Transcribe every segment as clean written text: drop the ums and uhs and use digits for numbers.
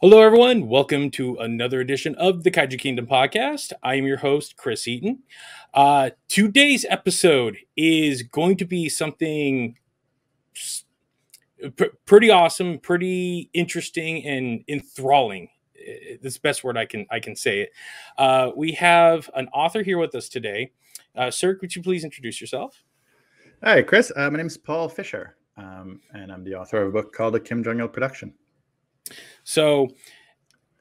Hello, everyone. Welcome to another edition of the Kaiju Kingdom podcast. I am your host, Chris Eaton. Today's episode is going to be something pretty awesome, pretty interesting, and enthralling. That's the best word I can say it. We have an author here with us today. Sir, could you please introduce yourself? Hi, Chris. My name is Paul Fischer, and I'm the author of a book called The Kim Jong-Il Production. So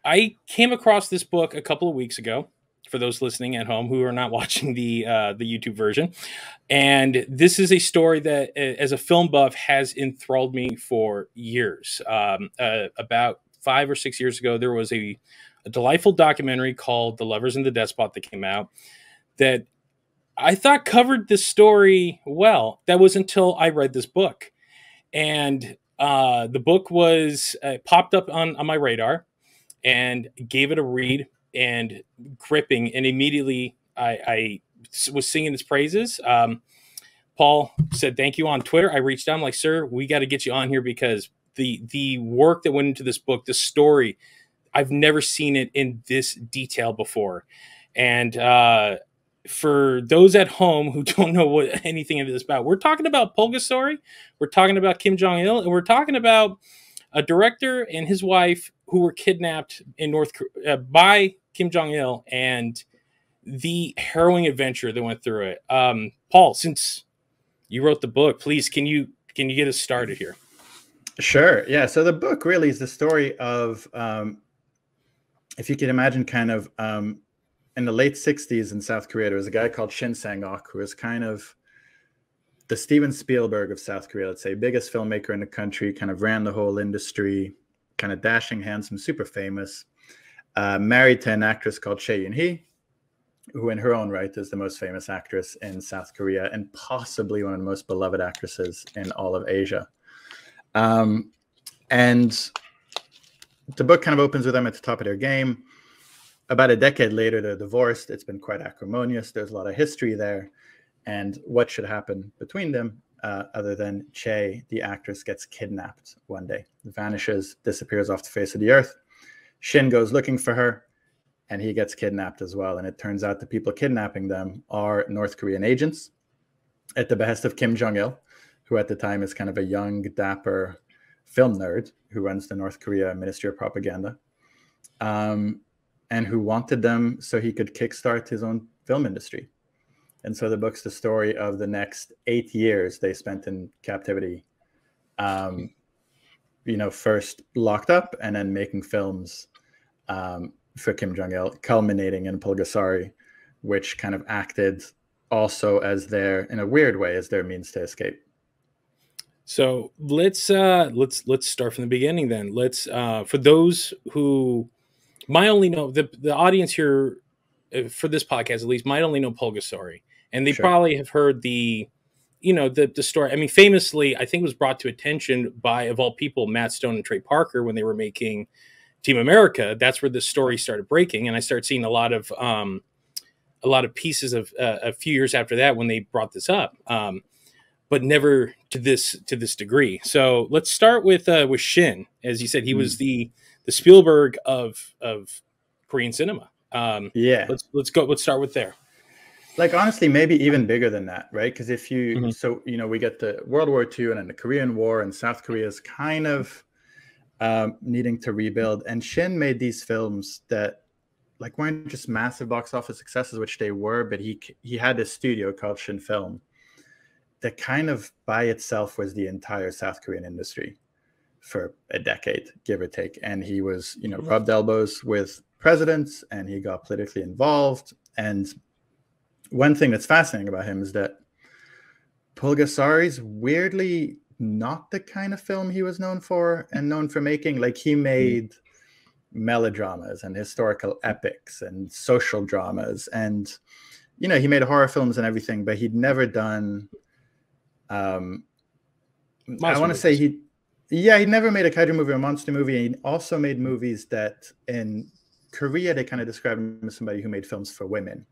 I came across this book a couple of weeks ago. For those listening at home who are not watching the YouTube version, and this is a story that, as a film buff, has enthralled me for years. About 5 or 6 years ago, there was a delightful documentary called "The Lovers and the Despot" that came out that I thought covered this story well. That was until I read this book, and the book was popped up on my radar and gave it a read and gripping. And immediately I was singing its praises. Paul said, thank you on Twitter. I reached out. I'm like, sir, we got to get you on here because the work that went into this book, the story, I've never seen it in this detail before. And for those at home who don't know what anything of this is about, we're talking about Pulgasari, we're talking about Kim Jong-Il, and we're talking about a director and his wife who were kidnapped in North Korea by Kim Jong-Il, and the harrowing adventure that went through it. Paul, since you wrote the book, please can you get us started here? Sure. Yeah. So the book really is the story of, if you can imagine, kind of in the late '60s in South Korea, there was a guy called Shin who was kind of the Steven Spielberg of South Korea, let's say, biggest filmmaker in the country, kind of ran the whole industry, kind of dashing, handsome, super famous, married to an actress called Eun-Hee, who in her own right is the most famous actress in South Korea and possibly one of the most beloved actresses in all of Asia. And the book kind of opens with them at the top of their game. About a decade later, they're divorced. It's been quite acrimonious. There's a lot of history there. And what should happen between them, other than Choi, the actress, gets kidnapped one day, vanishes, disappears off the face of the earth. Shin goes looking for her, and he gets kidnapped as well. And it turns out the people kidnapping them are North Korean agents at the behest of Kim Jong-Il, who at the time is kind of a young, dapper film nerd who runs the North Korea Ministry of Propaganda, and who wanted them so he could kickstart his own film industry. And so the book's the story of the next 8 years they spent in captivity, first locked up and then making films for Kim Jong-il, culminating in Pulgasari, which kind of acted also as in a weird way, as their means to escape. So let's start from the beginning then. Let's for those who might only know the audience here for this podcast, at least, might only know Pulgasari. And they probably have heard the story. I mean, famously, I think it was brought to attention by, of all people, Matt Stone and Trey Parker when they were making Team America. That's where the story started breaking, and I started seeing a lot of pieces of a few years after that when they brought this up, but never to this degree. So let's start with Shin. As you said, he was the Spielberg of Korean cinema. Let's start with there. Like, honestly, maybe even bigger than that, right? Because if you, we get the World War II and then the Korean War, and South Korea is kind of needing to rebuild. And Shin made these films that weren't just massive box office successes, which they were, but he had this studio called Shin Film that kind of by itself was the entire South Korean industry for a decade, give or take. And he was, rubbed elbows with presidents, and he got politically involved. And one thing that's fascinating about him is that Pulgasari's weirdly not the kind of film he was known for and known for making. Like, he made melodramas and historical epics and social dramas, and he made horror films and everything, but he'd never done I want to say he'd never made a kaiju movie or a monster movie. And he also made movies that in Korea they kind of described him as somebody who made films for women.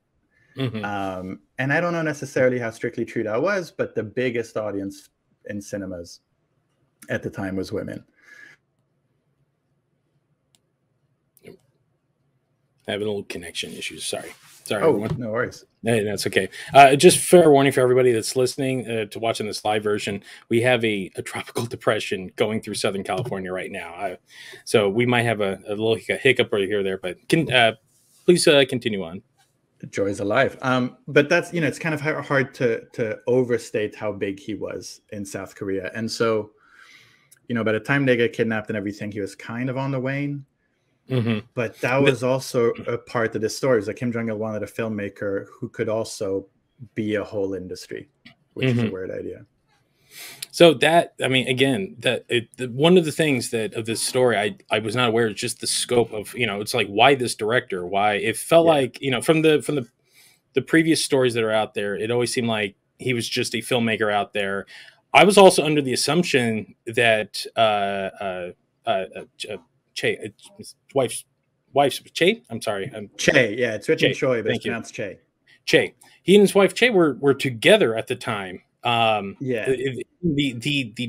And I don't know necessarily how strictly true that was, but the biggest audience in cinemas at the time was women. Having a little connection issues. Sorry, Oh, everyone. no worries. Hey, that's okay. Just fair warning for everybody that's listening to watching this live version. We have a tropical depression going through Southern California right now, so we might have a little hiccup right here or there. But please continue on. Joy's alive. But that's, it's kind of hard to overstate how big he was in South Korea. And so, by the time they get kidnapped and everything, he was kind of on the wane. Mm-hmm. But that was also a part of the story. It was like Kim Jong-Il wanted a filmmaker who could also be a whole industry, which is a weird idea. So that, I mean, again, one of the things that of this story I was not aware is just the scope of, it's like, why this director? Why it felt like, from the previous stories that are out there, it always seemed like he was just a filmmaker out there. I was also under the assumption that Che, his wife's Che. I'm sorry, Che. Yeah, it's written Choi, but it's pronounced Che. Che. He and his wife Che were together at the time. The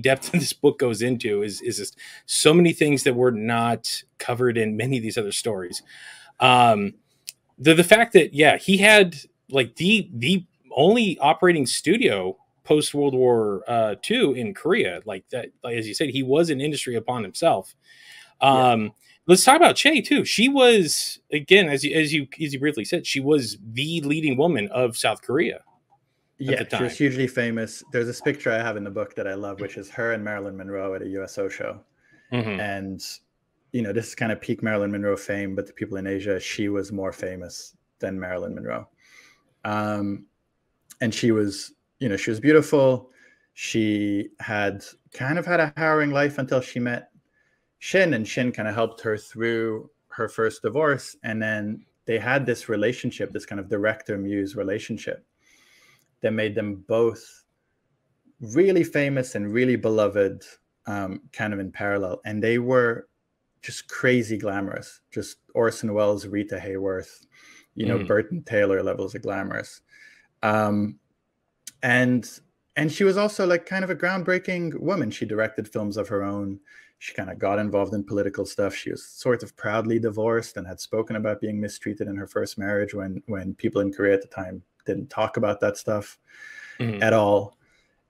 depth of this book goes into is just so many things that were not covered in many of these other stories. The fact that he had like the only operating studio post World War II in Korea, like that, like, as you said, he was an industry upon himself. Let's talk about Che too. She was, again, as you briefly said, she was the leading woman of South Korea. Yeah, she was hugely famous. There's this picture I have in the book that I love, which is her and Marilyn Monroe at a USO show. Mm-hmm. And, this is kind of peak Marilyn Monroe fame, but the people in Asia, she was more famous than Marilyn Monroe. And she was, she was beautiful. She had a harrowing life until she met Shin, and Shin kind of helped her through her first divorce. And then they had this relationship, this kind of director-muse relationship that made them both really famous and really beloved, kind of in parallel. And they were just crazy glamorous, just Orson Welles, Rita Hayworth, Burton Taylor levels of glamorous. And she was also like kind of a groundbreaking woman. She directed films of her own. She kind of got involved in political stuff. She was sort of proudly divorced and had spoken about being mistreated in her first marriage when people in Korea at the time didn't talk about that stuff at all.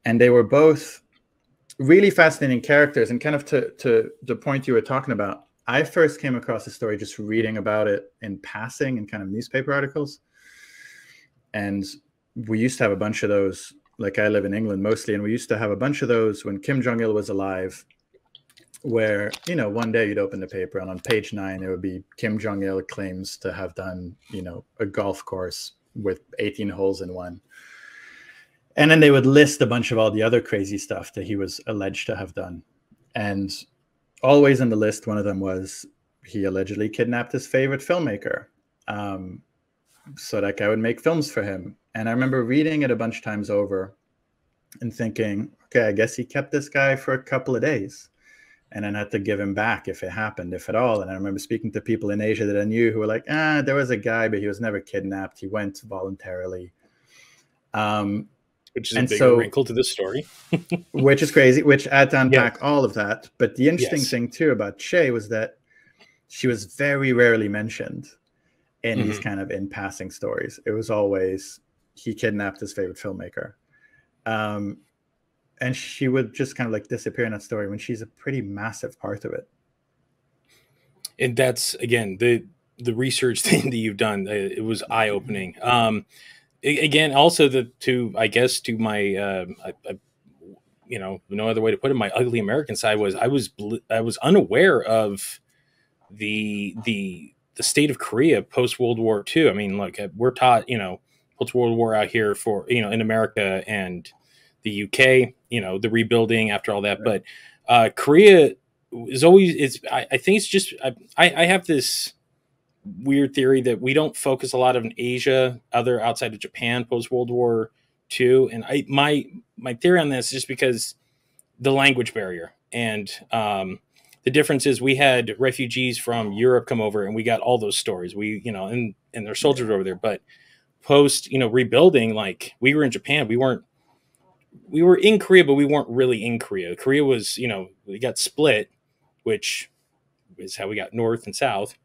And they were both really fascinating characters. And kind of to the point you were talking about, I first came across the story just reading about it in passing in kind of newspaper articles. And we used to have a bunch of those, like I live in England mostly, and we used to have a bunch of those when Kim Jong-Il was alive, where, one day you'd open the paper and on page 9, it would be Kim Jong-Il claims to have done, a golf course with 18 holes in one. And then they would list a bunch of all the other crazy stuff that he was alleged to have done. And always in the list, one of them was he allegedly kidnapped his favorite filmmaker so that guy would make films for him. And I remember reading it a bunch of times over and thinking, okay, I guess he kept this guy for a couple of days and then had to give him back if it happened, if at all. And I remember speaking to people in Asia that I knew who were like, there was a guy, but he was never kidnapped. He went voluntarily. Which is a big wrinkle to this story. Which is crazy, which I had to unpack all of that. But the interesting thing too about Che was that she was very rarely mentioned in these kind of in passing stories. It was always he kidnapped his favorite filmmaker. And she would just kind of like disappear in that story when she's a pretty massive part of it. And that's, again, the research thing that you've done. It was eye opening. Again, also to my, no other way to put it, my ugly American side was I was unaware of the state of Korea post World War II. I mean, like we're taught, post World War out here for, in America and the UK, the rebuilding after all that. Right. But Korea is always, I think it's just, I have this weird theory that we don't focus a lot on Asia, outside of Japan post World War II. And my theory on this is just because the language barrier and the difference is we had refugees from Europe come over and we got all those stories. We, and their soldiers over there, but post, rebuilding, like we were in Japan, we were in Korea, but we weren't really in Korea. Korea was, we got split, which is how we got North and South.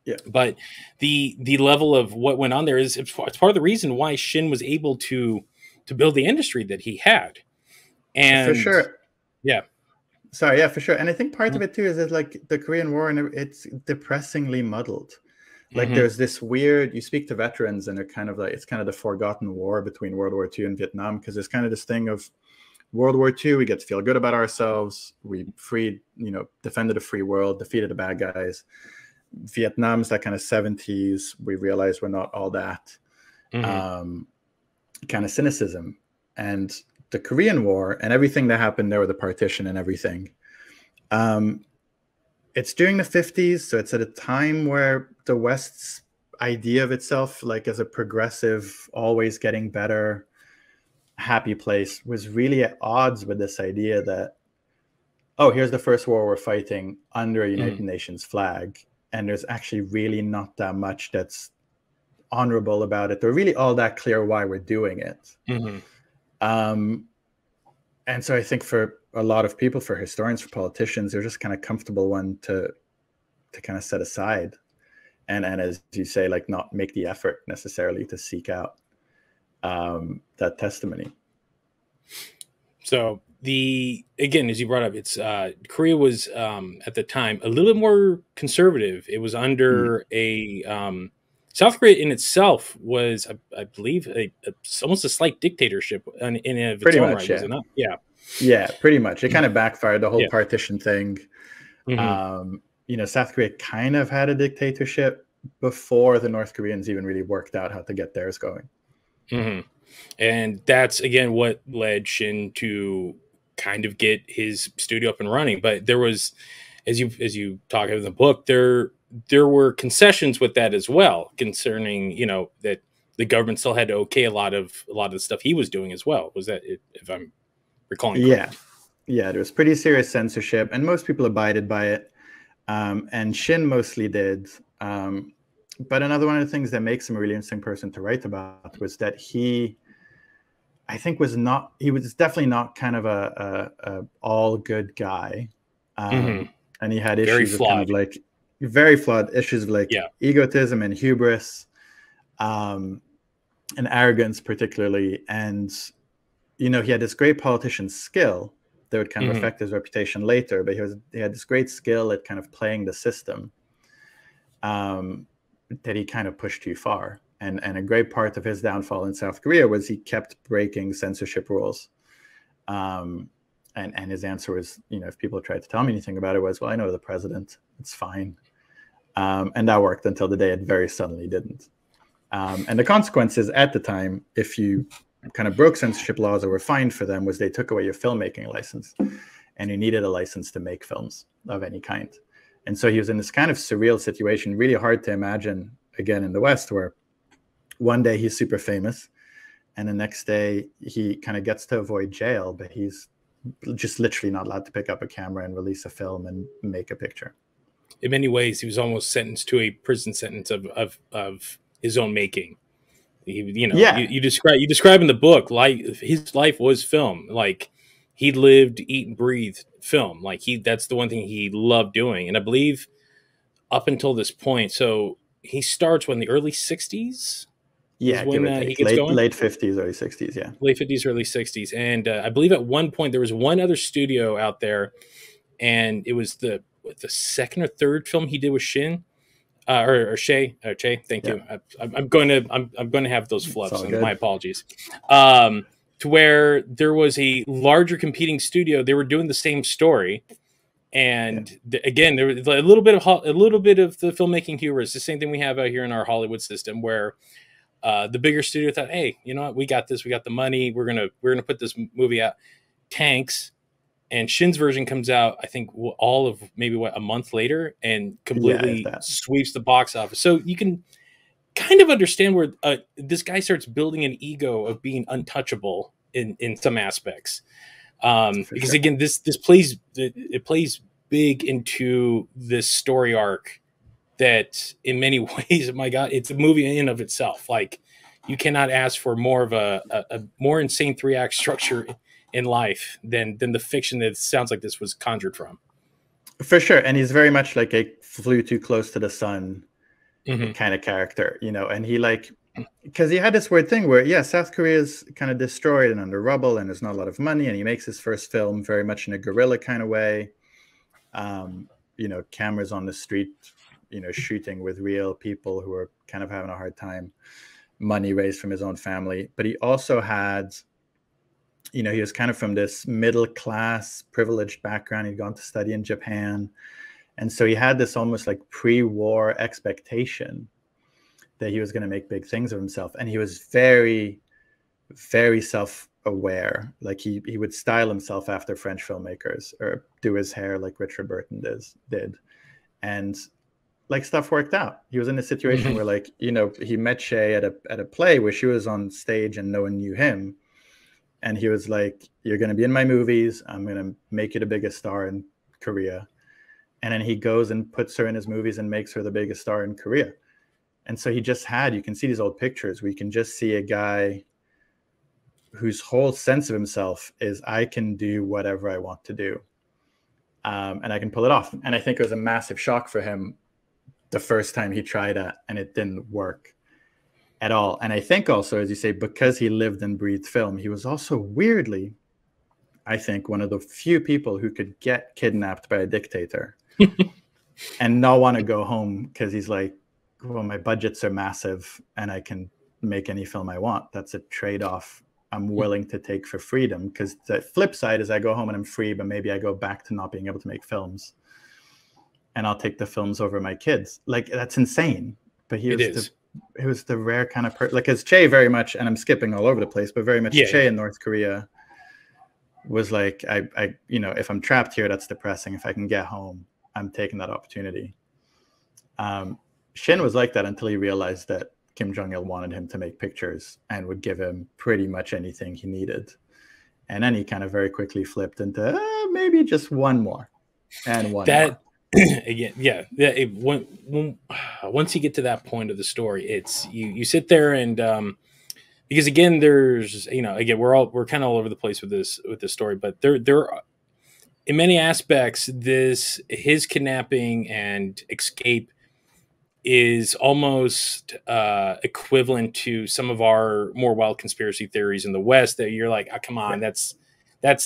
Yeah. But the level of what went on there is it's part of the reason why Shin was able to build the industry that he had. For And sure. yeah. Sorry, yeah, for sure. And I think part of it too is that like the Korean War, and it's depressingly muddled. Like there's this weird, you speak to veterans and they're kind of like, it's kind of the forgotten war between World War II and Vietnam, because there's kind of this thing of World War II, we get to feel good about ourselves. We freed, defended a free world, defeated the bad guys. Vietnam's that kind of 70s. We realize we're not all that. Kind of cynicism. And the Korean War and everything that happened there with the partition and everything. It's during the 50s, so it's at a time where the West's idea of itself, like as a progressive, always getting better, happy place, was really at odds with this idea that, oh, here's the first war we're fighting under a United Nations flag, and there's actually really not that much that's honorable about it, or really all that clear why we're doing it. And so I think for a lot of people, for historians, for politicians, they're just kind of comfortable one to kind of set aside, and as you say, like not make the effort necessarily to seek out that testimony. So again, as you brought up, it's Korea was at the time a little bit more conservative. It was under a South Korea in itself was, I believe, almost a slight dictatorship in its pretty own much, right, yeah. was it not? Yeah. Yeah, pretty much. It kind of backfired, the whole Yeah. partition thing. South Korea kind of had a dictatorship before the North Koreans even really worked out how to get theirs going. And that's, again, what led Shin to kind of get his studio up and running. But there was, as you talk about in the book, there were concessions with that as well, concerning, that the government still had to okay a lot of the stuff he was doing as well. Was that it, if I'm recalling correctly? Yeah, there was pretty serious censorship, and most people abided by it. And Shin mostly did. But another one of the things that makes him a really interesting person to write about was that he was definitely not kind of a all good guy. And he had issues of kind of like very flawed issues of like egotism and hubris, and arrogance particularly. And, he had this great politician skill that would kind of affect his reputation later, but he had this great skill at kind of playing the system, that he kind of pushed too far. And a great part of his downfall in South Korea was he kept breaking censorship rules. And his answer was, if people tried to tell me anything about it, was, well, I know the president, it's fine. And that worked until the day it very suddenly didn't. And the consequences at the time, if you kind of broke censorship laws or were fined for them, was they took away your filmmaking license, and you needed a license to make films of any kind. And so he was in this kind of surreal situation, really hard to imagine, again, in the West, where one day he's super famous, and the next day he kind of gets to avoid jail, but he's just literally not allowed to pick up a camera and release a film and make a picture. In many ways, he was almost sentenced to a prison sentence of his own making. You describe in the book, like his life was film. Like he lived, eat, and breathed film. Like that's the one thing he loved doing. And I believe up until this point, so he starts when the early 60s. Yeah, when he gets going. Late 50s, early 60s, yeah. Late 50s, early 60s. And I believe at one point there was one other studio out there, and it was the second or third film he did with Shin. Or Choi, thank you. I'm going to have those fluffs, and my apologies. To where there was a larger competing studio, they were doing the same story, and again, there was a little bit of the filmmaking hubris. The same thing we have out here in our Hollywood system, where the bigger studio thought, "Hey, you know what? We got this. We got the money. We're gonna put this movie out." Tanks. And Shin's version comes out, I think, all of maybe a month later, and completely sweeps the box office. So you can kind of understand where this guy starts building an ego of being untouchable in some aspects, because again, this plays big into this story arc that, in many ways, my God, it's a movie in and of itself. Like, you cannot ask for more of a more insane 3-act structure in life than the fiction that sounds like this was conjured from. For sure. And he's very much like a flew too close to the sun kind of character, you know, and he like, because he had this weird thing where, yeah, South Korea is kind of destroyed and under rubble and there's not a lot of money. And he makes his first film very much in a guerrilla kind of way. You know, cameras on the street, you know, shooting with real people who are kind of having a hard time, money raised from his own family. But he also had, you know, he was kind of from this middle class, privileged background. He'd gone to study in Japan. And so he had this almost like pre-war expectation that he was going to make big things of himself. And he was very, very self-aware. Like he would style himself after French filmmakers or do his hair like Richard Burton did. And like stuff worked out. He was in a situation where like, you know, he met Shay at a play where she was on stage and no one knew him. And he was like, you're going to be in my movies. I'm going to make you the biggest star in Korea. And then he goes and puts her in his movies and makes her the biggest star in Korea. And so he just had, you can see these old pictures where you can just see a guy whose whole sense of himself is, I can do whatever I want to do. And I can pull it off. And I think it was a massive shock for him the first time he tried it, and it didn't work at all. And I think also, as you say, because he lived and breathed film, he was also weirdly, I think, one of the few people who could get kidnapped by a dictator and not want to go home because he's like, well, my budgets are massive and I can make any film I want. That's a trade-off I'm willing to take for freedom, because the flip side is I go home and I'm free, but maybe I go back to not being able to make films, and I'll take the films over my kids. Like, that's insane. But it was the rare kind of person, like as Choi very much, and I'm skipping all over the place, but very much Choi in North Korea was like, I, you know, if I'm trapped here, that's depressing. If I can get home, I'm taking that opportunity. Shin was like that until he realized that Kim Jong-Il wanted him to make pictures and would give him pretty much anything he needed. And then he kind of very quickly flipped into maybe just one more and one more. Again, once you get to that point of the story, it's you sit there and because again, there's, you know, again, we're kind of all over the place with this story, but there in many aspects, his kidnapping and escape is almost equivalent to some of our more wild conspiracy theories in the West that you're like, oh, come on, that's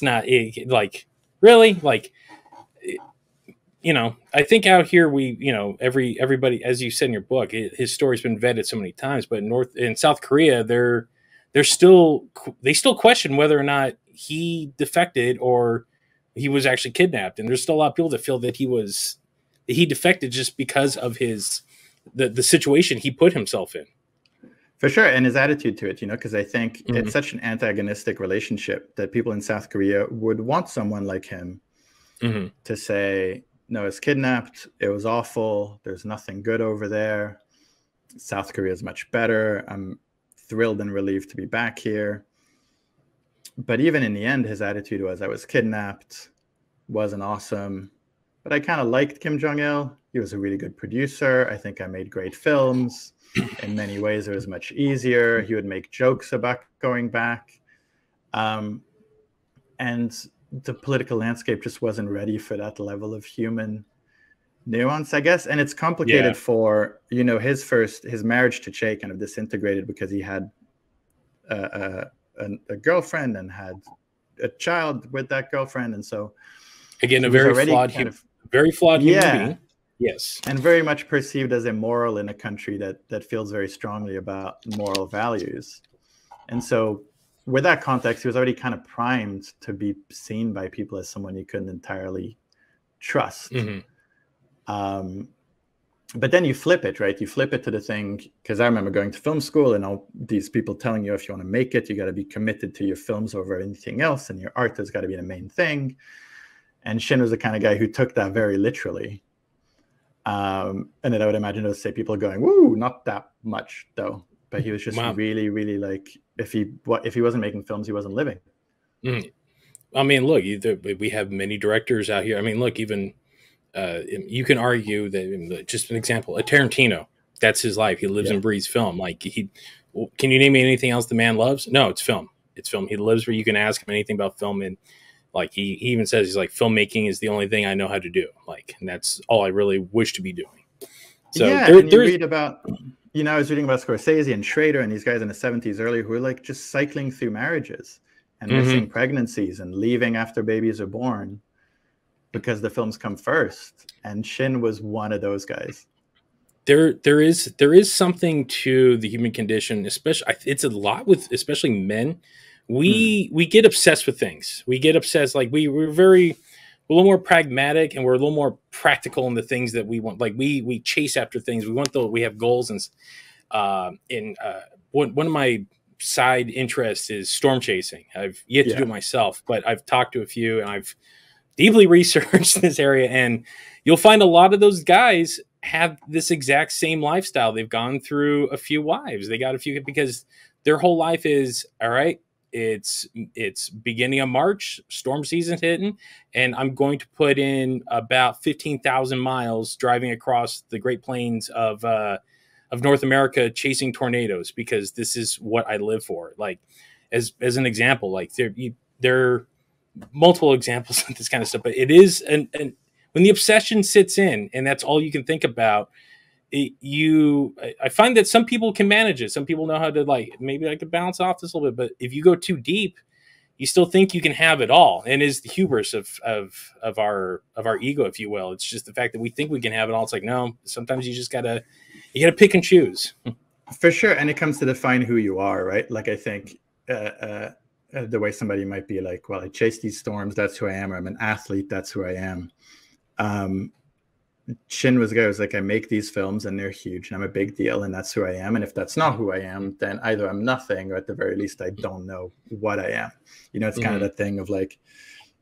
not it. Like, really? Like, you know, I think out here we, you know, everybody, as you said in your book, his story's been vetted so many times, but in South Korea, they still question whether or not he defected or he was actually kidnapped. And there's still a lot of people that feel that he defected just because of the situation he put himself in. For sure. And his attitude to it, you know, because I think it's such an antagonistic relationship that people in South Korea would want someone like him to say, no, it's kidnapped. It was awful. There's nothing good over there. South Korea is much better. I'm thrilled and relieved to be back here. But even in the end, his attitude was, I was kidnapped, wasn't awesome. But I kind of liked Kim Jong-Il. He was a really good producer. I think I made great films. In many ways, it was much easier. He would make jokes about going back. And the political landscape just wasn't ready for that level of human nuance, I guess. And it's complicated for, you know, his marriage to Choi kind of disintegrated because he had a girlfriend and had a child with that girlfriend. And so, again, a very flawed human being. Yes. And very much perceived as immoral in a country that feels very strongly about moral values. And so with that context, he was already kind of primed to be seen by people as someone you couldn't entirely trust. But then you flip it, right? You flip it to the thing, because I remember going to film school and all these people telling you, if you want to make it, you got to be committed to your films over anything else, and your art has got to be the main thing. And Shin was the kind of guy who took that very literally. And then I would imagine those say people going, woo, not that much though. But he was just really, really like, if he wasn't making films, he wasn't living. I mean, look, we have many directors out here. I mean, look, even you can argue that, just an example, a Tarantino, that's his life. He lives and breathes film. Like, can you name me anything else the man loves? No, it's film. It's film. He lives where you can ask him anything about film, and like he even says, he's like, filmmaking is the only thing I know how to do. Like, and that's all I really wish to be doing. So Yeah, and you read about, I was reading about Scorsese and Schrader and these guys in the 70s earlier who were like just cycling through marriages and missing pregnancies and leaving after babies are born because the films come first. And Shin was one of those guys. There is something to the human condition, especially it's a lot with especially men. We get obsessed with things. We get obsessed, like we're a little more pragmatic, and we're a little more practical in the things that we want. Like we chase after things. We have goals, and one of my side interests is storm chasing. I've yet to do it myself, but I've talked to a few, and I've deeply researched this area, and you'll find a lot of those guys have this exact same lifestyle. They've gone through a few wives. They got a few because their whole life is all right. It's beginning of March, storm season's hitting, and I'm going to put in about 15,000 miles driving across the Great Plains of North America, chasing tornadoes, because this is what I live for. Like as an example, like there are multiple examples of this kind of stuff, but it is and when the obsession sits in and that's all you can think about, I find that some people can manage it. Some people know how to maybe I could balance off this a little bit, but if you go too deep, you still think you can have it all, and is the hubris of our ego, if you will. It's just the fact that we think we can have it all. It's like, no, sometimes you gotta pick and choose. For sure, and it comes to define who you are, right? Like I think the way somebody might be like, well, I chase these storms, that's who I am, or I'm an athlete, that's who I am. Shin was a guy who was like, I make these films and they're huge and I'm a big deal and that's who I am. And if that's not who I am, then either I'm nothing or at the very least I don't know what I am. It's kind of that thing of like,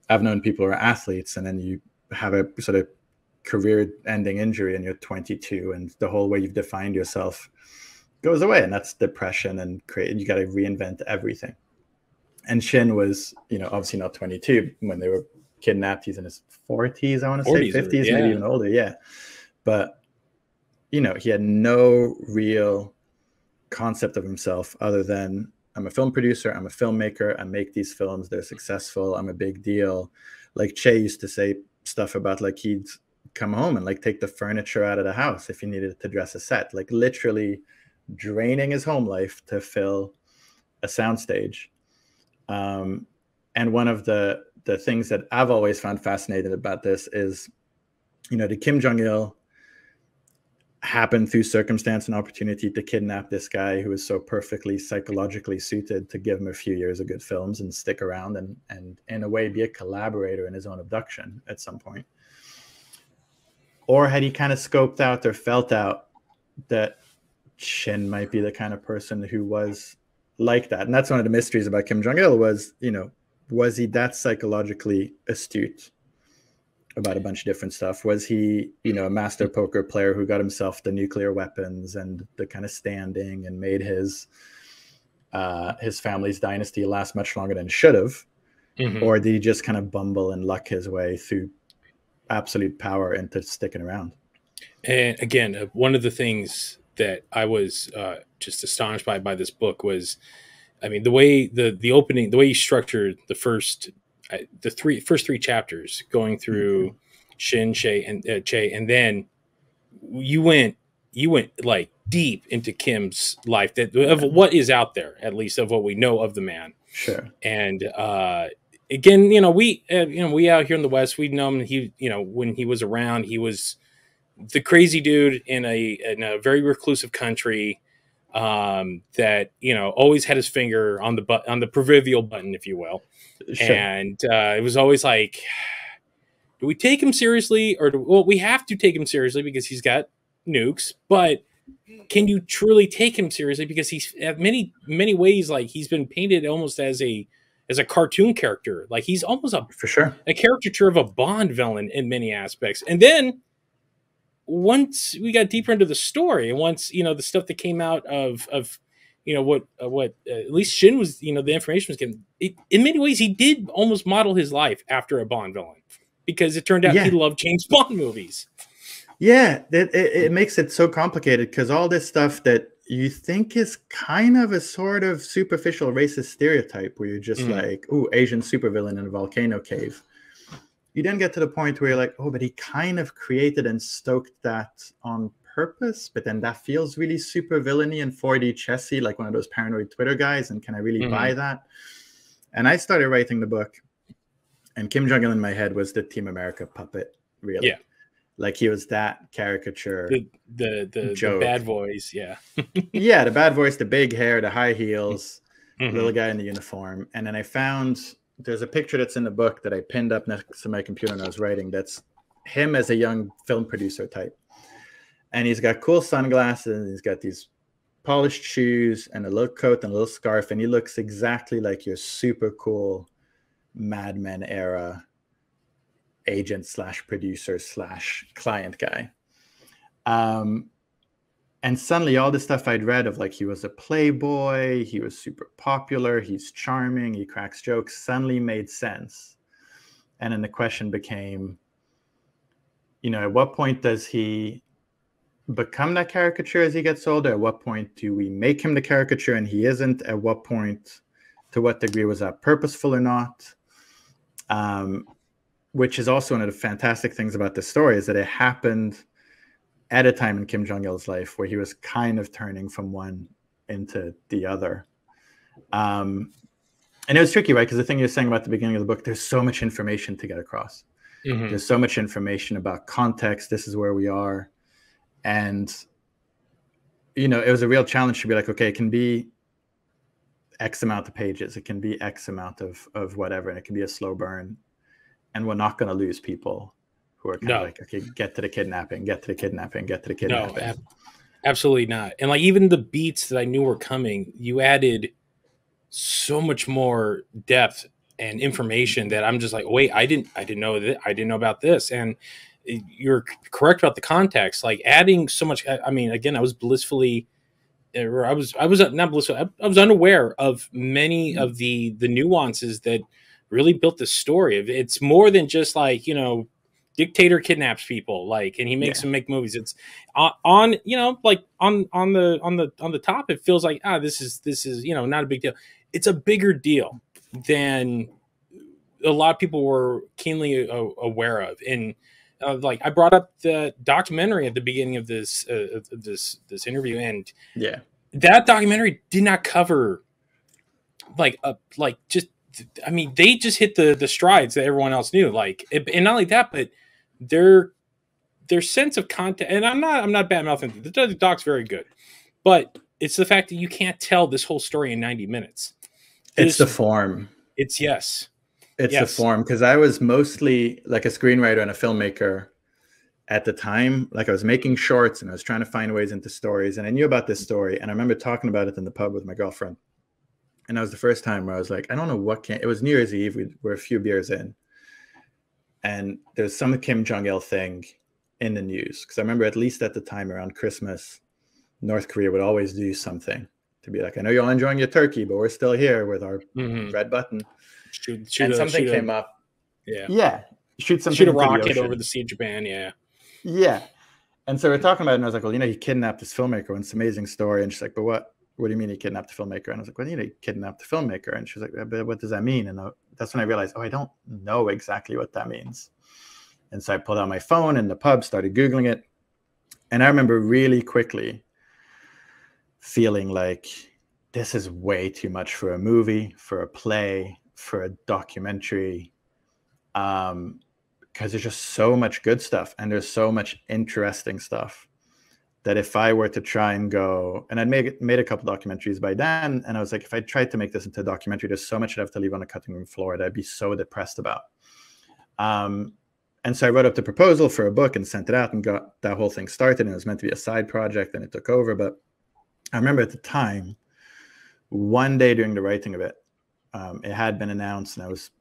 I've known people who are athletes and then you have a sort of career-ending injury and you're 22 and the whole way you've defined yourself goes away, and that's depression, and you got to reinvent everything. And Shin was, obviously not 22 when they were kidnapped. He's in his 40s, I want to say 50s, maybe even older. Yeah. But, he had no real concept of himself other than, I'm a film producer, I'm a filmmaker, I make these films, they're successful, I'm a big deal. Like Choi used to say stuff about like he'd come home and like take the furniture out of the house if he needed to dress a set, like literally draining his home life to fill a soundstage. And one of the things that I've always found fascinating about this is, the Kim Jong-Il happened through circumstance and opportunity to kidnap this guy who was so perfectly psychologically suited to give him a few years of good films and stick around and in a way be a collaborator in his own abduction at some point? Or had he kind of scoped out or felt out that Shin might be the kind of person who was like that? And that's one of the mysteries about Kim Jong-Il was, was he that psychologically astute about a bunch of different stuff? Was he, a master poker player who got himself the nuclear weapons and the kind of standing and made his family's dynasty last much longer than it should have? Or did he just kind of bumble and luck his way through absolute power into sticking around? And again, one of the things that I was just astonished by this book was, the way the opening, the way you structured the first three chapters, going through Shin, Choi, and then you went like deep into Kim's life, of what is out there, at least of what we know of the man. Sure. And again, we out here in the West, we'd known he, when he was around, he was the crazy dude in a very reclusive country, that always had his finger on the proverbial button, if you will. Sure. And it was always like, do we take him seriously, or we have to take him seriously because he's got nukes, but can you truly take him seriously, because he's at many ways, like he's been painted almost as a cartoon character, like he's almost a caricature of a Bond villain in many aspects. And then once we got deeper into the story, and once the stuff that came out of what at least Shin was, the information was given, in many ways he did almost model his life after a Bond villain, because it turned out he loved James Bond movies. Yeah, it makes it so complicated, because all this stuff that you think is kind of a sort of superficial racist stereotype where you're just like, ooh, Asian supervillain in a volcano cave. You then get to the point where you're like, oh, but he kind of created and stoked that on purpose, but then that feels really super villainy and 4D chessy, like one of those paranoid Twitter guys. And can I really buy that? And I started writing the book, and Kim Jong-Il in my head was the Team America puppet, really. Yeah. Like he was that caricature. The bad voice, yeah. Yeah, the bad voice, the big hair, the high heels, little guy in the uniform. And then I found there's a picture that's in the book that I pinned up next to my computer when I was writing. That's him as a young film producer type. And he's got cool sunglasses, and he's got these polished shoes and a little coat and a little scarf. And he looks exactly like your super cool Mad Men era agent slash producer slash client guy. And suddenly all the stuff I'd read of, like, he was a playboy, he was super popular, he's charming, he cracks jokes, suddenly made sense. And then the question became, you know, at what point does he become that caricature as he gets older? At what point do we make him the caricature and he isn't? At what point, to what degree was that purposeful or not? Which is also one of the fantastic things about this story, is that it happened at a time in Kim Jong-il's life where he was kind of turning from one into the other. And it was tricky, right? Because the thing you're saying about the beginning of the book, there's so much information to get across. There's so much information about context. This is where we are. And, you know, it was a real challenge to be like, okay, it can be X amount of pages. It can be X amount of whatever. And it can be a slow burn. And we're not going to lose people who are kind of like, okay, get to the kidnapping, get to the kidnapping, get to the kidnapping. No, absolutely not. And like even the beats that I knew were coming, you added so much more depth and information that I'm just like, wait, I didn't know that. I didn't know about this. And you're correct about the context, like adding so much. I mean, again, I was blissfully, or I was not blissful. I was unaware of many of the nuances that really built this story. It's more than just like, you know, dictator kidnaps people, like, and he makes them make movies. It's on, you know, like on the top, it feels like, this is, you know, not a big deal. It's a bigger deal than a lot of people were keenly aware of. And like I brought up the documentary at the beginning of this interview, and that documentary did not cover like I mean, they just hit the strides that everyone else knew. Like, and not only that, but their sense of content. And I'm not bad mouthing. The doc's very good, but it's the fact that you can't tell this whole story in 90 minutes. It's the form. It's the form. Because I was mostly like a screenwriter and a filmmaker at the time. Like I was making shorts and I was trying to find ways into stories. And I knew about this story. And I remember talking about it in the pub with my girlfriend. And that was the first time where I was like, I don't know it was New Year's Eve. We were a few beers in. And there's some Kim Jong-il thing in the news. Because I remember at least at the time around Christmas, North Korea would always do something to be like, I know you're all enjoying your turkey, but we're still here with our red button. And something came up. Yeah. Shoot a rocket over the Sea of Japan. Yeah. And so we're talking about it, and I was like, well, you know, he kidnapped this filmmaker, and it's an amazing story. And she's like, but what do you mean he kidnapped the filmmaker? And I was like, well, you know, he kidnapped the filmmaker. And she was like, but what does that mean? And that's when I realized, I don't know exactly what that means. And so I pulled out my phone in the pub, started Googling it. And I remember really quickly feeling like this is way too much for a movie, for a play, for a documentary. Because there's just so much good stuff and there's so much interesting stuff that if I were to try and go, and I'd made a couple documentaries by then, and I was like, if I tried to make this into a documentary, there's so much I'd have to leave on the cutting room floor that I'd be so depressed about. And so I wrote up the proposal for a book and sent it out and got that whole thing started. And it was meant to be a side project and it took over. But I remember at the time, one day during the writing of it, it had been announced and I was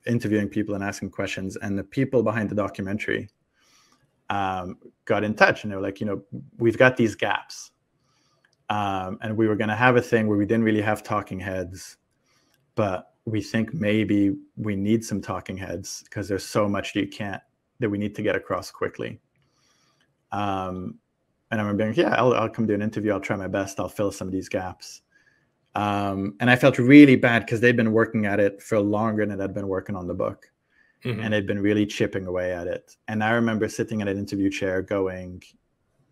interviewing people and asking questions, and the people behind the documentary got in touch and they were like, you know, we've got these gaps. And we were going to have a thing where we didn't really have talking heads, but we think maybe we need some talking heads because there's so much that we need to get across quickly. And I remember being, I'll come do an interview. I'll try my best. I'll fill some of these gaps. And I felt really bad because they'd been working at it for longer than I'd been working on the book. And they'd been really chipping away at it. And I remember sitting in an interview chair going,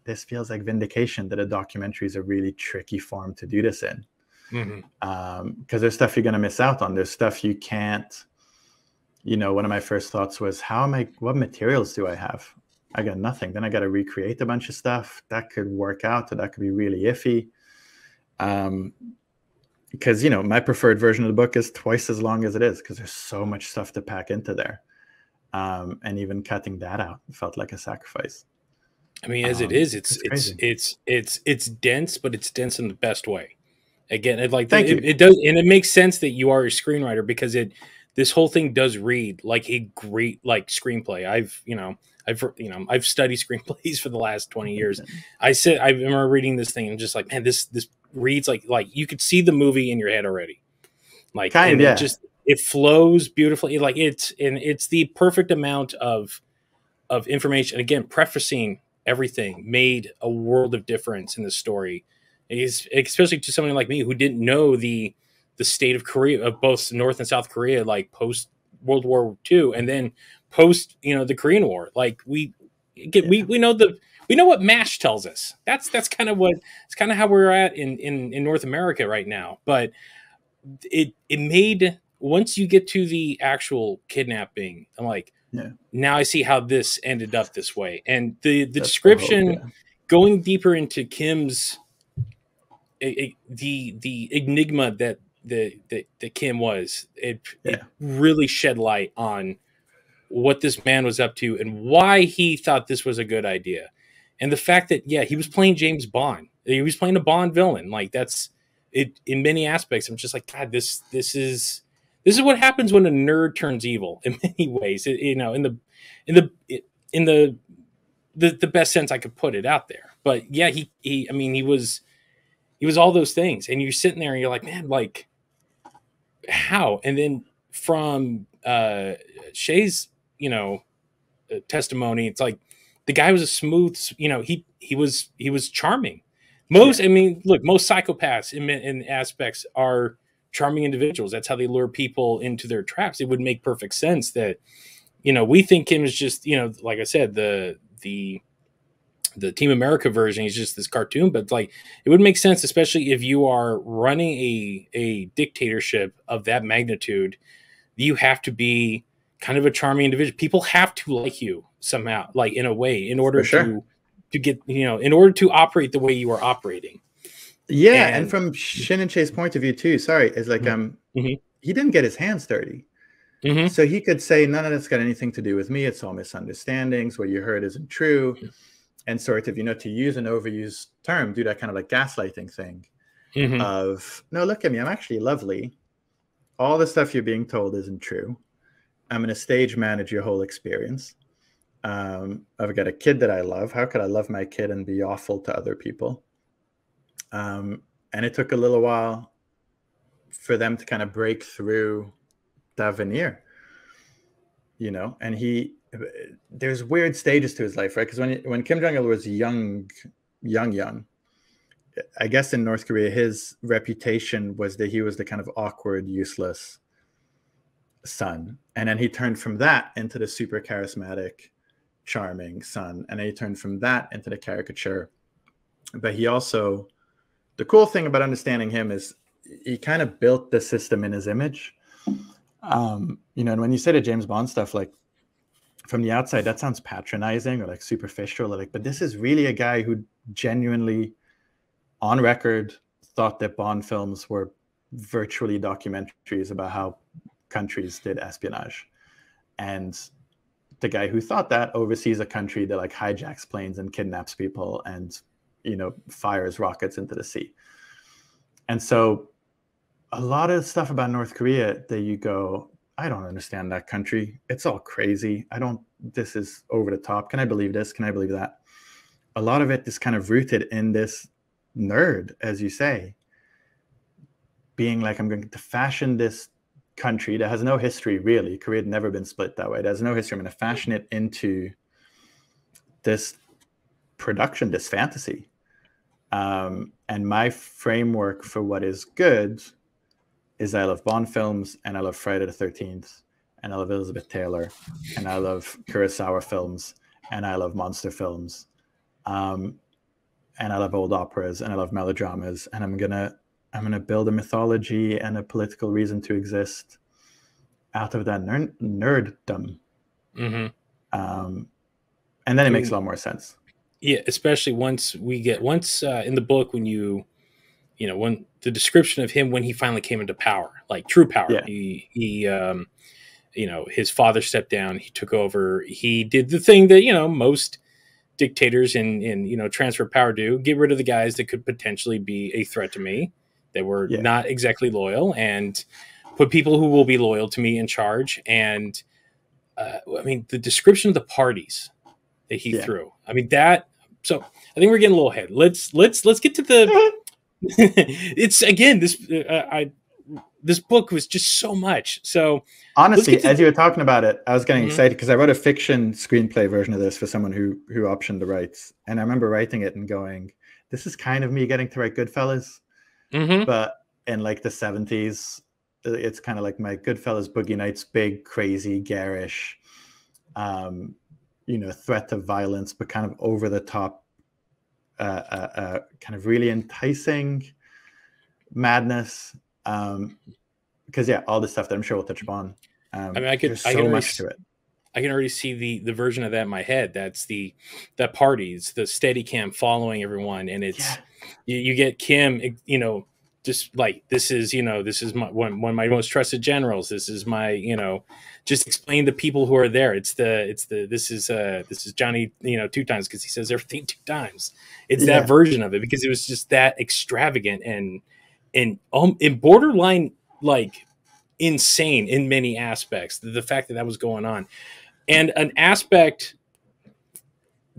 this feels like vindication that a documentary is a really tricky form to do this in. Because there's stuff you're going to miss out on. There's stuff you can't, you know, one of my first thoughts was, what materials do I have? I got nothing. Then I got to recreate a bunch of stuff that could work out, or that could be really iffy. Because, you know, my preferred version of the book is twice as long as it is, because there's so much stuff to pack into there. And even cutting that out felt like a sacrifice. I mean, as it is, it's dense, but it's dense in the best way. Again, it does, and it makes sense that you are a screenwriter, because this whole thing does read like a great screenplay. I've studied screenplays for the last 20 years. I remember reading this thing and just like, man, this reads like you could see the movie in your head already. Like, it flows beautifully. Like it's the perfect amount of information. Again, prefacing everything made a world of difference in the story. Especially to someone like me who didn't know the state of Korea, of both North and South Korea, like post World War II, and then post, you know, the Korean War. Like we know what MASH tells us. That's kind of how we're at in North America right now. But it made, once you get to the actual kidnapping, I'm like, now I see how this ended up this way. And the description, going deeper into Kim's the enigma that Kim was, it really shed light on what this man was up to and why he thought this was a good idea. And the fact that, he was playing James Bond. He was playing a Bond villain. Like, that's it in many aspects. I'm just like, God, this is what happens when a nerd turns evil in many ways. You know, in the best sense I could put it out there. But he was all those things. And you're sitting there and you're like, man, like, how? And then from Shay's, you know, testimony, it's like the guy was a smooth, you know, he was charming. Most psychopaths in aspects are charming individuals. That's how they lure people into their traps. It would make perfect sense that, you know, we think Kim is just, you know, like I said, the Team America version is just this cartoon, but like, it would make sense, especially if you are running a dictatorship of that magnitude. You have to be kind of a charming individual. People have to like you somehow, like in a way, in order to get, you know, in order to operate the way you are operating. Yeah, and from Shin and Chay's point of view too, is like he didn't get his hands dirty. So he could say, none of that's got anything to do with me. It's all misunderstandings. What you heard isn't true. And sort of, you know, to use an overused term, do that kind of like gaslighting thing of, no, look at me, I'm actually lovely. All the stuff you're being told isn't true. I'm going to stage manage your whole experience. I've got a kid that I love. How could I love my kid and be awful to other people? And it took a little while for them to kind of break through that veneer, you know, and there's weird stages to his life, right? Because when Kim Jong-Il was young, I guess in North Korea, his reputation was that he was the kind of awkward, useless son. And then he turned from that into the super charismatic, charming son. And then he turned from that into the caricature. But he also, the cool thing about understanding him is he kind of built the system in his image. You know, and when you say the James Bond stuff, like, from the outside, that sounds patronizing or like superficial, or like, but this is really a guy who genuinely, on record, thought that Bond films were virtually documentaries about how countries did espionage. And the guy who thought that oversees a country that like hijacks planes and kidnaps people and, you know, fires rockets into the sea. And so a lot of stuff about North Korea that you go, I don't understand that country. It's all crazy. This is over the top. Can I believe this? Can I believe that? A lot of it is kind of rooted in this nerd, as you say, being like, I'm going to fashion this country that has no history, really. Korea had never been split that way. It has no history. I'm going to fashion it into this production, this fantasy. And my framework for what is good is I love Bond films, and I love Friday the 13th, and I love Elizabeth Taylor, and I love Kurosawa films, and I love monster films. and I love old operas, and I love melodramas, and I'm gonna build a mythology and a political reason to exist out of that nerddom. Mm-hmm. And then it I makes a mean, lot more sense. yeah, especially once in the book, when when the description of him when he finally came into power, like true power, Yeah, his father stepped down, he took over, he did the thing that most dictators in transfer power do: get rid of the guys that could potentially be a threat to me, that were yeah, not exactly loyal, and put people who will be loyal to me in charge. And I mean, the description of the parties that he yeah. threw, I mean, that, so I think we're getting a little ahead. Let's get to the it's again, this book was just so much. So let's get Honestly, to as you were talking about it, I was getting Mhm. excited because I wrote a fiction screenplay version of this for someone who optioned the rights, and I remember writing it and going, "This is kind of me getting to write Goodfellas," Mhm. but in like the 70s, it's kind of like my Goodfellas Boogie Nights, big, crazy, garish, um, threat of violence, but kind of over the top, kind of really enticing madness. Because yeah, all the stuff that I'm sure we'll touch upon. I mean, There's so much to it. I can already see the version of that in my head. That's that parties, the steady cam following everyone, and it's Yeah, you get Kim, just like, this is one of my most trusted generals. This is my, just explain the people who are there. This is Johnny, two times, because he says everything two times. It's that yeah, version of it, because it was just that extravagant and in borderline, like, insane in many aspects. The fact that was going on, and an aspect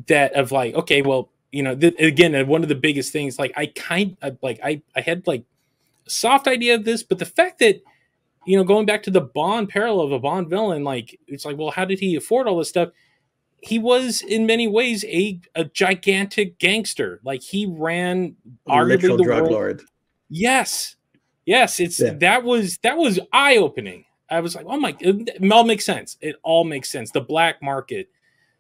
that of like, okay, well, again, one of the biggest things, like, I had like a soft idea of this, but the fact that, going back to the Bond parallel of a Bond villain, like, it's like, well, how did he afford all this stuff? He was in many ways a gigantic gangster. Like, he ran arguably literal the drug world. lord. Yes, yes, Yeah, that was eye opening. I was like, oh my, it all makes sense. It all makes sense. The black market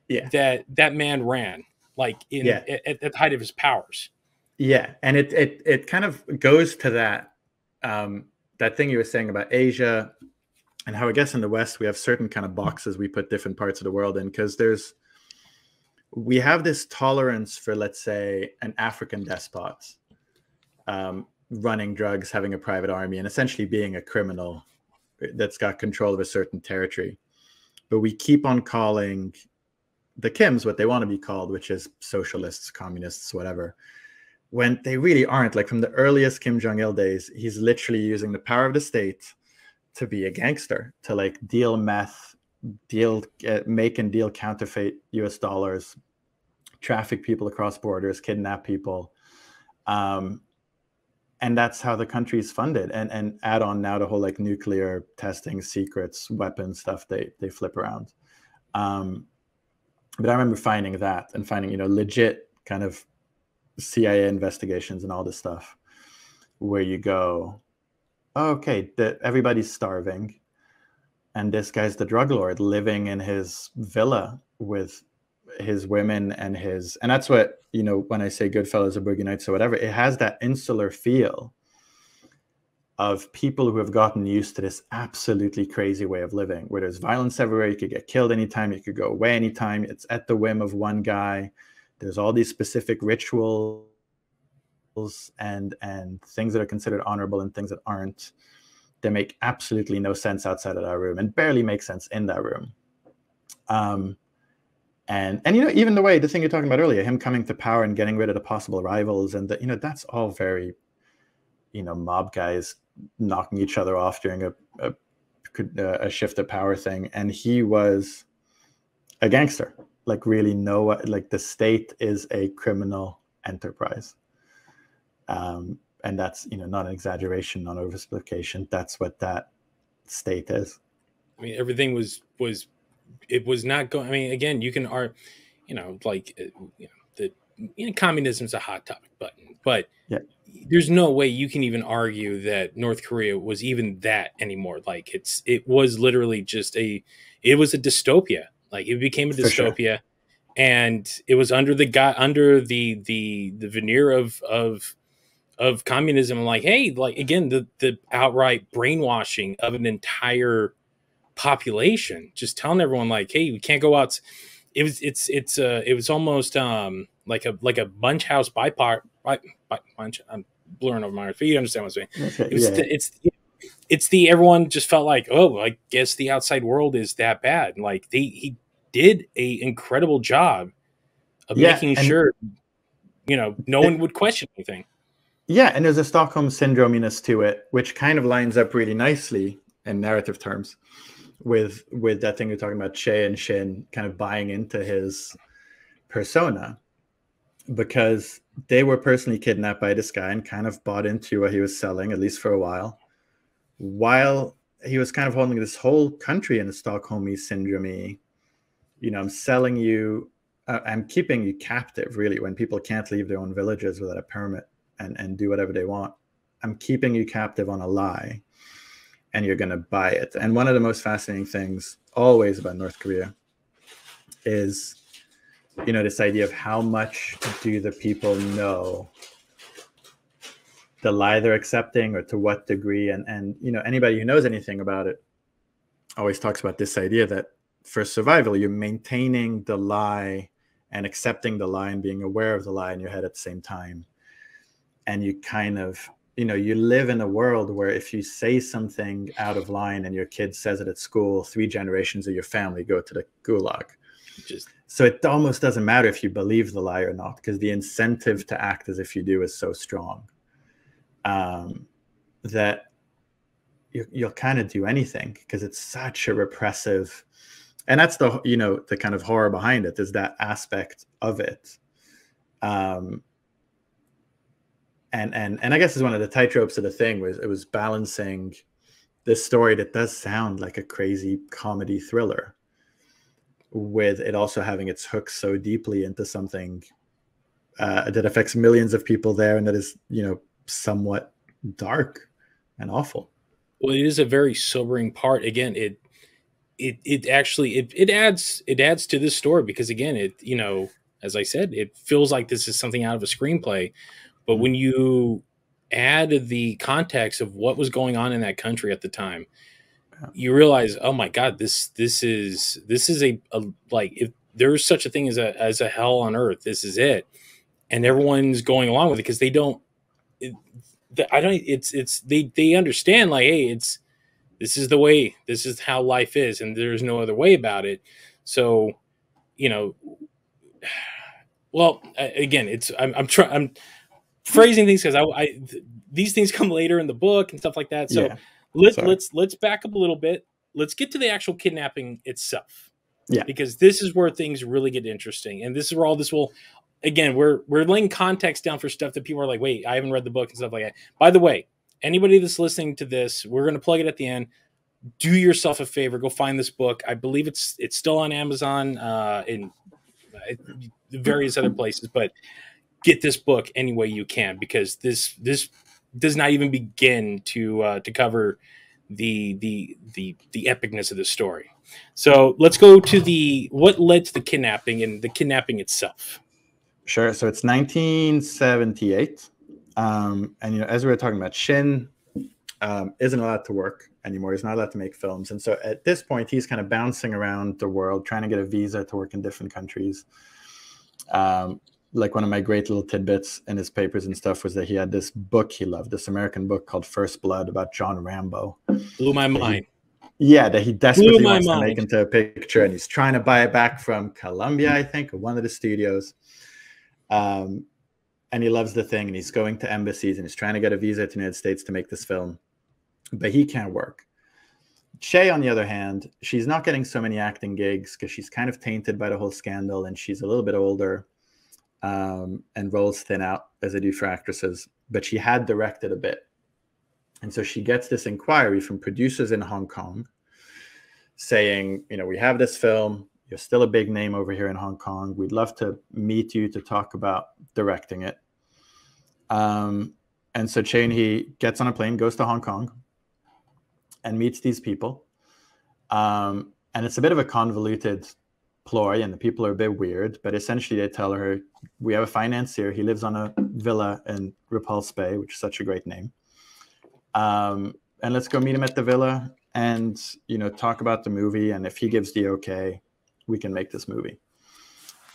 yeah, that man ran, like, yeah, at the height of his powers. yeah. And it kind of goes to that thing you were saying about Asia, and how I guess in the West we have certain kind of boxes we put different parts of the world in, because we have this tolerance for, let's say, an African despot, running drugs, having a private army, and essentially being a criminal that's got control of a certain territory. But we keep on calling the Kims what they want to be called, which is socialists, communists, whatever, when they really aren't. Like, from the earliest Kim Jong-Il days, he's literally using the power of the state to be a gangster, to like deal meth, make and deal counterfeit US dollars, traffic people across borders, kidnap people. And that's how the country is funded. And add on now the whole like nuclear testing, secrets, weapons stuff they flip around. But I remember finding that, and finding, legit kind of CIA investigations and all this stuff, where you go, oh, okay, everybody's starving, and this guy's the drug lord living in his villa with his women and that's what, when I say Goodfellas or Boogie Nights or whatever, it has that insular feel of people who have gotten used to this absolutely crazy way of living, where there's violence everywhere. You could get killed anytime, you could go away anytime, it's at the whim of one guy. There's all these specific rituals and things that are considered honorable and things that aren't. They make absolutely no sense outside of that room, and barely make sense in that room. And even the thing you're talking about earlier, him coming to power and getting rid of the possible rivals, and that's all very, mob guys knocking each other off during a shift of power thing. And he was a gangster, like, really like, the state is a criminal enterprise. And that's, not an exaggeration, not oversimplification. That's what that state is. I mean, everything it was not going. I mean, again, you can like, communism is a hot topic button, but Yeah, there's no way you can even argue that North Korea was even that anymore. Like, it was literally just it was a dystopia. Like, it became a for sure. dystopia. and it was under the veneer of communism. Like, hey, like again, the outright brainwashing of an entire population, just telling everyone like, hey, we can't go out. It was almost like a bunch house bunch. I'm blurring over my words, but you understand what I'm saying. Okay, It was yeah. it's the everyone just felt like, oh, I guess the outside world is that bad. Like he did a incredible job of Yeah, making and sure, no one would question anything. yeah, and there's a Stockholm syndrominess to it, which kind of lines up really nicely in narrative terms with that thing you're talking about, Choi and Shin kind of buying into his persona, because they were personally kidnapped by this guy and kind of bought into what he was selling, at least for a while he was kind of holding this whole country in a Stockholmy syndrome. I'm selling you, I'm keeping you captive, really, when people can't leave their own villages without a permit and do whatever they want. I'm keeping you captive on a lie, and you're going to buy it. And one of the most fascinating things always about North Korea is, this idea of how much do the people know the lie they're accepting, or to what degree. And anybody who knows anything about it always talks about this idea that for survival, you're maintaining the lie and accepting the lie and being aware of the lie in your head at the same time. And you kind of, you live in a world where if you say something out of line and your kid says it at school, 3 generations of your family go to the gulag. So it almost doesn't matter if you believe the lie or not, because the incentive to act as if you do is so strong, that you'll kind of do anything, because it's such a repressive. And that's the the kind of horror behind it, is that aspect of it. And I guess is one of the tightropes of the thing was it was balancing this story that does sound like a crazy comedy thriller, with it also having its hooks so deeply into something that affects millions of people there, and that is somewhat dark and awful. Well, it is a very sobering part. Again, it actually it adds to this story, because again, as I said, it feels like this is something out of a screenplay. But when you add the context of what was going on in that country at the time, you realize, oh my God, this is a like, if there's such a thing as a hell on earth, this is it. And everyone's going along with it because they don't. They understand, like, hey, this is the way, this is how life is, and there's no other way about it. So, well, again, I'm phrasing things because these things come later in the book and stuff like that. So Yeah. let's back up a little bit. Let's get to the actual kidnapping itself. Yeah. Because this is where things really get interesting, and this is where all this will. Again, we're laying context down for stuff that people are like, wait, I haven't read the book and stuff like that. By the way, anybody that's listening to this, we're going to plug it at the end. Do yourself a favor, go find this book. I believe it's still on Amazon, in various other places, but get this book any way you can, because this does not even begin to cover the epicness of the story. So let's go to what led to the kidnapping and the kidnapping itself. Sure. So it's 1978. And, as we were talking about, Shin isn't allowed to work anymore. He's not allowed to make films. And so at this point, he's kind of bouncing around the world, trying to get a visa to work in different countries. Like, one of my great little tidbits in his papers and stuff was that he had this book he loved, this American book called First Blood about John Rambo. Blew my mind. That he desperately wants to make into a picture, and he's trying to buy it back from Columbia, I think, or one of the studios. And he loves the thing, and he's going to embassies, and he's trying to get a visa to the United States to make this film, but he can't work. Choi, on the other hand, she's not getting so many acting gigs because she's kind of tainted by the whole scandal, and she's a little bit older, and roles thin out as they do for actresses, but she had directed a bit. And so she gets this inquiry from producers in Hong Kong saying, we have this film. You're still a big name over here in Hong Kong. We'd love to meet you to talk about directing it. And so Eun-Hee gets on a plane, goes to Hong Kong, and meets these people. And it's a bit of a convoluted ploy, and the people are a bit weird, but essentially they tell her, we have a financier. He lives on a villa in Repulse Bay, which is such a great name. And let's go meet him at the villa and, you know, talk about the movie. And if he gives the okay, we can make this movie.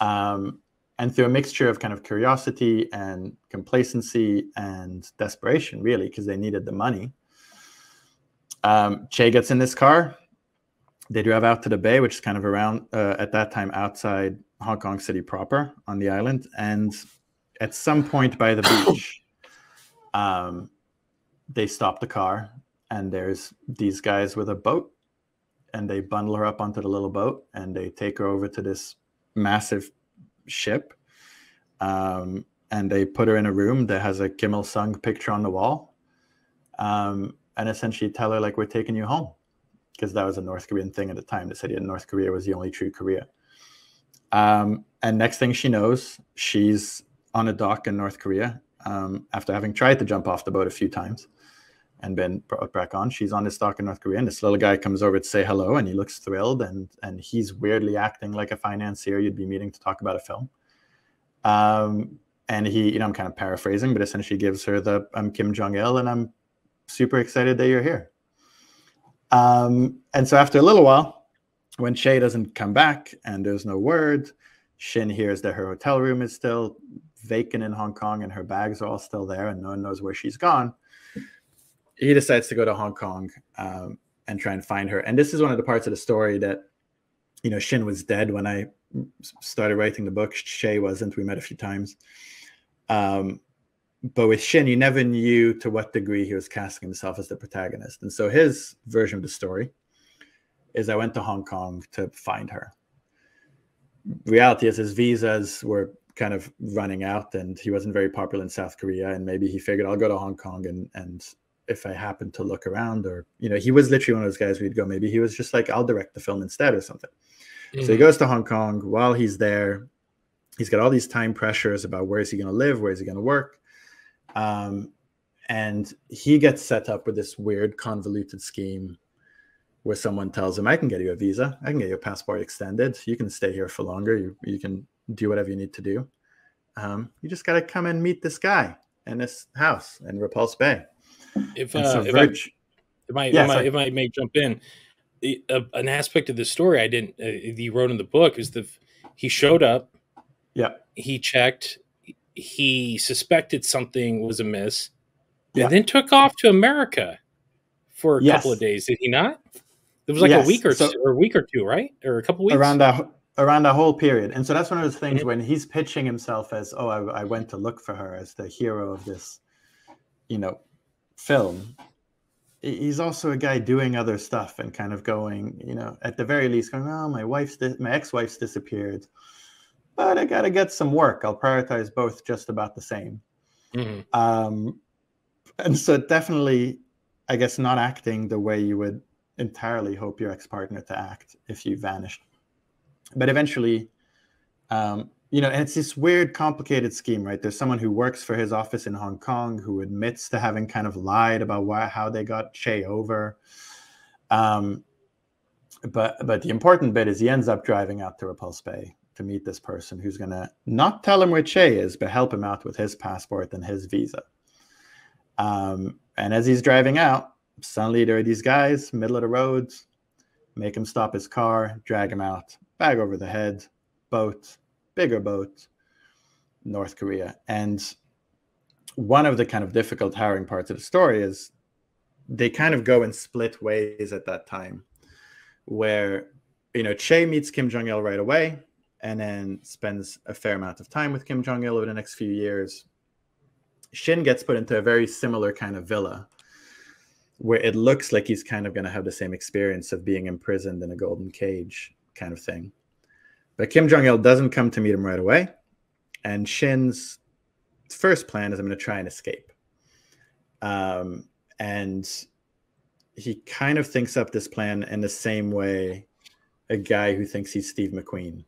And through a mixture of kind of curiosity and complacency and desperation, really, because they needed the money, Choi gets in this car. They drive out to the bay, which is kind of around, at that time, outside Hong Kong City proper on the island. And at some point by the beach, they stop the car, and there's these guys with a boat, and they bundle her up onto the little boat, and they take her over to this massive ship. And they put her in a room that has a Kim Il-sung picture on the wall. And essentially tell her, like, we're taking you home. Because that was a North Korean thing at the time. They said North Korea was the only true Korea. And next thing she knows, she's on a dock in North Korea. After having tried to jump off the boat a few times and been brought back on, she's on this dock in North Korea. And this little guy comes over to say hello, and he looks thrilled. And he's weirdly acting like a financier you'd be meeting to talk about a film. And he, you know, I'm kind of paraphrasing, but essentially gives her the, I'm Kim Jong-Il, and I'm super excited that you're here. And so after a little while, when Choi doesn't come back and there's no word, Shin hears that her hotel room is still vacant in Hong Kong and her bags are all still there and no one knows where she's gone. He decides to go to Hong Kong and try and find her. And this is one of the parts of the story that, you know, Shin was dead when I started writing the book. Choi wasn't. We met a few times. But with Shin, you never knew to what degree he was casting himself as the protagonist. And so his version of the story is I went to Hong Kong to find her. Reality is his visas were kind of running out and he wasn't very popular in South Korea. And maybe he figured I'll go to Hong Kong and if I happen to look around, or, you know, he was literally one of those guys who'd go, maybe he was just like, I'll direct the film instead or something. Mm-hmm. So he goes to Hong Kong. While he's there, he's got all these time pressures about where is he going to live? Where is he going to work? And he gets set up with this weird convoluted scheme where someone tells him, I can get you a visa. I can get your passport extended. You can stay here for longer. You can do whatever you need to do. You just got to come and meet this guy in this house in Repulse Bay. If I may jump in, an aspect of the story I didn't, you wrote in the book is he showed up. Yeah. He checked. He suspected something was amiss, and then took off to America for a couple of days. Did he not? It was like a week or two, right? Or a couple weeks around that whole period. And so that's one of those things when he's pitching himself as, oh, I went to look for her as the hero of this, you know, film. He's also a guy doing other stuff and kind of going, you know, at the very least going, oh, my ex-wife's disappeared. But I got to get some work. I'll prioritize both just about the same. Mm-hmm. And so definitely, I guess, not acting the way you would entirely hope your ex-partner to act if you vanished. But eventually, you know, and it's this weird, complicated scheme, right? There's someone who works for his office in Hong Kong who admits to having kind of lied about how they got Choi over. But the important bit is he ends up driving out to Repulse Bay to meet this person who's going to not tell him where Choi is, but help him out with his passport and his visa. And as he's driving out, suddenly there are these guys, middle of the road, make him stop his car, drag him out, bag over the head, boat, bigger boat, North Korea. And one of the kind of difficult, harrowing parts of the story is they kind of go in split ways at that time, where, you know, Choi meets Kim Jong-Il right away, and then spends a fair amount of time with Kim Jong-Il over the next few years. Shin gets put into a very similar kind of villa where it looks like he's kind of going to have the same experience of being imprisoned in a golden cage kind of thing. But Kim Jong-Il doesn't come to meet him right away. And Shin's first plan is I'm going to try and escape. And he kind of thinks up this plan in the same way a guy who thinks he's Steve McQueen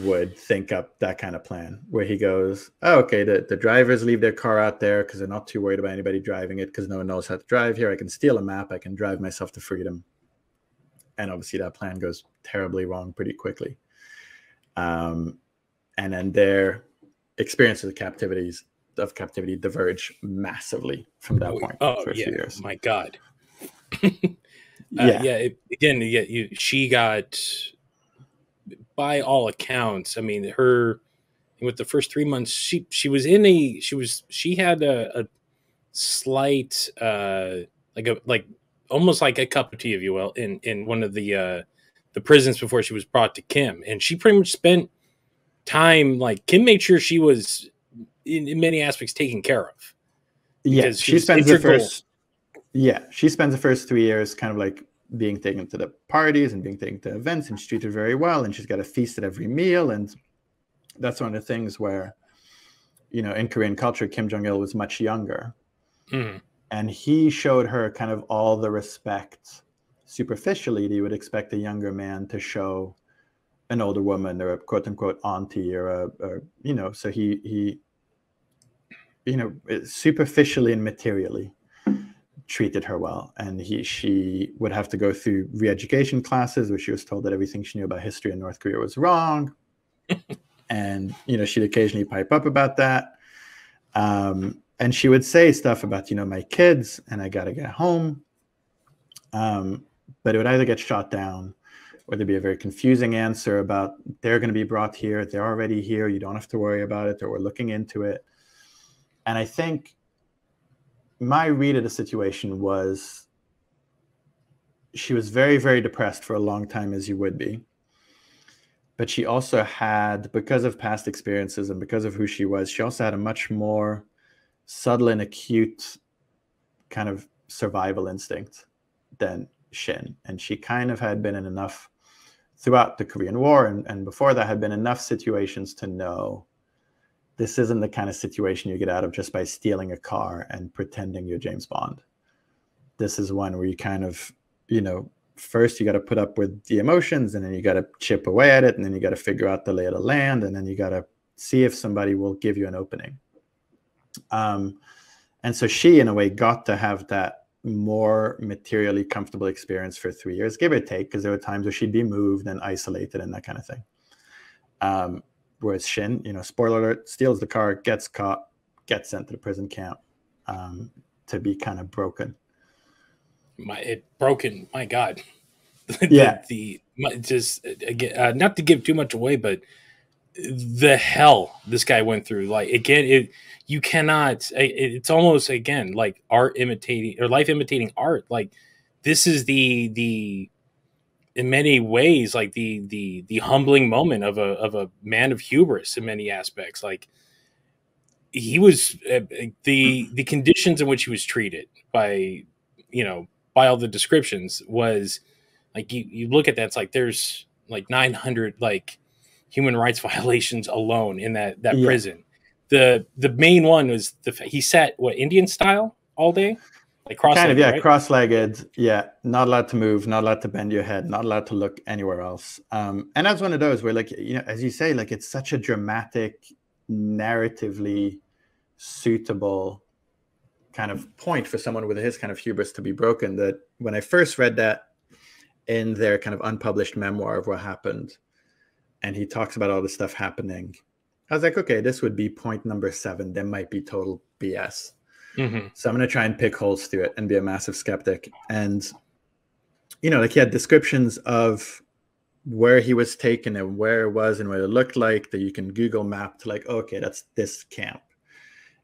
would think up that kind of plan, where he goes, oh, okay, the drivers leave their car out there because they're not too worried about anybody driving it because no one knows how to drive here. I can steal a map. I can drive myself to freedom. and obviously that plan goes terribly wrong pretty quickly. And then their experiences of captivity diverge massively from that point for a few years. My God. Yeah. She got, by all accounts, I mean, her, with the first 3 months, she had a slight, almost like a cup of tea, if you will, in one of the prisons before she was brought to Kim, and she pretty much spent time, like, Kim made sure she was in many aspects taken care of. Yeah, she spends the first 3 years kind of like being taken to the parties and being taken to events, and she's treated very well, and she's got a feast at every meal. And that's one of the things where, you know, in Korean culture, Kim Jong-Il was much younger. And he showed her kind of all the respect superficially that you would expect a younger man to show an older woman, or a quote unquote auntie, or you know, so he you know, superficially and materially treated her well. And she would have to go through re-education classes where she was told that everything she knew about history in North Korea was wrong. And, you know, she'd occasionally pipe up about that. And she would say stuff about, you know, my kids, and I got to get home. But it would either get shot down, or there'd be a very confusing answer about, they're going to be brought here, they're already here, you don't have to worry about it, or we're looking into it. And I think my read of the situation was, she was very, very depressed for a long time, as you would be. But she also had, because of past experiences and because of who she was, she also had a much more subtle and acute kind of survival instinct than Shin. And she kind of had been in enough throughout the Korean War and before that, had been enough situations to know this isn't the kind of situation you get out of just by stealing a car and pretending you're James Bond. This is one where you kind of, you know, first you got to put up with the emotions, and then you got to chip away at it, and then you got to figure out the lay of the land, and then you got to see if somebody will give you an opening. And so she, in a way, got to have that more materially comfortable experience for 3 years, give or take, because there were times where she'd be moved and isolated and that kind of thing. Whereas Shin, you know, spoiler alert, steals the car, gets caught, gets sent to the prison camp to be kind of broken. My God. Yeah. Just again, not to give too much away, but the hell this guy went through. Like, again, you cannot. It's almost, again, like art imitating, or life imitating art. Like, this is the in many ways, like the humbling moment of a man of hubris in many aspects. Like, he was the conditions in which he was treated by, you know, by all the descriptions was like, you look at that, it's like there's like 900 like human rights violations alone in that prison. The main one was he sat Indian style all day, like cross-legged, kind of, right? Cross-legged, not allowed to move, not allowed to bend your head, not allowed to look anywhere else. And that's one of those where, like, you know, as you say, like, it's such a dramatic, narratively suitable kind of point for someone with his kind of hubris to be broken, that when I first read that in their kind of unpublished memoir of what happened, and he talks about all this stuff happening, I was like, okay, this would be point number 7. There might be total BS. Mm-hmm. So I'm going to try and pick holes through it and be a massive skeptic. And, you know, like, he had descriptions of where he was taken and where it was and what it looked like that you can Google map to, like, okay, that's this camp.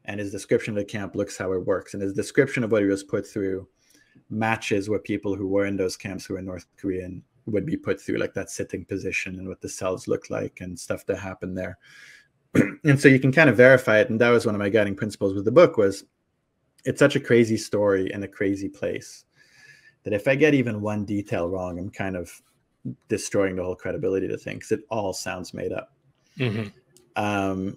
And his description of the camp looks how it works. And his description of what he was put through matches what people who were in those camps who were North Korean would be put through, like that sitting position and what the cells look like and stuff that happened there. And so you can kind of verify it. And that was one of my guiding principles with the book, was it's such a crazy story in a crazy place that if I get even one detail wrong, I'm kind of destroying the whole credibility to things. It all sounds made up. Mm-hmm.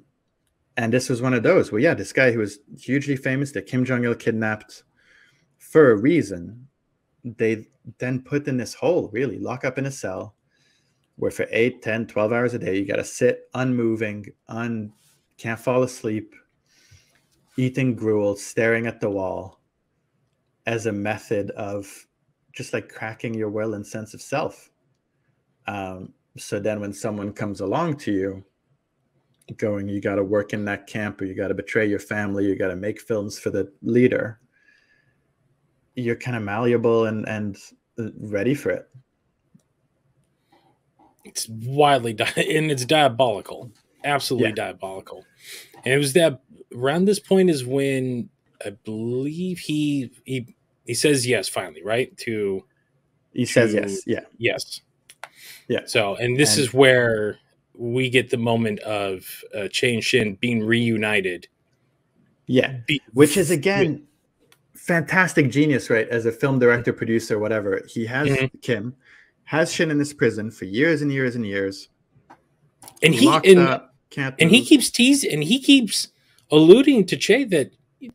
And this was one of those where, this guy who was hugely famous that Kim Jong-Il kidnapped for a reason, they then put in this hole, really, lock up in a cell where for 8, 10, 12 hours a day, you got to sit unmoving, can't fall asleep, eating gruel, staring at the wall, as a method of just like cracking your will and sense of self. So then when someone comes along to you going, you got to work in that camp, or you got to betray your family, you got to make films for the leader, you're kind of malleable and ready for it. It's wildly and it's diabolical, absolutely diabolical. And it was that around this point is when I believe he says yes finally, right? He says yes. Yes. Yeah. So, and this is where we get the moment of Choi and Shin being reunited. Yeah. Which is, again, fantastic genius, right? As a film director, producer, whatever. He has Kim, has Shin in this prison for years and years and years. And he keeps teasing, and he keeps alluding to Choi that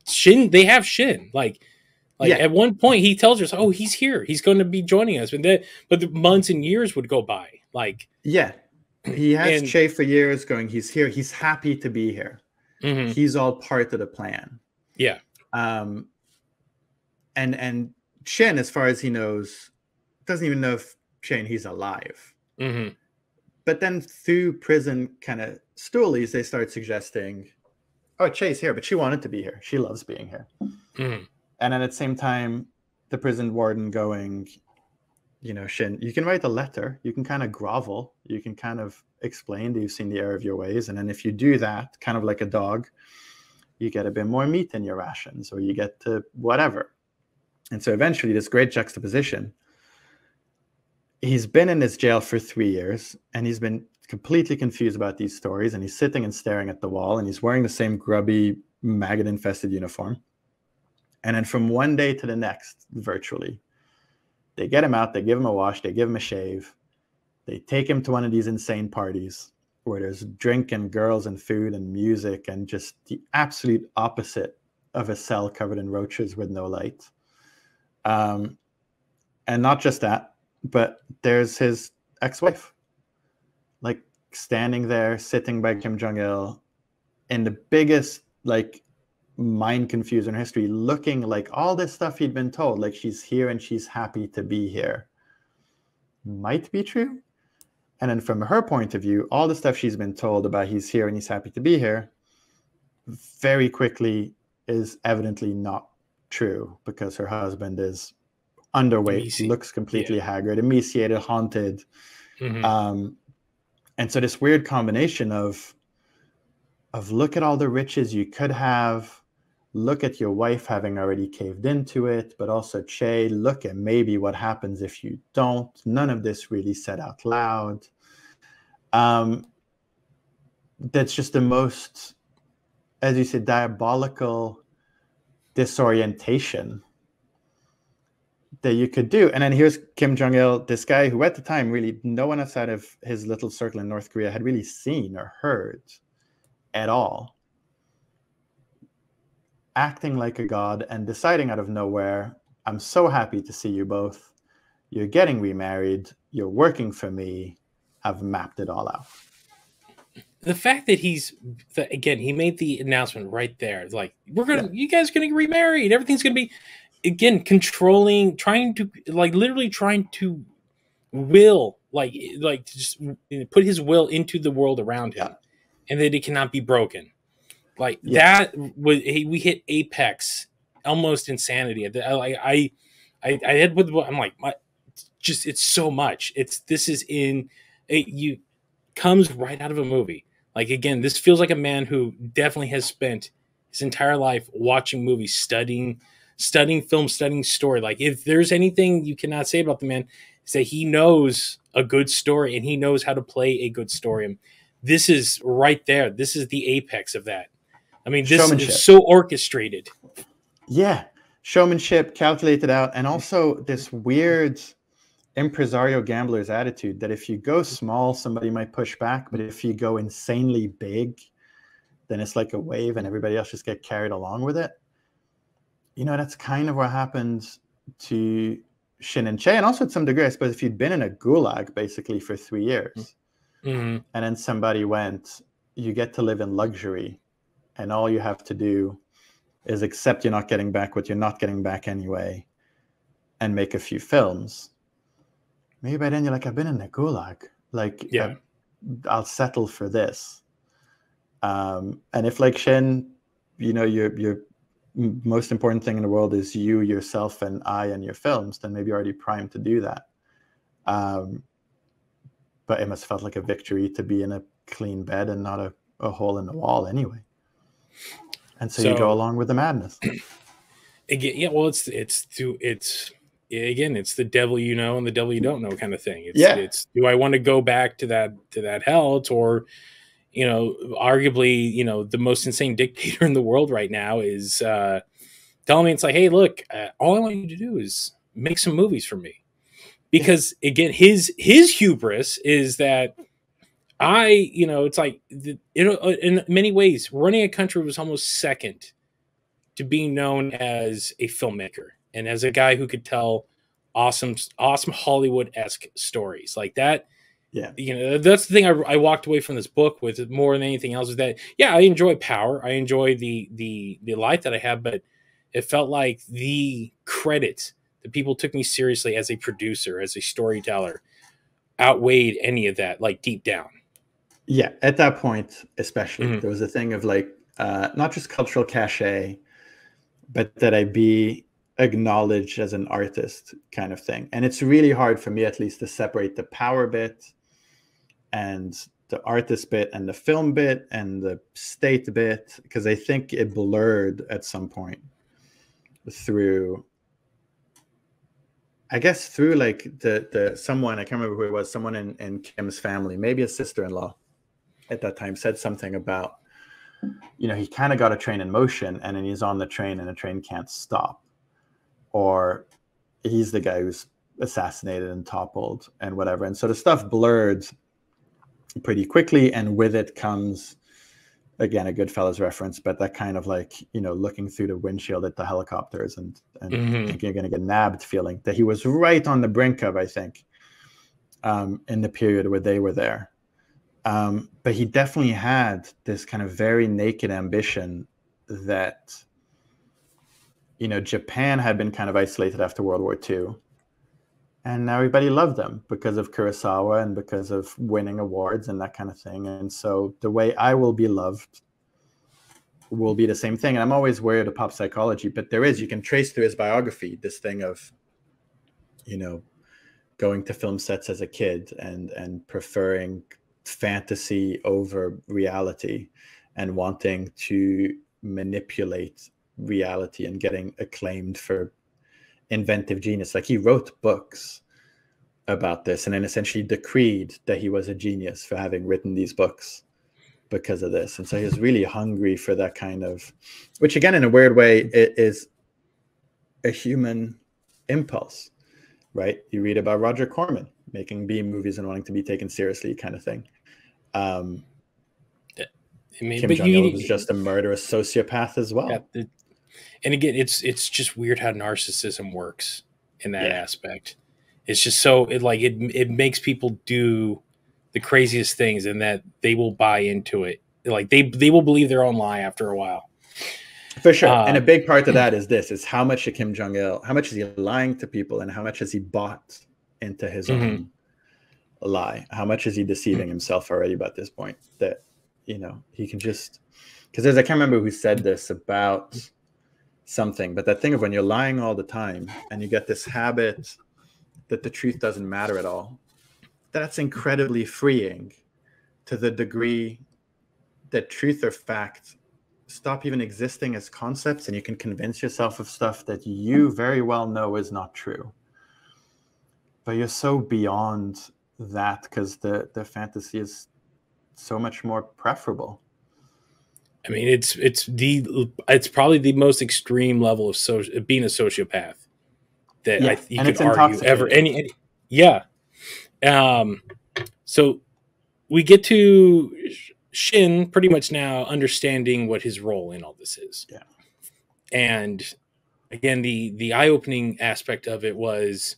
Shin, they have Shin. Like at one point he tells us, "Oh, he's here. He's going to be joining us." But the months and years would go by. Like, yeah, he has Choi for years going, he's here. He's happy to be here. Mm-hmm. He's all part of the plan. Yeah. And Shin, as far as he knows, doesn't even know if Choi and he's alive. Mm-hmm. But then through prison kind of stoolies, they start suggesting, oh, Choi's here, but she wanted to be here. She loves being here. Mm-hmm. And then at the same time, the prison warden going, you know, Shin, you can write a letter. You can kind of grovel. You can kind of explain that you've seen the error of your ways. And then if you do that, kind of like a dog, you get a bit more meat in your rations, or you get to whatever. And so eventually this great juxtaposition, he's been in this jail for 3 years, and he's been completely confused about these stories, and he's sitting and staring at the wall, and he's wearing the same grubby, maggot-infested uniform. And then from one day to the next, virtually, they get him out, they give him a wash, they give him a shave, they take him to one of these insane parties where there's drink and girls and food and music and just the absolute opposite of a cell covered in roaches with no light. And not just that, but there's his ex-wife, like standing there, sitting by Kim Jong-Il in the biggest, like, mind confusion in history, looking like all this stuff he'd been told, like she's here and she's happy to be here, might be true. And then from her point of view, all the stuff she's been told about he's here and he's happy to be here very quickly is evidently not true, because her husband is underweight, looks completely haggard, emaciated, haunted. Mm-hmm. And so this weird combination of look at all the riches you could have, look at your wife having already caved into it, but also Choi, look at maybe what happens if you don't. None of this really said out loud. That's just the most, as you said, diabolical disorientation that you could do. And then here's Kim Jong-Il, this guy who at the time really no one outside of his little circle in North Korea had really seen or heard at all, acting like a god and deciding out of nowhere, I'm so happy to see you both. You're getting remarried. You're working for me. I've mapped it all out. The fact that again, he made the announcement right there. Like, you guys are going to get remarried. Everything's going to be, again, controlling, trying to will, like just put his will into the world around him, and that it cannot be broken. Like that was, we hit apex, almost insanity. I had with, I'm like, it's so much. Comes right out of a movie. Like, again, this feels like a man who definitely has spent his entire life watching movies, studying film, studying story. Like, if there's anything you cannot say about the man, is that he knows a good story and he knows how to play a good story. And this is right there. This is the apex of that. I mean, this is so orchestrated. Yeah. Showmanship, calculated out, and also this weird impresario gambler's attitude that if you go small, somebody might push back, but if you go insanely big, then it's like a wave and everybody else just get carried along with it. You know, that's kind of what happened to Shin and Choi, and also to some degree, I suppose, if you'd been in a gulag basically for 3 years, and then somebody went, you get to live in luxury, and all you have to do is accept you're not getting back what you're not getting back anyway, and make a few films, maybe by then you're like, I've been in the gulag. Like, Yeah. I'll settle for this. And if like Shin, you know, your most important thing in the world is you, yourself, and I and your films, then maybe you're already primed to do that. But it must have felt like a victory to be in a clean bed and not a hole in the wall anyway. And so you go along with the madness. Again, yeah, well, it's again, it's the devil you know and the devil you don't know kind of thing. It's do I want to go back to that hell, or, you know, arguably, you know, the most insane dictator in the world right now is telling me, it's like, hey, look, all I want you to do is make some movies for me. Because again, his hubris is that you know, it's like, in many ways, running a country was almost second to being known as a filmmaker and as a guy who could tell awesome Hollywood-esque stories like that. Yeah. You know, that's the thing I walked away from this book with more than anything else, is that, yeah, I enjoy power. I enjoy the life that I have, but it felt like the credit that people took me seriously as a producer, as a storyteller, outweighed any of that, like deep down. Yeah. At that point, especially, there was a thing of like, not just cultural cachet, but that I be acknowledged as an artist kind of thing. And it's really hard for me, at least, to separate the power bit and the artist bit and the film bit and the state bit, because I think it blurred at some point through, I guess, through like the someone, I can't remember who it was, someone in Kim's family, maybe a sister-in-law at that time, said something about, you know, he kind of got a train in motion and then he's on the train and the train can't stop. Or he's the guy who's assassinated and toppled and whatever. And so the stuff blurred pretty quickly. And with it comes, again, a Goodfellas reference, but that kind of like, you know, looking through the windshield at the helicopters and thinking you're going to get nabbed feeling that he was right on the brink of, I think, in the period where they were there. But he definitely had this kind of very naked ambition that, you know, Japan had been kind of isolated after World War II. And now everybody loved them because of Kurosawa and because of winning awards and that kind of thing. And so the way I will be loved will be the same thing. And I'm always worried of pop psychology, but you can trace through his biography this thing of, you know, going to film sets as a kid and preferring fantasy over reality and wanting to manipulate reality and getting acclaimed for inventive genius. Like, he wrote books about this and then essentially decreed that he was a genius for having written these books because of this. And so he was really hungry for that kind of, which again, in a weird way, it is a human impulse, right? You read about Roger Corman making B movies and wanting to be taken seriously kind of thing. Kim Jong-Il was just a murderous sociopath as well. Yeah, and again, it's just weird how narcissism works in that aspect. It's just so it makes people do the craziest things, and that they will buy into it. Like they will believe their own lie after a while. For sure. And a big part of that is how much of Kim Jong-Il, how much is he lying to people, and how much has he bought into his own lie? How much is he deceiving himself already about this point that, you know, he can just, because I can't remember who said this about something, but that thing of when you're lying all the time and you get this habit that the truth doesn't matter at all, that's incredibly freeing to the degree that truth or fact stop even existing as concepts, and you can convince yourself of stuff that you very well know is not true. But you're so beyond that because the fantasy is so much more preferable. I mean, it's probably the most extreme level of being a sociopath that you could argue ever. So we get to Shin pretty much now understanding what his role in all this is. Yeah. And again, the eye-opening aspect of it was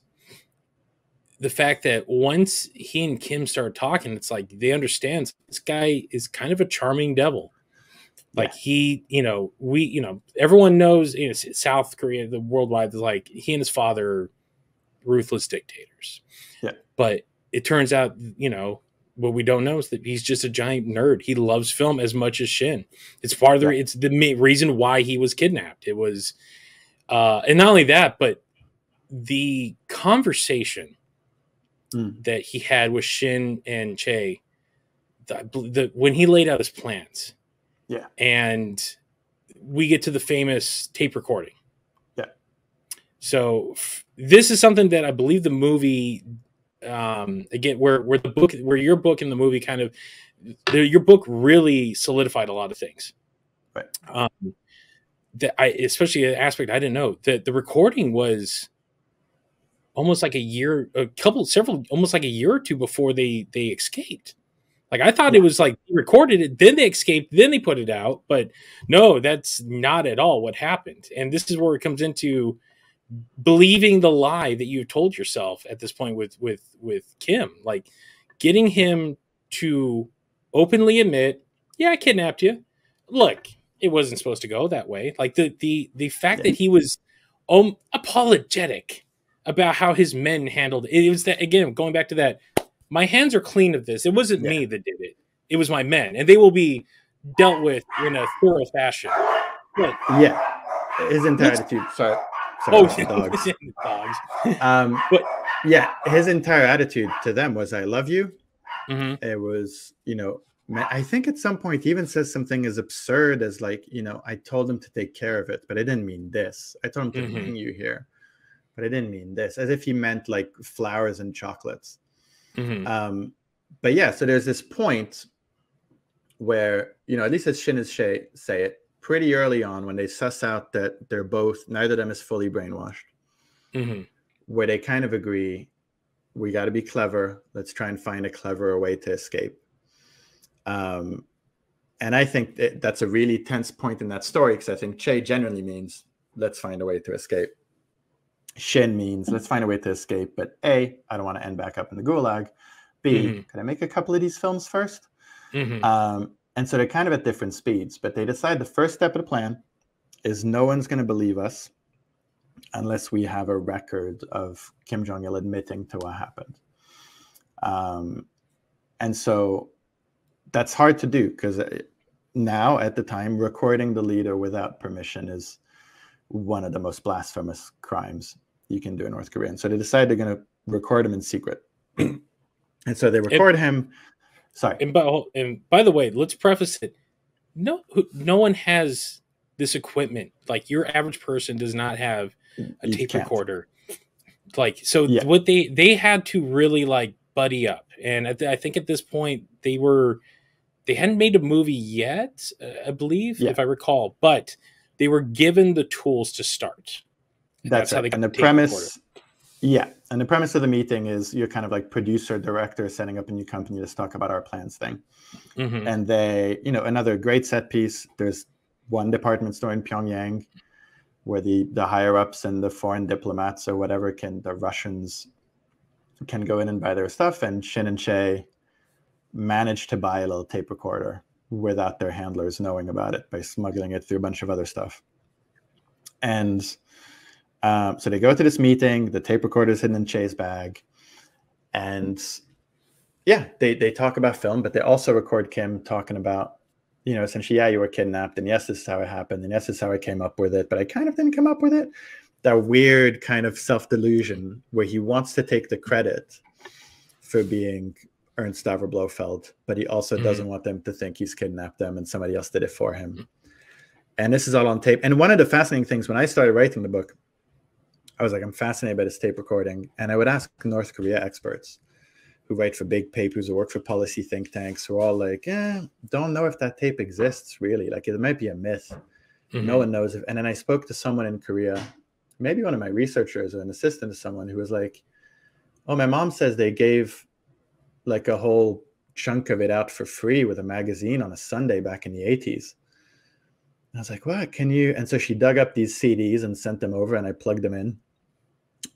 the fact that once he and Kim start talking, it's like they understand this guy is kind of a charming devil. Like everyone knows, South Korea, the worldwide, like he and his father ruthless dictators. Yeah. But it turns out, you know, what we don't know is that he's just a giant nerd. He loves film as much as Shin. It's it's the main reason why he was kidnapped. It was, and not only that, but the conversation that he had with Shin and Choi, when he laid out his plans, and we get to the famous tape recording. Yeah. So this is something that I believe the movie, again, where your book and the movie kind of, your book really solidified a lot of things. Right. Especially an aspect I didn't know, that the recording was almost like almost like a year or two before they escaped. Like, I thought it was like they recorded it, then they escaped, then they put it out. But no, that's not at all what happened. And this is where it comes into believing the lie that you told yourself at this point with Kim, like getting him to openly admit, yeah, I kidnapped you. Look, it wasn't supposed to go that way. Like the fact that he was apologetic about how his men handled it. It was that, again, going back to that, my hands are clean of this. It wasn't me that did it. It was my men, and they will be dealt with in a thorough fashion. But, his entire attitude. Sorry, dogs. But his entire attitude to them was, "I love you." Mm-hmm. It was, you know, I think at some point he even says something as absurd as like, you know, I told him to take care of it, but I didn't mean this. I told him to bring you here, but I didn't mean this, as if he meant like flowers and chocolates. Mm-hmm. But yeah, so there's this point where, you know, at least as Shin and Choi say it pretty early on, when they suss out that they're both, neither of them is fully brainwashed, where they kind of agree, we got to be clever. Let's try and find a cleverer way to escape. And I think that's a really tense point in that story, because I think Choi genuinely means, let's find a way to escape. Shin means, let's find a way to escape, but A, I don't want to end back up in the gulag. B, can I make a couple of these films first? And so they're kind of at different speeds, but they decide the first step of the plan is no one's going to believe us unless we have a record of Kim Jong-Il admitting to what happened. And so that's hard to do, because now, at the time, recording the leader without permission is one of the most blasphemous crimes you can do in North Korea. And so they decide they're going to record him in secret. And so they record him. Sorry. And by the way, let's preface it. No one has this equipment. Like, your average person does not have a tape recorder. Like, so what they had to really like buddy up. And I think at this point they hadn't made a movie yet, I believe, if I recall, but they were given the tools to start. That's how they got and the premise. Yeah. And the premise of the meeting is you're kind of like producer, director, setting up a new company. Let's talk about our plans thing. And they, you know, another great set piece. There's one department store in Pyongyang where the higher ups and the foreign diplomats or whatever the Russians can go in and buy their stuff. And Shin and Choi managed to buy a little tape recorder without their handlers knowing about it by smuggling it through a bunch of other stuff. And so they go to this meeting, the tape recorder is hidden in Choi's bag. And they talk about film, but they also record Kim talking about, you know, essentially, you were kidnapped, and yes, this is how it happened, and yes, this is how I came up with it, but I kind of didn't come up with it. That weird kind of self-delusion where he wants to take the credit for being Ernst Stavro Blofeld, but he also doesn't want them to think he's kidnapped them and somebody else did it for him. And this is all on tape. And one of the fascinating things, when I started writing the book, I was like, I'm fascinated by this tape recording. And I would ask North Korea experts who write for big papers or work for policy think tanks, who are all like, don't know if that tape exists, really. Like, it might be a myth. No one knows. And then I spoke to someone in Korea, maybe one of my researchers or an assistant to someone, who was like, oh, my mom says they gave like a whole chunk of it out for free with a magazine on a Sunday back in the 80s. And I was like, what, can you? And so she dug up these CDs and sent them over, and I plugged them in.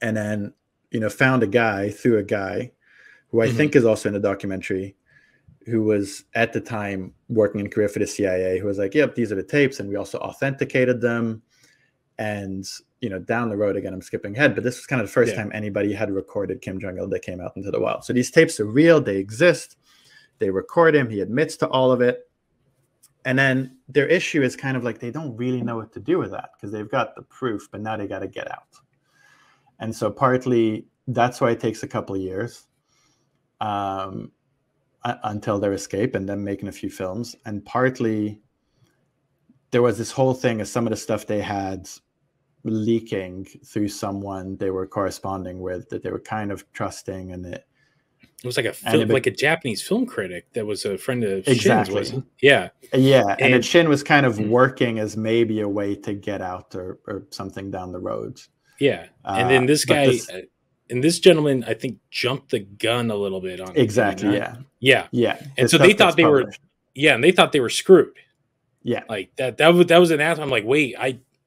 And then, you know, found a guy who I think is also in the documentary, who was at the time working in Korea for the CIA, who was like, yep, these are the tapes. And we also authenticated them. And down the road again, I'm skipping ahead, but this was kind of the first time anybody had recorded Kim Jong-Il that came out into the wild. So these tapes are real, they exist, they record him, he admits to all of it. And then their issue is kind of like they don't really know what to do with that because they've got the proof, but now they got to get out. And so partly that's why it takes a couple of years until their escape and then making a few films. And partly there was this whole thing of some of the stuff they had leaking through someone they were corresponding with that they were kind of trusting, and it was like a Japanese film critic that was a friend of exactly. Shin's, wasn't it? Yeah. And then Shin was kind of working as maybe a way to get out or something down the road. Yeah. And then this guy and this gentleman, I think, jumped the gun a little bit on exactly. Yeah. And so they thought they were and they thought they were screwed. Yeah. Like that was an answer. I'm like, wait,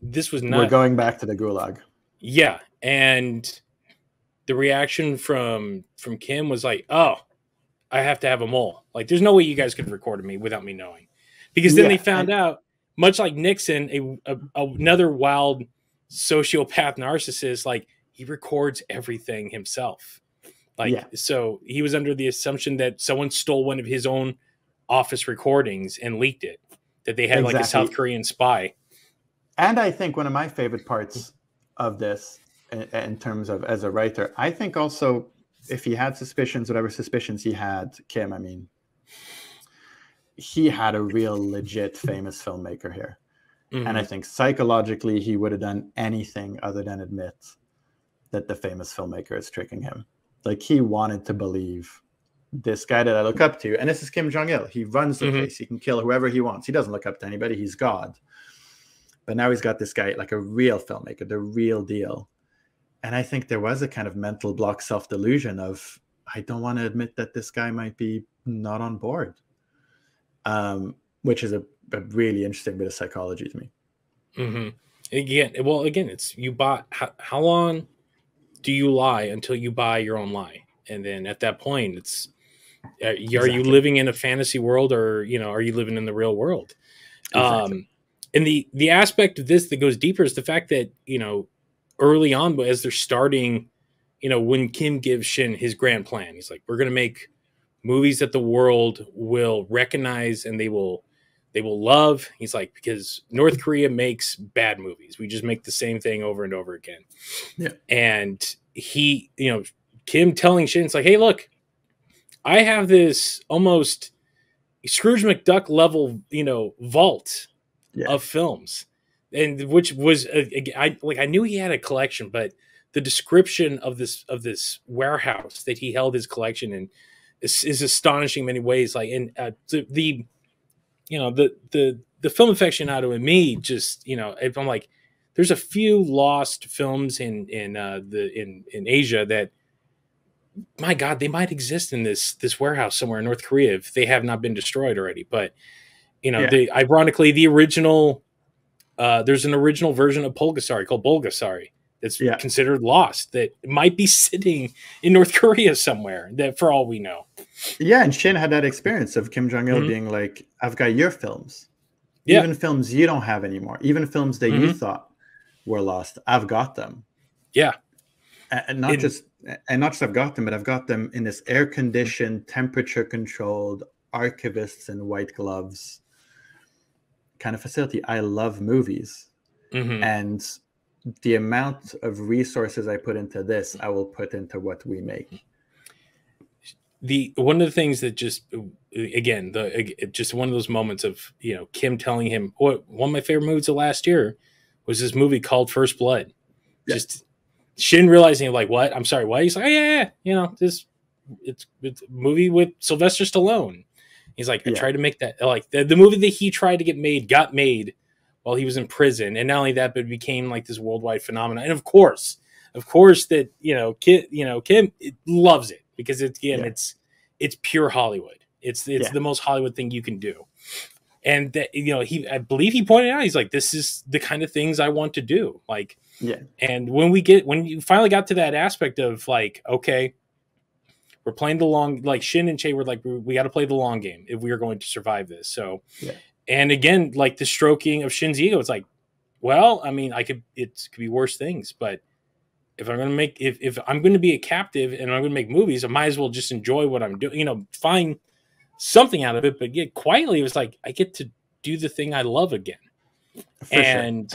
this was not. We're going back to the gulag. Yeah. And the reaction from Kim was like, oh, I have to have a mole. Like, there's no way you guys could have recorded me without me knowing. Because then they found out, much like Nixon, another wild sociopath narcissist, like, he records everything himself. Like, so he was under the assumption that someone stole one of his own office recordings and leaked it, that they had like a South Korean spy. And I think one of my favorite parts of this, in terms of as a writer, I think also if he had suspicions, whatever suspicions he had, Kim, I mean, he had a real legit famous filmmaker here. Mm-hmm. And I think psychologically he would have done anything other than admit that the famous filmmaker is tricking him. Like, he wanted to believe this guy that I look up to, and this is Kim Jong-Il. He runs the place. He can kill whoever he wants. He doesn't look up to anybody. He's God. But now he's got this guy, like a real filmmaker, the real deal. And I think there was a kind of mental block self-delusion of, I don't want to admit that this guy might be not on board, which is a really interesting bit of psychology to me. Mm-hmm. Again, it's you buy. How long do you lie until you buy your own lie? And then at that point, it's are you living in a fantasy world, or are you living in the real world? Exactly. And the aspect of this that goes deeper is the fact that, early on, as they're starting, when Kim gives Shin his grand plan, he's like, we're going to make movies that the world will recognize and they will love. He's like, because North Korea makes bad movies. We just make the same thing over and over again. Yeah. And he, Kim telling Shin, it's like, hey, look, I have this almost Scrooge McDuck level, vault of films, and which was I knew he had a collection, but the description of this warehouse that he held his collection in is astonishing in many ways. Like, and the film aficionado in me just, if I'm like, there's a few lost films in Asia that, my God, they might exist in this warehouse somewhere in North Korea if they have not been destroyed already. But ironically, the original, there's an original version of Pulgasari called Pulgasari that's considered lost, that might be sitting in North Korea somewhere, that for all we know. Yeah, and Shin had that experience of Kim Jong-Il being like, I've got your films. Even films you don't have anymore. Even films that you thought were lost, I've got them. Yeah. And not just I've got them, but I've got them in this air-conditioned, temperature-controlled, archivists in white gloves kind of facility. I love movies. And the amount of resources I put into this, I will put into what we make. One of the things that just one of those moments of, Kim telling him, one of my favorite movies of last year was this movie called First Blood. Yeah. Just Shin realizing, like, what? I'm sorry, what? He's like, oh, yeah. It's a movie with Sylvester Stallone. He's like, I tried to make that, like, the movie that he tried to get made got made while he was in prison. And not only that, but it became like this worldwide phenomenon. And of course that, Kim loves it, because it's pure Hollywood. It's the most Hollywood thing you can do. And that, I believe he pointed out, he's like, this is the kind of things I want to do. Like, and when you finally got to that aspect of, like, okay, we're playing the long, like Shin and Choi were like, we got to play the long game if we are going to survive this. So, and again, like the stroking of Shin's ego, it's like, well, I mean, it could be worse things, but if I'm going to make, if I'm going to be a captive and I'm going to make movies, I might as well just enjoy what I'm doing, find something out of it. But yeah, quietly, it was like, I get to do the thing I love again. For sure. And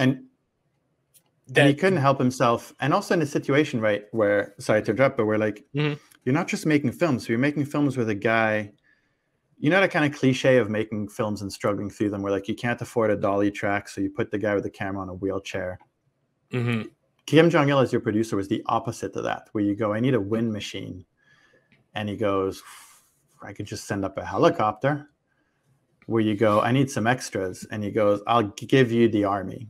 he couldn't help himself. And also in a situation, right, where, sorry to interrupt, but we're like, you're not just making films. So you're making films with a guy, that kind of cliche of making films and struggling through them where like you can't afford a dolly track. So you put the guy with the camera on a wheelchair. Kim Jong-Il as your producer was the opposite of that, where you go, I need a wind machine. And he goes, I could just send up a helicopter. Where you go, I need some extras. And he goes, I'll give you the army.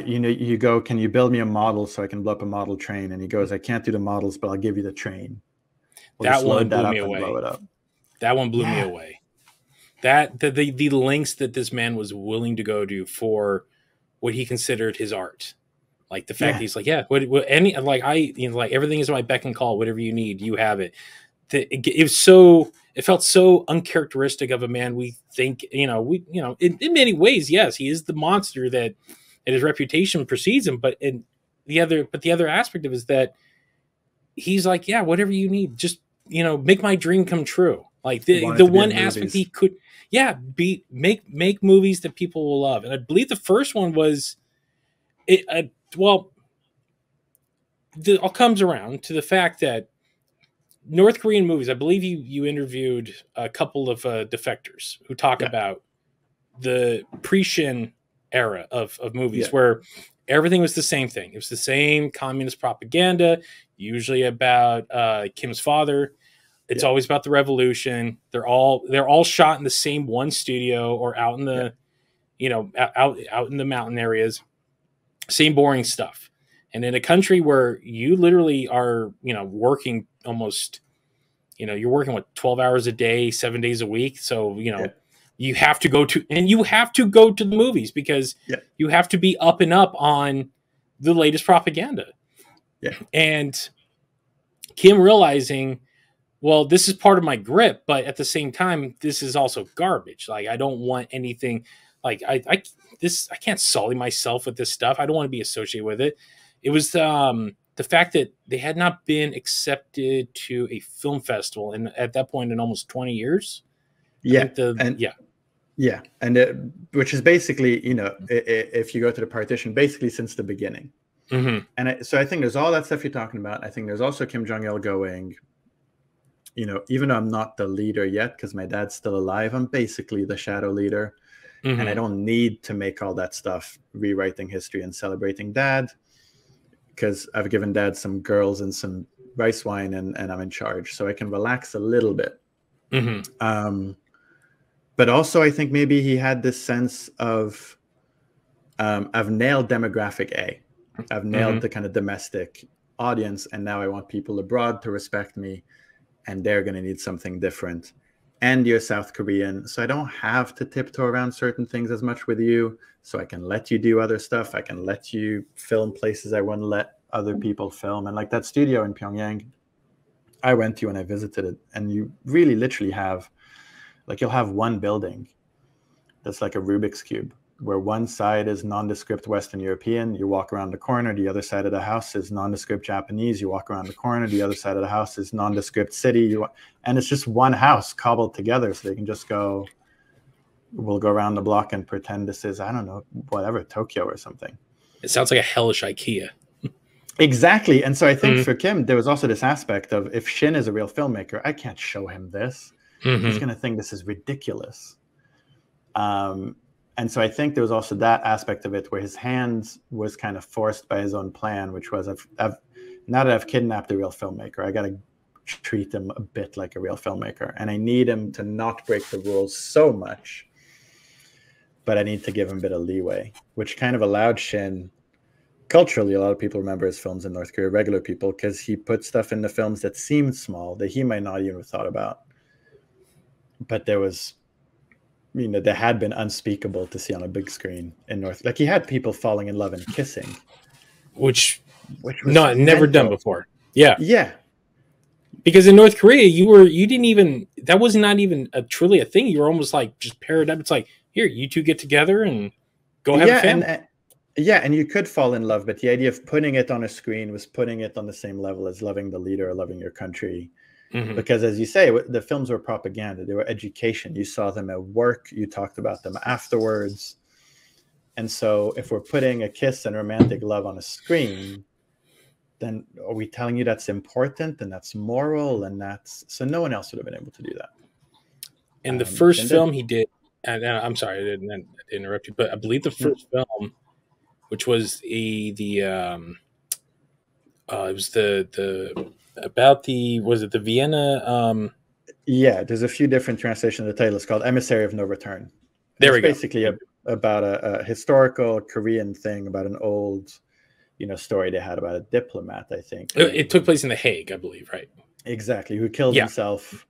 You go, can you build me a model so I can blow up a model train? And he goes, I can't do the models, but I'll give you the train. That one blew me away. That one blew me away. That the lengths that this man was willing to go to for what he considered his art. Like the fact that he's like, everything is my beck and call. Whatever you need, you have it. It felt so uncharacteristic of a man. We think, in many ways, yes, he is the monster that his reputation precedes him. But the other aspect of it is that he's like, yeah, whatever you need, just make my dream come true. Like the one aspect he could, make movies that people will love. And I believe the first one was, it all comes around to the fact that North Korean movies, I believe you interviewed a couple of defectors who talk about the pre-Shin era of movies where everything was the same thing. It was the same communist propaganda, usually about Kim's father. It's always about the revolution. They're all shot in the same one studio or out in the out in the mountain areas. Same boring stuff. And in a country where you literally are, working almost, you're working 12 hours a day, 7 days a week. So, you have to go to the movies because you have to be up and up on the latest propaganda. Yeah. And Kim realizing, well, this is part of my grip, but at the same time, this is also garbage. Like, I don't want anything like I can't sully myself with this stuff. I don't want to be associated with it. It was the fact that they had not been accepted to a film festival, and at that point in almost 20 years. And which is basically, if you go to the partition, basically since the beginning. And so I think there's all that stuff you're talking about. I think there's also Kim Jong-Il going, even though I'm not the leader yet because my dad's still alive, I'm basically the shadow leader. And I don't need to make all that stuff rewriting history and celebrating dad, because I've given dad some girls and some rice wine and I'm in charge. So I can relax a little bit. But also I think maybe he had this sense of, I've nailed demographic A. I've nailed the kind of domestic audience. And now I want people abroad to respect me, and they're going to need something different. And you're South Korean, so I don't have to tiptoe around certain things as much with you. So I can let you do other stuff. I can let you film places I wouldn't let other people film. And like that studio in Pyongyang, I went to and I visited it. And you really literally have, you'll have one building that's like a Rubik's Cube, where one side is nondescript Western European. You walk around the corner. The other side of the house is nondescript Japanese. You walk around the corner. The other side of the house is nondescript city. And it's just one house cobbled together, so they can just go, we'll go around the block and pretend this is, I don't know, whatever, Tokyo or something. It sounds like a hellish IKEA. Exactly. And so I think for Kim, there was also this aspect of, if Shin is a real filmmaker, I can't show him this. He's going to think this is ridiculous. And so I think there was also that aspect of it where his hand was kind of forced by his own plan, which was, now that I've kidnapped a real filmmaker, I got to treat him a bit like a real filmmaker. And I need him to not break the rules so much, but I need to give him a bit of leeway, which kind of allowed Shin, culturally, a lot of people remember his films in North Korea, regular people, because he put stuff in the films that seemed small, that he might not even have thought about. But there was, that had been unspeakable to see on a big screen in North. Like, he had people falling in love and kissing, which was never done before. Yeah. Because in North Korea, that was not even truly a thing. You were almost like just paired up. It's like, here, you two get together and go have a family. And you could fall in love, but the idea of putting it on a screen was putting it on the same level as loving the leader or loving your country. Because as you say, the films were propaganda. They were education. You saw them at work. You talked about them afterwards. And so if we're putting a kiss and romantic love on a screen, then are we telling you that's important and that's moral and that's... So no one else would have been able to do that. And the first film he did, and I'm sorry, I didn't interrupt you, but I believe the first film, which was it was was it the Vienna? There's a few different translations of the title. It's called Emissary of No Return. There we go. Basically about a historical Korean thing, about an old, story they had about a diplomat, I think. It took place in The Hague, I believe, right? Exactly. Who killed himself,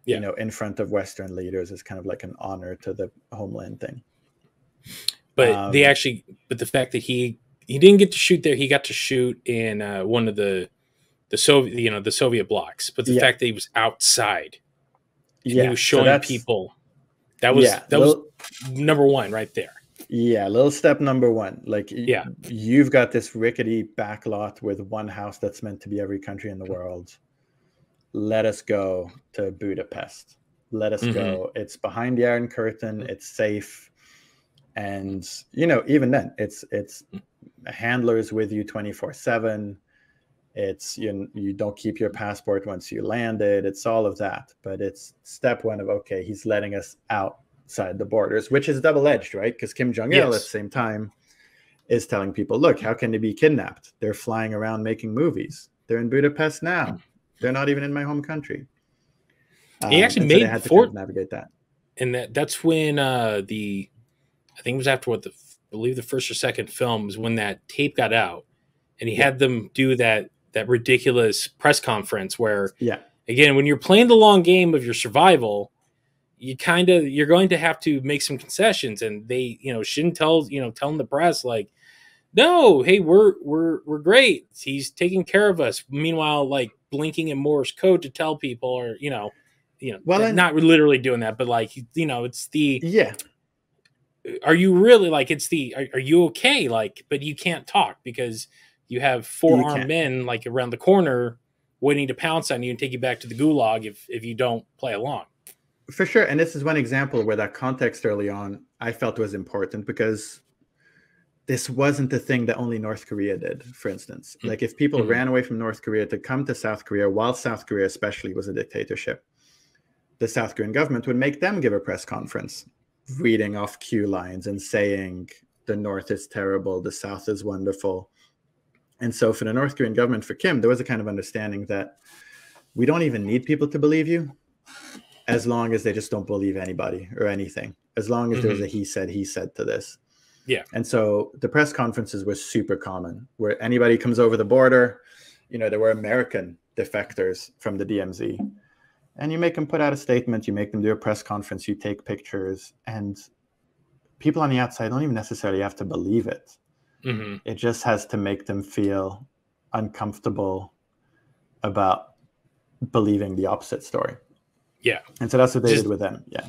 in front of Western leaders as kind of like an honor to the homeland thing. But but the fact that he didn't get to shoot there, he got to shoot in one of the Soviet, the Soviet blocks. But the fact that he was outside, and he was showing people, that was number one right there. Yeah, little step number one. Like, you've got this rickety backlot with one house that's meant to be every country in the world. Let us go to Budapest. Let us go. It's behind the Iron Curtain. It's safe. And, even then, it's handlers with you 24/7. It's, you don't keep your passport once you landed. It's all of that. But it's step one of, okay, he's letting us outside the borders, which is double-edged, right? Because Kim Jong-Il at the same time is telling people, look, how can they be kidnapped? They're flying around making movies. They're in Budapest now. They're not even in my home country. He actually made had to kind of navigate that. And that's when I think it was after I believe the first or second film was when that tape got out, and he had them do that ridiculous press conference where, again, when you're playing the long game of your survival, you're going to have to make some concessions. And they, Shin telling the press, like, no, hey, we're great. He's taking care of us. Meanwhile, like blinking in Morse code to tell people, or not literally doing that, but like, it's the Are you really like? It's the are you okay? Like, but you can't talk because you have four armed men like around the corner waiting to pounce on you and take you back to the gulag if you don't play along. For sure. And this is one example where that context early on I felt was important, because this wasn't the thing that only North Korea did, for instance. Like, if people ran away from North Korea to come to South Korea, while South Korea especially was a dictatorship, the South Korean government would make them give a press conference reading off cue lines and saying the North is terrible, the South is wonderful. And so for the North Korean government, for Kim, there was a kind of understanding that we don't even need people to believe you, as long as they just don't believe anybody or anything, as long as there's a he said to this. Yeah. And so the press conferences were super common, where anybody comes over the border, there were American defectors from the DMZ, and you make them put out a statement, you make them do a press conference, you take pictures, and people on the outside don't even necessarily have to believe it. It just has to make them feel uncomfortable about believing the opposite story. Yeah. And so that's what they did with them. Yeah.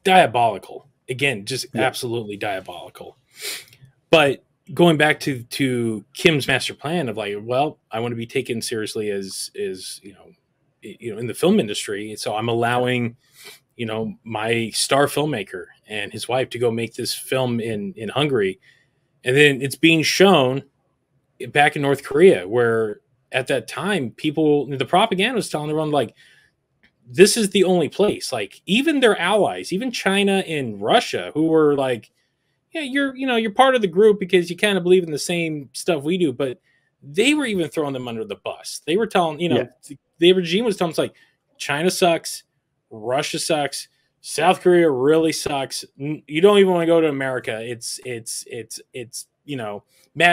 Diabolical. Again, just absolutely diabolical. But going back to Kim's master plan of like, well, I want to be taken seriously as in the film industry. So I'm allowing, my star filmmaker and his wife to go make this film in Hungary. And then it's being shown back in North Korea, where at that time, the propaganda was telling everyone, like, this is the only place. Like, even their allies, even China and Russia, who were like, yeah, you're part of the group because you kind of believe in the same stuff we do, but they were even throwing them under the bus. They were telling, the regime was telling us, like, China sucks, Russia sucks, South Korea really sucks. You don't even want to go to America. It's Mad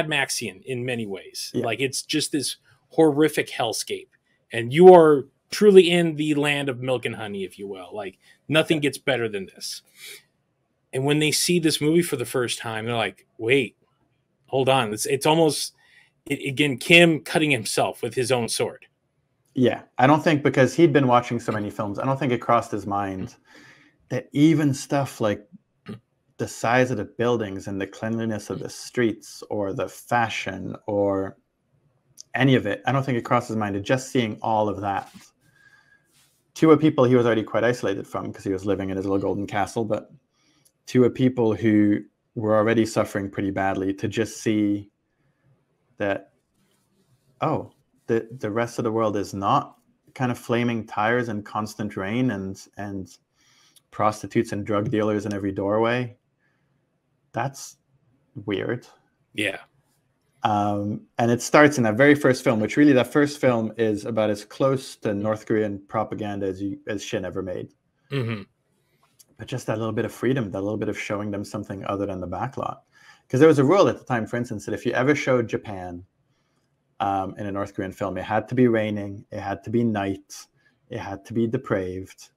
Maxian in many ways. Yeah. Like, it's just this horrific hellscape, and you are truly in the land of milk and honey, if you will. Like, nothing gets better than this. And when they see this movie for the first time, they're like, wait, hold on. It's almost, again, Kim cutting himself with his own sword. Yeah. I don't think, because he'd been watching so many films, I don't think it crossed his mind that even stuff like the size of the buildings and the cleanliness of the streets or the fashion or any of it, I don't think it crosses his mind. Just seeing all of that to a people he was already quite isolated from because he was living in his little golden castle, but to a people who were already suffering pretty badly, to just see that, oh, the rest of the world is not kind of flaming tires and constant rain and prostitutes and drug dealers in every doorway. That's weird. Yeah. And it starts in that very first film, which really that first film is about as close to North Korean propaganda as Shin ever made. Mm-hmm. But just that little bit of freedom, that little bit of showing them something other than the backlot. Because there was a rule at the time, for instance, that if you ever showed Japan in a North Korean film, it had to be raining, it had to be night, it had to be depraved.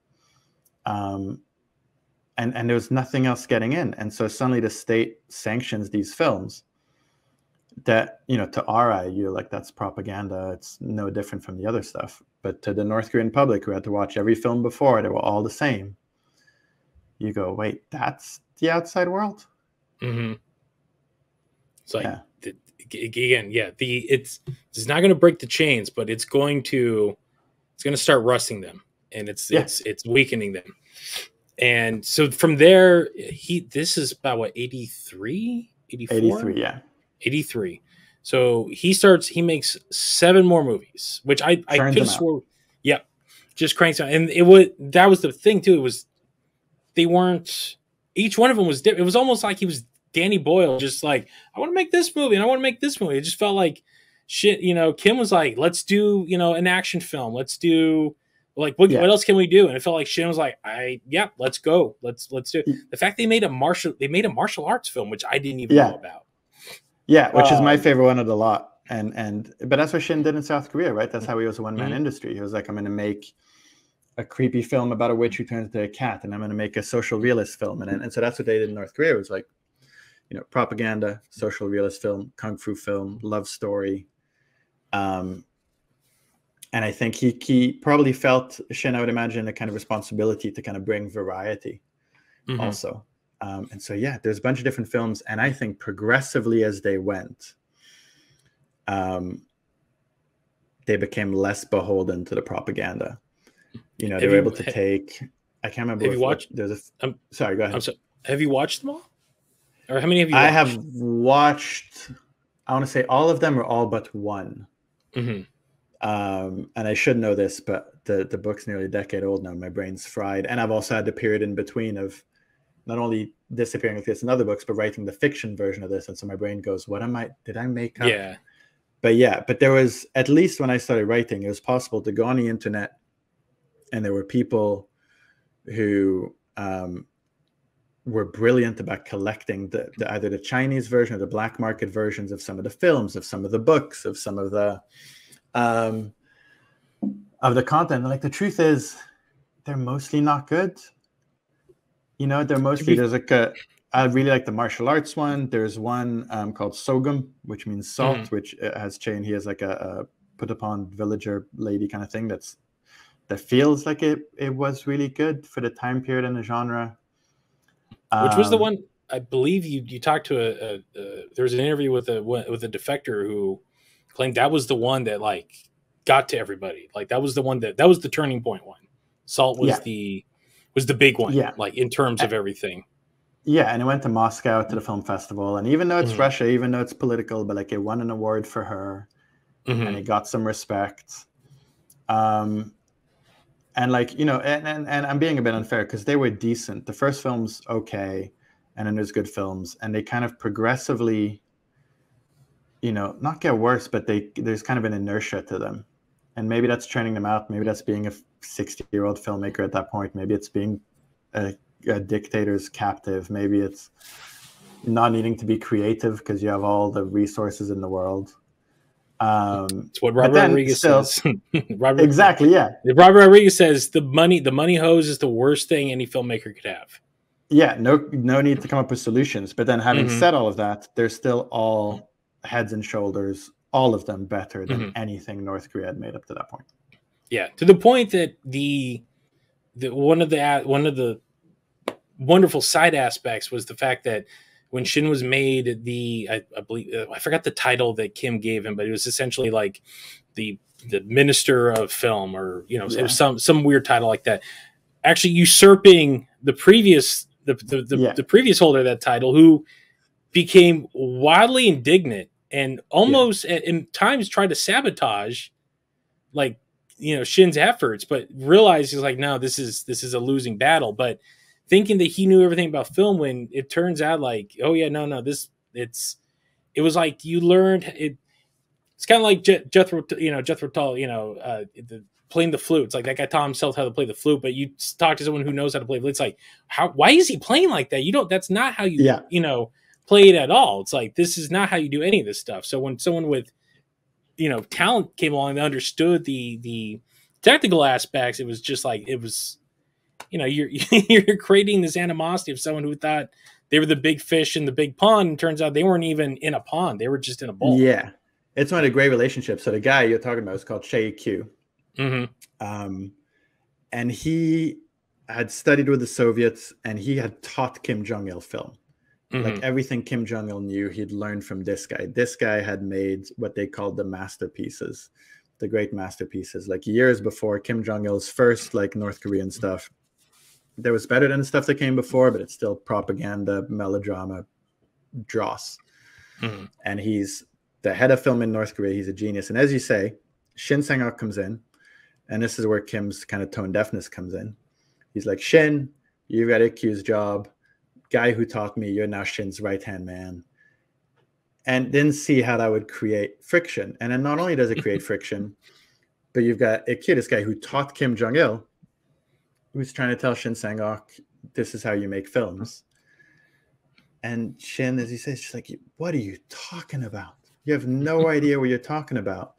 And there was nothing else getting in. And so suddenly the state sanctions these films that, to our eye, you're like, that's propaganda. It's no different from the other stuff. But to the North Korean public who had to watch every film before, they were all the same. You go, wait, that's the outside world? Mm-hmm. It's like, again, it's not going to break the chains, but it's going to start rusting them, and it's weakening them. And so from there, this is about what, 83, 84? 83, yeah. 83. So he makes 7 more movies, which I could have swore, just cranks out. And that was the thing too. It was, they weren't, each one of them was different. It was almost like he was Danny Boyle, just like, I want to make this movie and I want to make this movie. It just felt like shit. Kim was like, let's do, an action film. Let's do, like, what else can we do? And it felt like Shin was like, let's go. Let's do it. The fact they made a martial arts film, which I didn't even know about. Yeah, which is my favorite one of the lot. But that's what Shin did in South Korea, right? That's how he was a one-man industry. He was like, I'm going to make a creepy film about a witch who turns into a cat, and I'm going to make a social realist film. And so that's what they did in North Korea. It was like, propaganda, social realist film, kung fu film, love story. And I think he probably felt, Shin, I would imagine, a kind of responsibility to kind of bring variety also. And so, there's a bunch of different films. And I think progressively as they went, they became less beholden to the propaganda. They were able to take, I can't remember. Have you watched? Sorry, go ahead. Have you watched them all? Or how many have you watched? I have watched, I want to say all of them, or all but one. Mm-hmm. And I should know this, but the book's nearly a decade old now. My brain's fried. And I've also had the period in between of not only disappearing like this in other books, but writing the fiction version of this. And so my brain goes, did I make up? Yeah. But there was, at least when I started writing, it was possible to go on the internet, and there were people who were brilliant about collecting either the Chinese version or the black market versions of some of the films, of some of the books, of some of the content. And like, the truth is, they're mostly not good. They're mostly, there's like I really like the martial arts one. There's one called Sogum, which means salt, which has Choi, and he has like a put upon villager lady kind of thing that feels like it was really good for the time period and the genre. Which was the one, I believe you talked to there was an interview with a defector who claimed that was the one that like got to everybody. Like that was the one that was the turning point one. Salt was the big one, like in terms of everything. Yeah, and it went to Moscow to the film festival, and even though it's Russia, even though it's political, but like it won an award for her, and it got some respect. And like, and I'm being a bit unfair because they were decent. The first film's okay, and then there's good films, and they kind of progressively, not get worse, but there's kind of an inertia to them. And maybe that's churning them out. Maybe that's being a 60-year-old filmmaker at that point. Maybe it's being a dictator's captive. Maybe it's not needing to be creative because you have all the resources in the world. It's what Robert Rodriguez says. Exactly, yeah. Robert Rodriguez says the money hose is the worst thing any filmmaker could have. Yeah, no need to come up with solutions. But then having said all of that, they're still all heads and shoulders, all of them better than anything North Korea had made up to that point. Yeah, to the point that the one of the wonderful side aspects was the fact that when Shin was made, I believe I forgot the title that Kim gave him, but it was essentially like the minister of film, or it was some weird title like that, actually usurping the previous the previous holder of that title, who became wildly indignant and almost in times tried to sabotage like Shin's efforts, but realized he's like, no, this is a losing battle. But thinking that he knew everything about film, when it turns out like, oh yeah, no, it was like you learned it. It's kind of like Jethro Tull, playing the flute. It's like that guy taught himself how to play the flute, but you talk to someone who knows how to play flute. It's like, why is he playing like that? That's not how you play it at all. It's like, this is not how you do any of this stuff. So when someone with talent came along and understood the technical aspects, it was just like, it was, you're creating this animosity of someone who thought they were the big fish in the big pond, and turns out they weren't even in a pond, they were just in a bowl. Yeah, it's one of the great relationships. So the guy you're talking about is called Choi. And he had studied with the Soviets, and he had taught Kim Jong-Il film. Like everything Kim Jong-Il knew, he'd learned from this guy. This guy had made what they called the masterpieces, the great masterpieces. Like years before Kim Jong-Il's first like North Korean stuff, there was better than the stuff that came before, but it's still propaganda, melodrama, dross. And he's the head of film in North Korea. He's a genius. And as you say, Shin Sang-ok comes in, and this is where Kim's kind of tone deafness comes in. He's like, Shin, you've got IQ's job. Guy who taught me, you're now Shin's right-hand man. And didn't see how that would create friction. And then not only does it create friction, but you've got IQ, this guy who taught Kim Jong-il, who's trying to tell Shin Sang-ok, this is how you make films. And Shin, as he says, just like, what are you talking about? You have no idea what you're talking about.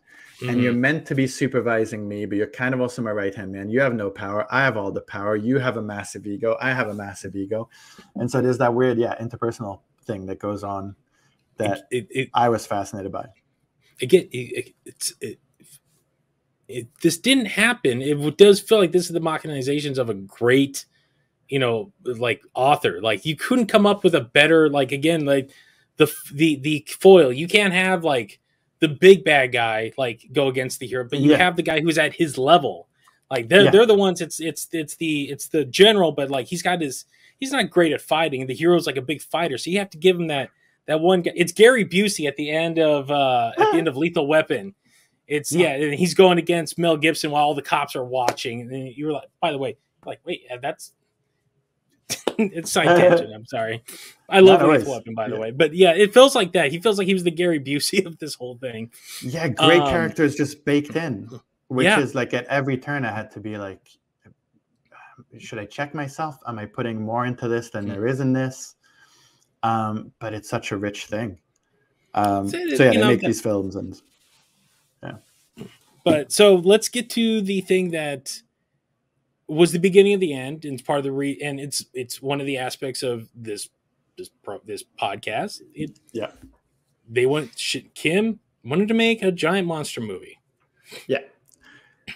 And you're meant to be supervising me, but you're kind of also my right-hand man. You have no power. I have all the power. You have a massive ego. I have a massive ego. And so there's that weird, interpersonal thing that goes on that I was fascinated by. Again, this didn't happen. It does feel like this is the machinations of a great, like author. Like you couldn't come up with a better, like, again, like the foil. You can't have like the big bad guy like go against the hero, but you have the guy who's at his level. Like they're the ones. It's the general, but like he's not great at fighting. The hero's like a big fighter, so you have to give him that one guy. It's Gary Busey at the end of Lethal Weapon. It's and he's going against Mel Gibson while all the cops are watching, and then you were like, by the way, like, wait, that's it's side tangent. I'm sorry. I love Lethal Weapon, by the way. But yeah, it feels like that. He feels like he was the Gary Busey of this whole thing. Yeah, great characters just baked in, which is like at every turn I had to be like, should I check myself? Am I putting more into this than there is in this? But it's such a rich thing. They make these films and But so let's get to the thing that was the beginning of the end, and it's part of the and it's one of the aspects of this podcast. Kim wanted to make a giant monster movie. Yeah,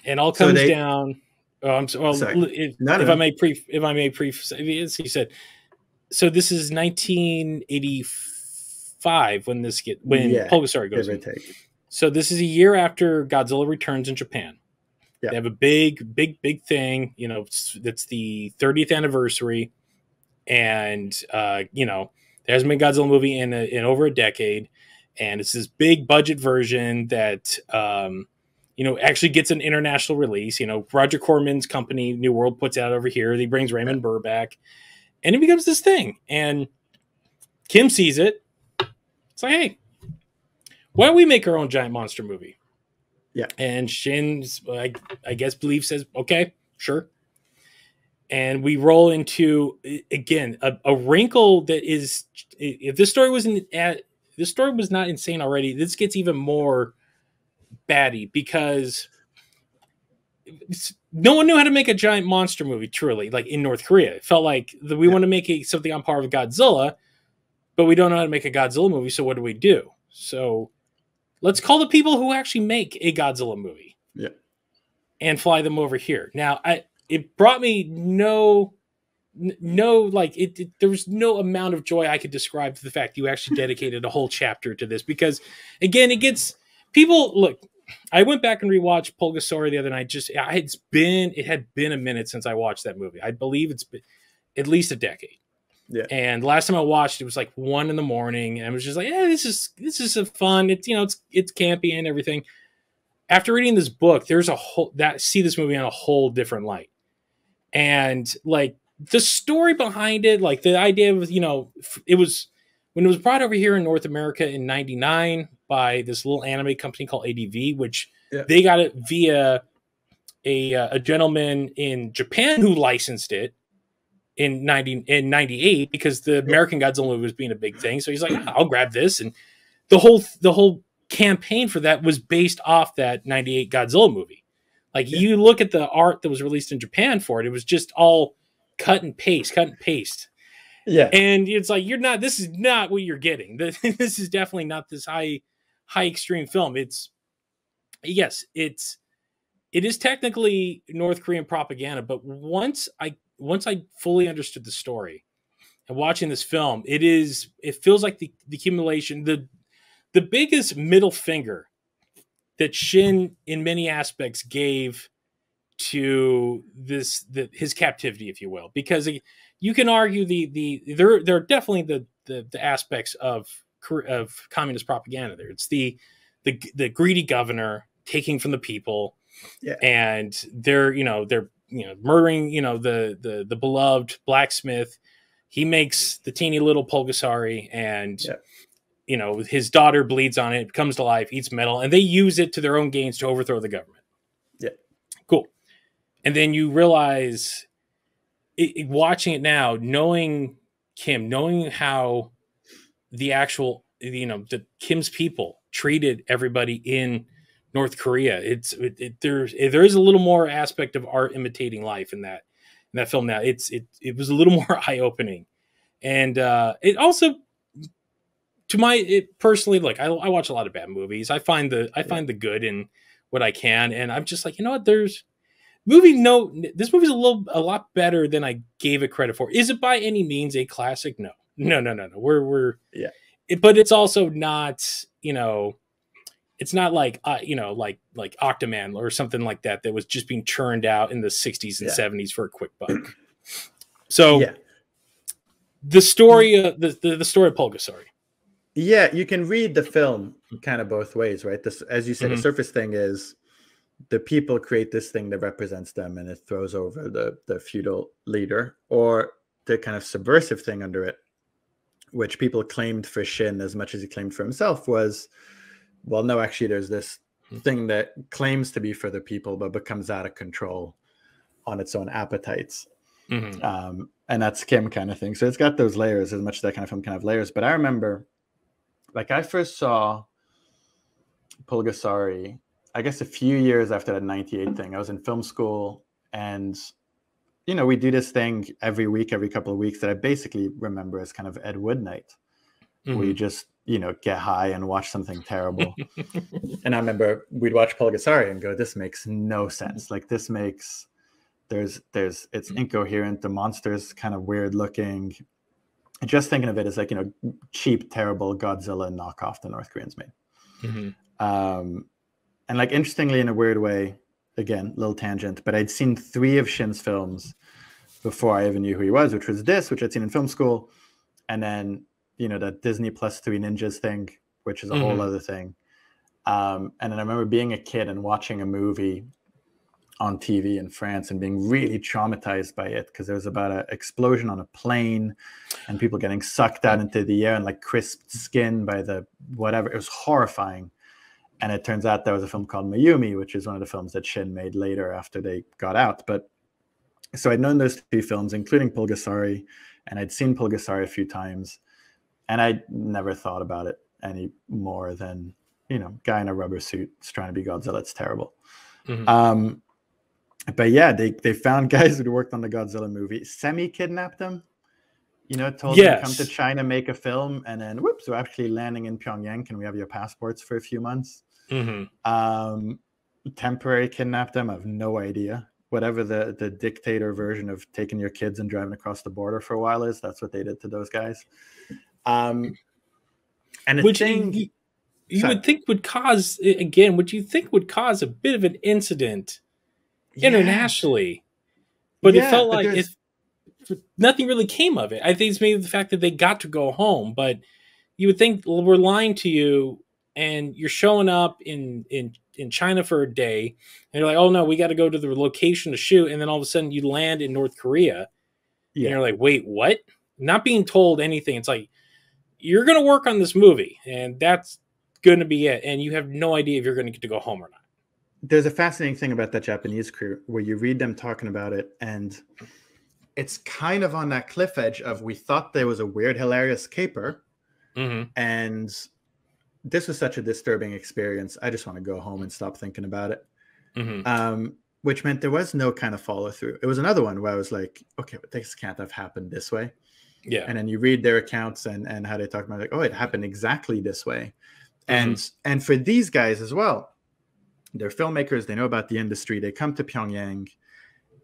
and all comes down. Oh, I'm so, well. If I may brief, he said. So this is 1985 when Pulgasari goes in. So this is a year after Godzilla returns in Japan. Yeah. They have a big thing. That's the 30th anniversary, and there hasn't been a Godzilla movie in over a decade, and it's this big budget version that actually gets an international release. Roger Corman's company, New World, puts it out over here. He brings Raymond Burr back, and it becomes this thing. And Kim sees it. It's like, hey, why don't we make our own giant monster movie? Yeah. And Shin's, I guess, belief says, okay, sure. And we roll into, again, a wrinkle that is, if this story was not insane already, this gets even more batty because no one knew how to make a giant monster movie, truly, like in North Korea. It felt like we want to make something on par with Godzilla, but we don't know how to make a Godzilla movie, so what do we do? So let's call the people who actually make a Godzilla movie and fly them over here. Now, it brought me no no, like there was no amount of joy I could describe to the fact you actually dedicated a whole chapter to this, because again, it gets people look. I went back and rewatched Pulgasari the other night. It had been a minute since I watched that movie. I believe it's been at least a decade. Yeah. And last time I watched it was like 1 a.m, and I was just like, this is a fun. It's it's campy and everything. After reading this book, there's see this movie on a whole different light. And like the story behind it, like the idea of, it was when it was brought over here in North America in '99 by this little anime company called ADV, which they got it via a gentleman in Japan who licensed it in '98 because the American Godzilla movie was being a big thing. So he's like, I'll grab this. And the whole campaign for that was based off that '98 Godzilla movie. Like you look at the art that was released in Japan for it, it was just all cut and paste. Yeah. And it's like, this is not what you're getting. This is definitely not this high extreme film. It is technically North Korean propaganda, but once I fully understood the story and watching this film, it feels like the accumulation, the biggest middle finger that Shin in many aspects gave to his captivity, if you will, because you can argue there are definitely the aspects of communist propaganda there. It's the greedy governor taking from the people, and they're murdering the beloved blacksmith. He makes the teeny little Pulgasari, and his daughter bleeds on it, comes to life, eats metal, and they use it to their own gains to overthrow the government. Yeah. Cool. And then you realize, watching it now, knowing Kim, knowing how the actual, the Kim's people treated everybody in North Korea, there is a little more aspect of art imitating life in that film now. It was a little more eye-opening. And it also, personally, like I watch a lot of bad movies. I find the good in what I can, and I'm just like, what? This movie's a lot better than I gave it credit for. Is it by any means a classic? No. But it's also not, it's not like like Octoman or something like that was just being churned out in the 60s and 70s for a quick buck. So the story of the story of Pulgasari. Yeah, you can read the film kind of both ways, right? This, as you said, the surface thing is the people create this thing that represents them, and it throws over the feudal leader, or the kind of subversive thing under it, which people claimed for Shin as much as he claimed for himself, was, well, no, actually, there's this thing that claims to be for the people, but becomes out of control on its own appetites. And that's Kim kind of thing. So it's got those layers, as much as that kind of film can have layers. But I remember, like, I first saw Pulgasari, I guess a few years after that '98 thing. I was in film school, and we do this thing every week, every couple of weeks, that I basically remember as kind of Ed Wood night, where you just get high and watch something terrible. And I remember we'd watch Pulgasari and go, this makes no sense. Like, this makes it's incoherent. The monster's kind of weird looking. Just thinking of it as like, cheap, terrible Godzilla knockoff the North Koreans made. And like, interestingly, in a weird way, again, little tangent, but I'd seen 3 of Shin's films before I even knew who he was, which was this, which I'd seen in film school. And then, that Disney Plus 3 Ninjas thing, which is a whole other thing. And then I remember being a kid and watching a movie on TV in France and being really traumatized by it, because there was about an explosion on a plane and people getting sucked out into the air and like crisped skin by the whatever. It was horrifying. And it turns out there was a film called Mayumi, which is one of the films that Shin made later after they got out. But so I'd known those 2 films, including Pulgasari, and I'd seen Pulgasari a few times, and I never thought about it any more than, guy in a rubber suit is trying to be Godzilla. It's terrible. But yeah, they found guys who worked on the Godzilla movie, semi-kidnapped them, told them to come to China, make a film, and then whoops, we're actually landing in Pyongyang. Can we have your passports for a few months? Temporary kidnapped them. I have no idea whatever the dictator version of taking your kids and driving across the border for a while is. That's what they did to those guys. And which you would think would cause, again, what you think would cause a bit of an incident internationally, but it felt like nothing really came of it. I think it's maybe the fact that they got to go home, but you would think, well, we're lying to you, and you're showing up in China for a day, and you're like, oh no, we got to go to the location to shoot, and then all of a sudden you land in North Korea, and you're like, wait, what? Not being told anything. It's like, you're going to work on this movie, and that's going to be it, and you have no idea if you're going to get to go home or not. There's a fascinating thing about that Japanese crew where you read them talking about it, and it's kind of on that cliff edge of, we thought there was a weird, hilarious caper, and this was such a disturbing experience. I just want to go home and stop thinking about it. Which meant there was no kind of follow through. It was another one where I was like, okay, but this can't have happened this way. Yeah. And then you read their accounts and how they talk about, like, oh, it happened exactly this way. And for these guys as well, they're filmmakers, they know about the industry, they come to Pyongyang,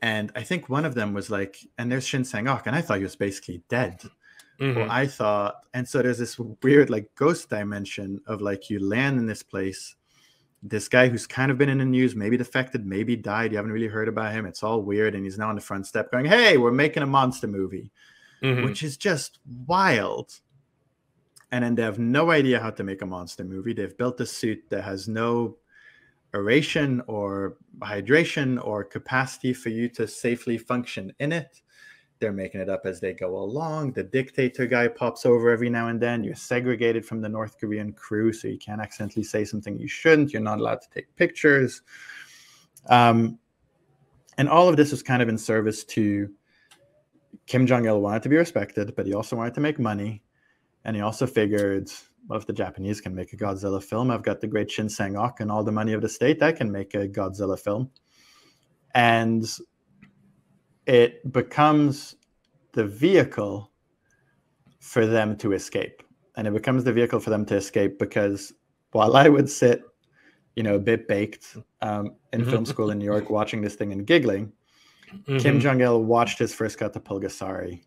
and I think one of them was like, and there's Shin Sang-Ok, and I thought he was basically dead. Well, I thought, and so there's this weird like ghost dimension of like, you land in this place, this guy who's kind of been in the news, maybe defected, maybe died, you haven't really heard about him, it's all weird, and he's now on the front step going, hey, we're making a monster movie, which is just wild. And then they have no idea how to make a monster movie. They've built a suit that has no aeration or hydration or capacity for you to safely function in it. They're making it up as they go along. The dictator guy pops over every now and then. You're segregated from the North Korean crew, so you can't accidentally say something you shouldn't. You're not allowed to take pictures. And all of this was kind of in service to Kim Jong-Il wanted to be respected, but he also wanted to make money. And he also figured, well, if the Japanese can make a Godzilla film, I've got the great Shin Sang-Ok and all the money of the state, I can make a Godzilla film. And it becomes the vehicle for them to escape. And it becomes the vehicle for them to escape because while I would sit, you know, a bit baked in film school in New York watching this thing and giggling, Kim Jong-Il watched his first cut to Pulgasari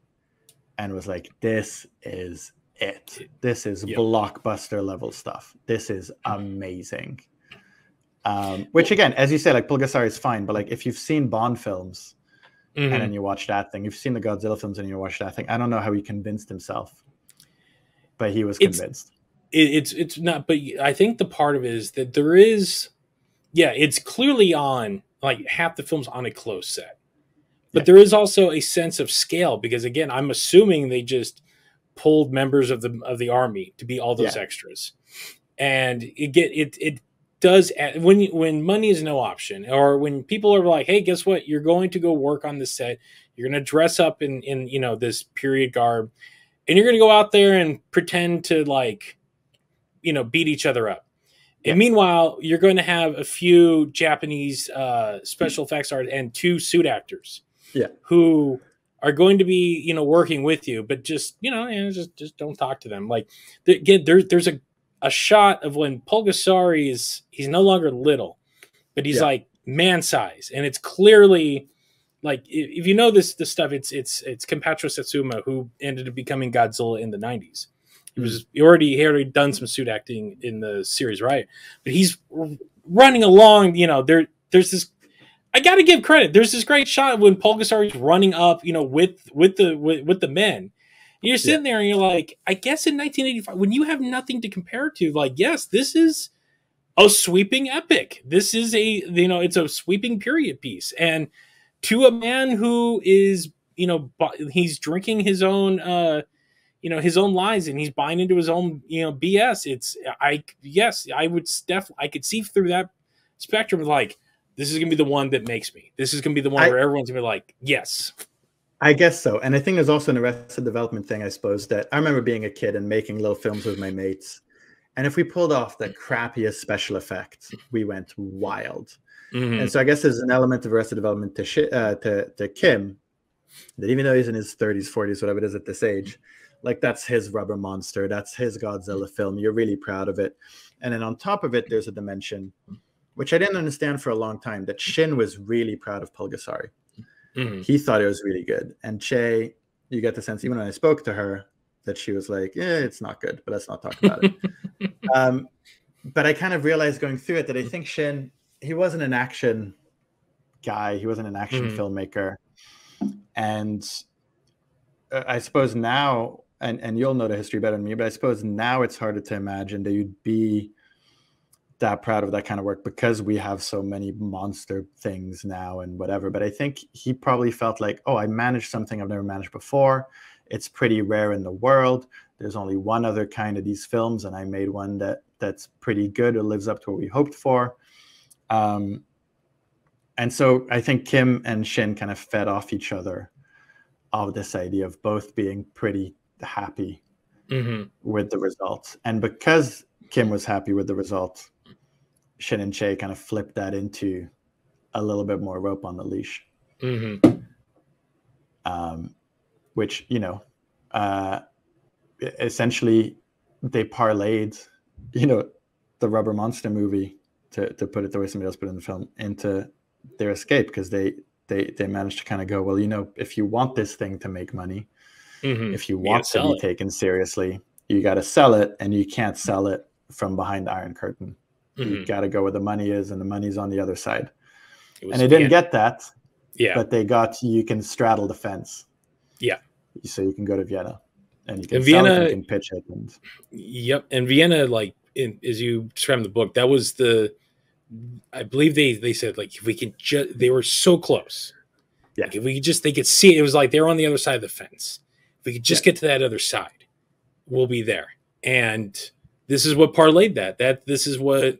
and was like, this is it. This is blockbuster level stuff. This is amazing. Which again, as you say, like Pulgasari is fine, but like if you've seen Bond films and then you watch that thing, you've seen the Godzilla films and you watch that thing, I don't know how he convinced himself, but he was convinced. It's not, but I think the part of it is that there is, it's clearly on, like half the film's on a close set, but there is also a sense of scale because again, I'm assuming they just pulled members of the army to be all those extras, and it does when money is no option, or when people are like, hey, guess what, you're going to go work on the set, you're going to dress up in you know, this period garb, and you're going to go out there and pretend to, like, you know, beat each other up. And meanwhile, you're going to have a few Japanese special effects artists and 2 suit actors who are going to be, you know, working with you, but just, you know, just don't talk to them. Like, again, there's a shot of when Pulgasari he's no longer little, but he's like man size, and it's clearly like, if you know this stuff, it's Kenpachiro Satsuma, who ended up becoming Godzilla in the 90s. He already done some suit acting in the series, right? But he's running along, you know, there's this, I got to give credit. There's this great shot when Pulgasari's running up, you know, with the men. And you're sitting there and you're like, I guess in 1985, when you have nothing to compare to, like, yes, this is a sweeping epic. This is it's a sweeping period piece. And to a man who is, you know, he's drinking his own, his own lies, and he's buying into his own, you know, BS. I could see through that spectrum of like, this is going to be the one that makes me. This is going to be the one where everyone's going to be like, yes. I guess so. And I think there's also an Arrested Development thing, I suppose, that I remember being a kid and making little films with my mates. And if we pulled off the crappiest special effects, we went wild. And so I guess there's an element of Arrested Development to Kim, that even though he's in his 30s, 40s, whatever it is at this age, like that's his rubber monster. That's his Godzilla film. You're really proud of it. And then on top of it, there's a dimension which I didn't understand for a long time, that Shin was really proud of Pulgasari. Mm-hmm. He thought it was really good. And Choi, you get the sense, even when I spoke to her, that she was like, yeah, it's not good, but let's not talk about it. But I kind of realized going through it that I think Shin, he wasn't an action guy. He wasn't an action filmmaker. And I suppose now, and you'll know the history better than me, but I suppose now it's harder to imagine that you'd be that proud of that kind of work because we have so many monster things now and whatever. But I think he probably felt like, oh, I managed something I've never managed before. It's pretty rare in the world. There's only one other kind of these films, and I made one that's pretty good or lives up to what we hoped for. And so I think Kim and Shin kind of fed off each other of this idea of both being pretty happy with the results. And because Kim was happy with the results, Shin and Choi kind of flipped that into a little bit more rope on the leash. Which, you know, essentially they parlayed, you know, the Rubber Monster movie, to put it the way somebody else put it in the film, into their escape, because they managed to kind of go, well, you know, if you want this thing to make money, if you want to be taken seriously, you got to sell it, and you can't sell it from behind the Iron Curtain. You got to go where the money is, and the money's on the other side. And they didn't get that, but they got, you can straddle the fence. Yeah. So you can go to Vienna, and you can sell it, you can pitch it. And and Vienna, like, as you described in the book, that was I believe they said, like, if we could just, they were so close. Yeah. Like, if we could just, they could see, it was like they were on the other side of the fence. If we could just get to that other side, we'll be there. And this is what parlayed this is what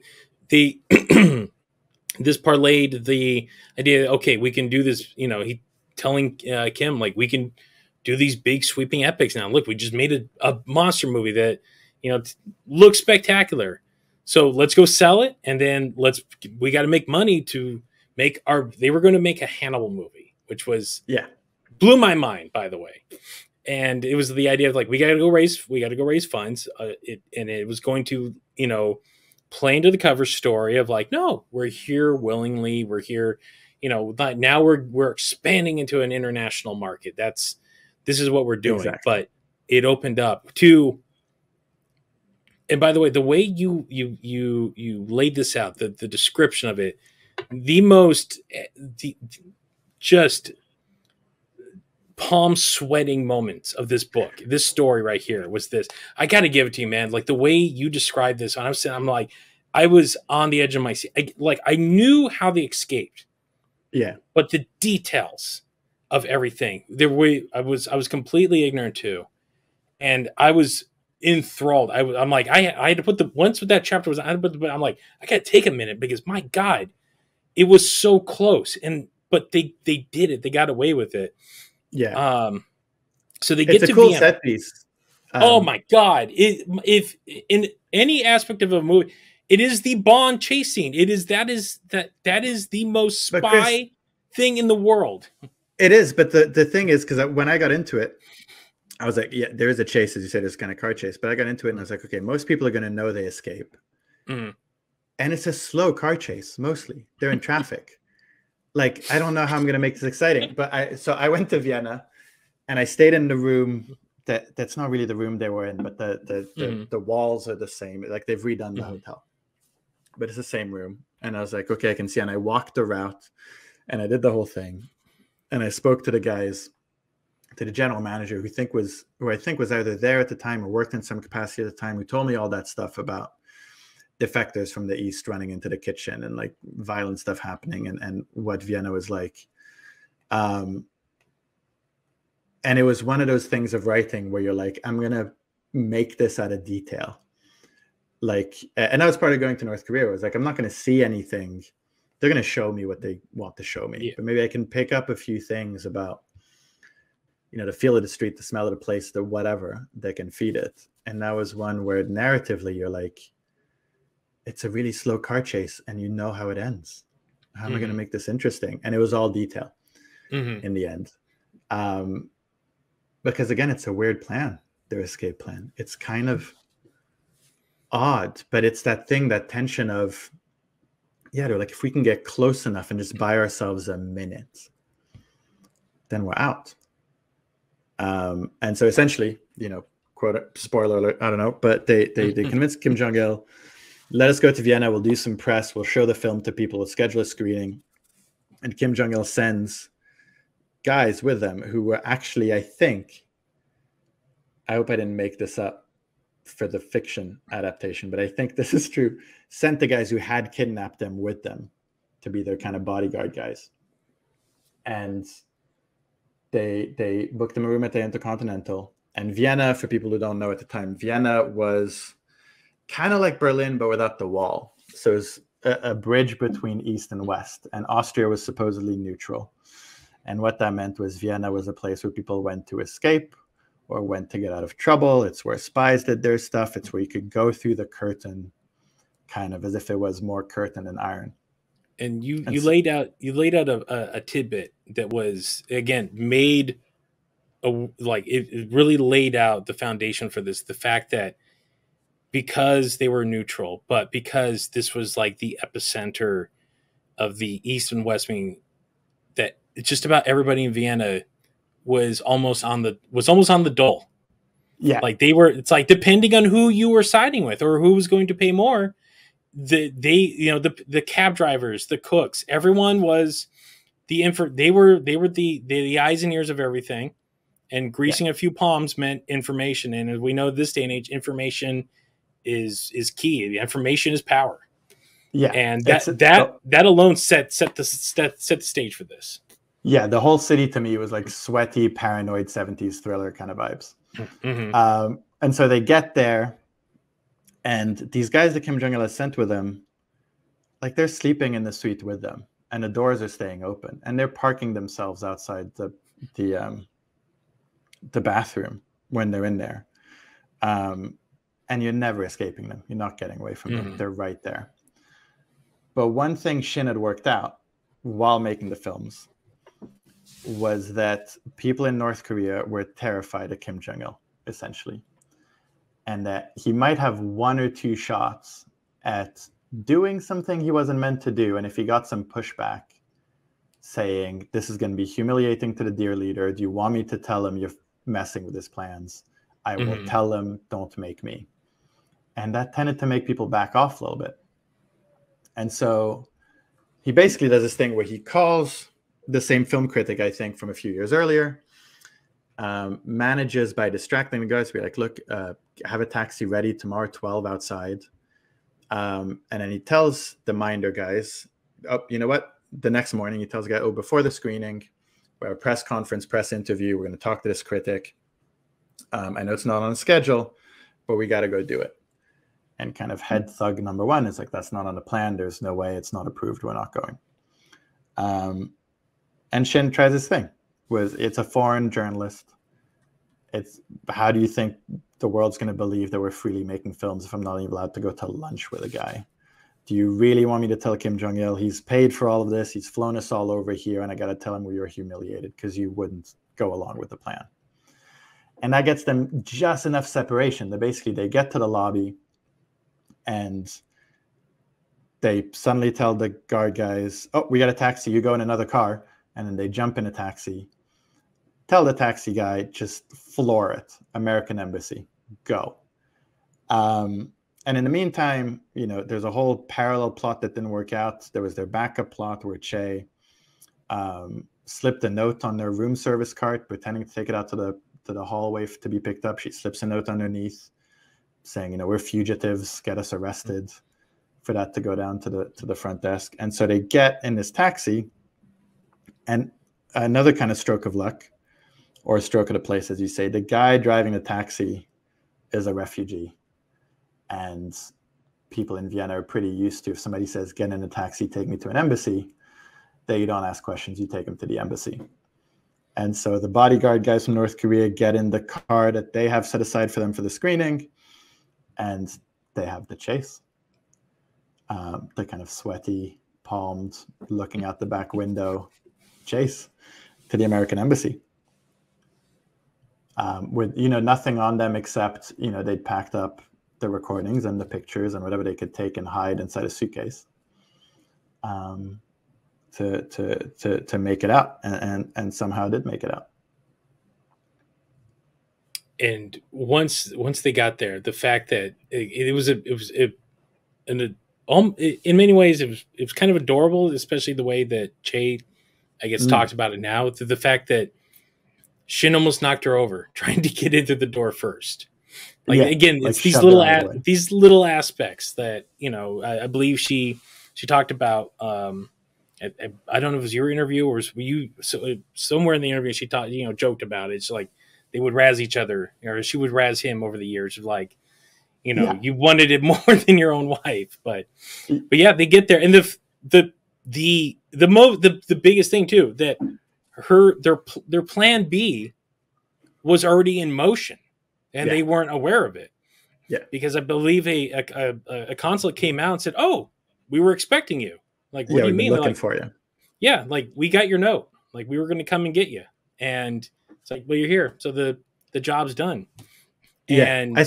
this parlayed the idea. Okay, we can do this. You know, he telling Kim, like, we can do these big sweeping epics now. Look, we just made a monster movie that, you know, looks spectacular. So let's go sell it, and then we got to make money to make they were going to make a Hannibal movie, which was blew my mind, by the way. And it was the idea of, like, we got to go raise funds. And it was going to, you know, play into the cover story of, like, no, we're here willingly. We're here, you know, now we're expanding into an international market. This is what we're doing. Exactly. But it opened up to, and by the way, the way you laid this out, the description of it, just palm sweating moments of this book, this story right here was this. I got to give it to you, man. Like, the way you described this, I'm like, I was on the edge of my seat. I knew how they escaped. Yeah. But the details of everything, I was completely ignorant to. And I was enthralled. I'm like, I had to put once that chapter was, I'm like, I got to take a minute, because my God, it was so close. But they did it. They got away with it. Yeah. So they get to Vienna. It's a cool set piece. Oh my God! If in any aspect of a movie, it is the Bond chase scene. That is the most spy thing in the world. It is, but the thing is, because when I got into it, I was like, yeah, there is a chase, as you said, it's kind of car chase. But I got into it, and I was like, okay, most people are going to know they escape, and it's a slow car chase. Mostly, they're in traffic. Like, I don't know how I'm going to make this exciting, but I went to Vienna, and I stayed in the room that's not really the room they were in, but the walls are the same. Like, they've redone the hotel, but it's the same room. And I was like, okay, I can see. And I walked the route, and I did the whole thing, and I spoke to the guys, to the general manager, who I think was either there at the time or worked in some capacity at the time, who told me all that stuff about defectors from the East running into the kitchen, and, like, violent stuff happening, and what Vienna was like. And it was one of those things of writing where you're like, I'm going to make this out of detail. Like, and that was part of going to North Korea. I was like, I'm not going to see anything. They're going to show me what they want to show me. Yeah. But maybe I can pick up a few things about, you know, the feel of the street, the smell of the place, the whatever that can feed it. And that was one where narratively you're like, it's a really slow car chase, and you know how it ends. How am I going to make this interesting? And it was all detail in the end. Because, again, it's a weird plan, their escape plan. It's kind of odd, but it's that thing, that tension of, yeah, they're like, if we can get close enough and just buy ourselves a minute, then we're out. And so essentially, quote, spoiler alert, I don't know, but they convinced Kim Jong-Il, let us go to Vienna, we'll do some press, we'll show the film to people, we'll schedule a screening. And Kim Jong-Il sends guys with them who were actually, I hope I didn't make this up for the fiction adaptation, but I think this is true, sent the guys who had kidnapped them with them to be their kind of bodyguard guys. And they booked them a room at the Intercontinental. And Vienna, for people who don't know at the time, Vienna was kind of like Berlin, but without the wall. So it was a bridge between East and West. And Austria was supposedly neutral. And what that meant was Vienna was a place where people went to escape or went to get out of trouble. It's where spies did their stuff. It's where you could go through the curtain, kind of as if it was more curtain than iron. And you laid out a tidbit that was, again, made it really laid out the foundation for this. The fact that because they were neutral, but because this was like the epicenter of the East and West, meaning that just about everybody in Vienna was almost on the dole. Yeah. Like it's like, depending on who you were siding with or who was going to pay more, the cab drivers, the cooks, everyone was they were the eyes and ears of everything, and greasing a few palms meant information. And as we know, this day and age, information is key. Information is power. Yeah. And that alone set the stage for this. Yeah, the whole city to me was like sweaty, paranoid 70s thriller kind of vibes. Mm-hmm. And so they get there, and these guys that Kim Jong-il has sent with them, like, they're sleeping in the suite with them, and the doors are staying open, and they're parking themselves outside the bathroom when they're in there. And you're never escaping them. You're not getting away from them. They're right there. But one thing Shin had worked out while making the films was that people in North Korea were terrified of Kim Jong-il, essentially. And that he might have one or two shots at doing something he wasn't meant to do. And if he got some pushback saying, this is going to be humiliating to the dear leader, do you want me to tell him you're messing with his plans? I will tell him, don't make me. And that tended to make people back off a little bit. And so he basically does this thing where he calls the same film critic, I think, from a few years earlier, manages by distracting the guys to be like, look, have a taxi ready tomorrow, 12 outside. And then he tells the Minder guys, oh, you know what? The next morning, he tells the guy, oh, before the screening, we have a press conference, press interview. We're going to talk to this critic. I know it's not on schedule, but we got to go do it. And kind of head thug number one is like, that's not on the plan. There's no way. It's not approved. We're not going. And Shin tries his thing. It's a foreign journalist. It's, how do you think the world's going to believe that we're freely making films if I'm not even allowed to go to lunch with a guy? Do you really want me to tell Kim Jong-il he's paid for all of this? He's flown us all over here, and I got to tell him we were humiliated because you wouldn't go along with the plan. And that gets them just enough separation that basically they get to the lobby and they suddenly tell the guard guys, oh, we got a taxi, you go in another car. And then they jump in a taxi, tell the taxi guy, just floor it, American Embassy, go. And in the meantime, there's a whole parallel plot that didn't work out. There was their backup plot where Choi slipped a note on their room service cart, pretending to take it out to the hallway to be picked up. She slips a note underneath saying, we're fugitives, get us arrested, for that to go down to the front desk. And so they get in this taxi. And another kind of stroke of luck, or a stroke of the place, as you say, the guy driving the taxi is a refugee. And people in Vienna are pretty used to, if somebody says, get in a taxi, take me to an embassy, that you don't ask questions, you take them to the embassy. And so the bodyguard guys from North Korea get in the car that they have set aside for them for the screening, and they have the chase. The kind of sweaty, palmed, looking out the back window chase to the American Embassy. With nothing on them except they'd packed up the recordings and the pictures and whatever they could take and hide inside a suitcase. to make it out, and somehow did make it out. And once they got there, the fact that in many ways it was kind of adorable, especially the way that Choi, I guess, talked about it now, to the fact that Shin almost knocked her over trying to get into the door first. Like, again, it's these little aspects that, you know, I believe she talked about. I don't know if it was your interview or was you, somewhere in the interview she joked about it. It's like they would razz each other, or she would razz him over the years, like, you know, you wanted it more than your own wife. But yeah, they get there, and the biggest thing too, that their plan B was already in motion, and they weren't aware of it. Yeah, because I believe a consulate came out and said, "Oh, we were expecting you." Like, what do you mean? Looking for you. Yeah, like, we got your note. Like, we were going to come and get you, and it's like, well, you're here, so the job's done. And I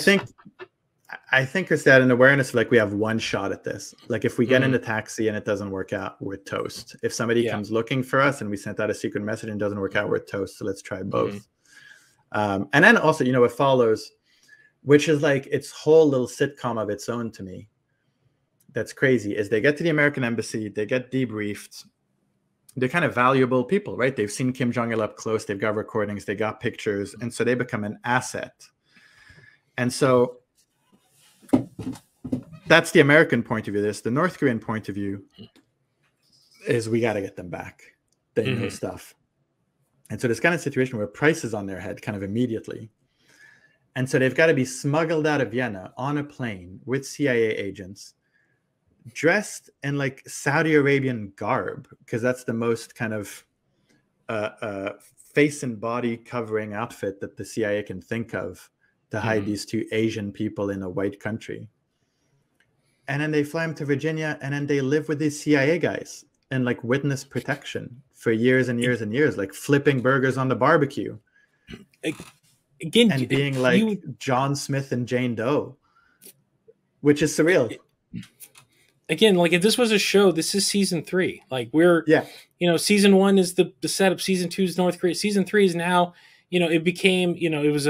think it's that an awareness, like, we have one shot at this. Like, if we get in a taxi and it doesn't work out, we're toast. If somebody comes looking for us and we sent out a secret message and it doesn't work out, we're toast. So let's try both. And then also, you know, it follows, which is like its whole little sitcom of its own to me. That's crazy, is they get to the American embassy, they get debriefed. They're kind of valuable people, right? They've seen Kim Jong-Il up close, they've got recordings, they got pictures, and so they become an asset. And so that's the American point of view. This, the North Korean point of view is, we got to get them back. They know stuff. And so there's kind of a situation where price is on their head kind of immediately. And so they've got to be smuggled out of Vienna on a plane with CIA agents, dressed in like Saudi Arabian garb, because that's the most kind of face and body covering outfit that the CIA can think of to hide these two Asian people in a white country. And then they fly them to Virginia, and then they live with these CIA guys in like witness protection for years and years and years, like flipping burgers on the barbecue. Again, and being like John Smith and Jane Doe, which is surreal. Again, like, if this was a show, this is season 3. Like, we're, you know, season 1 is the setup. Season 2 is North Korea. Season 3 is now, you know, it became, you know, it was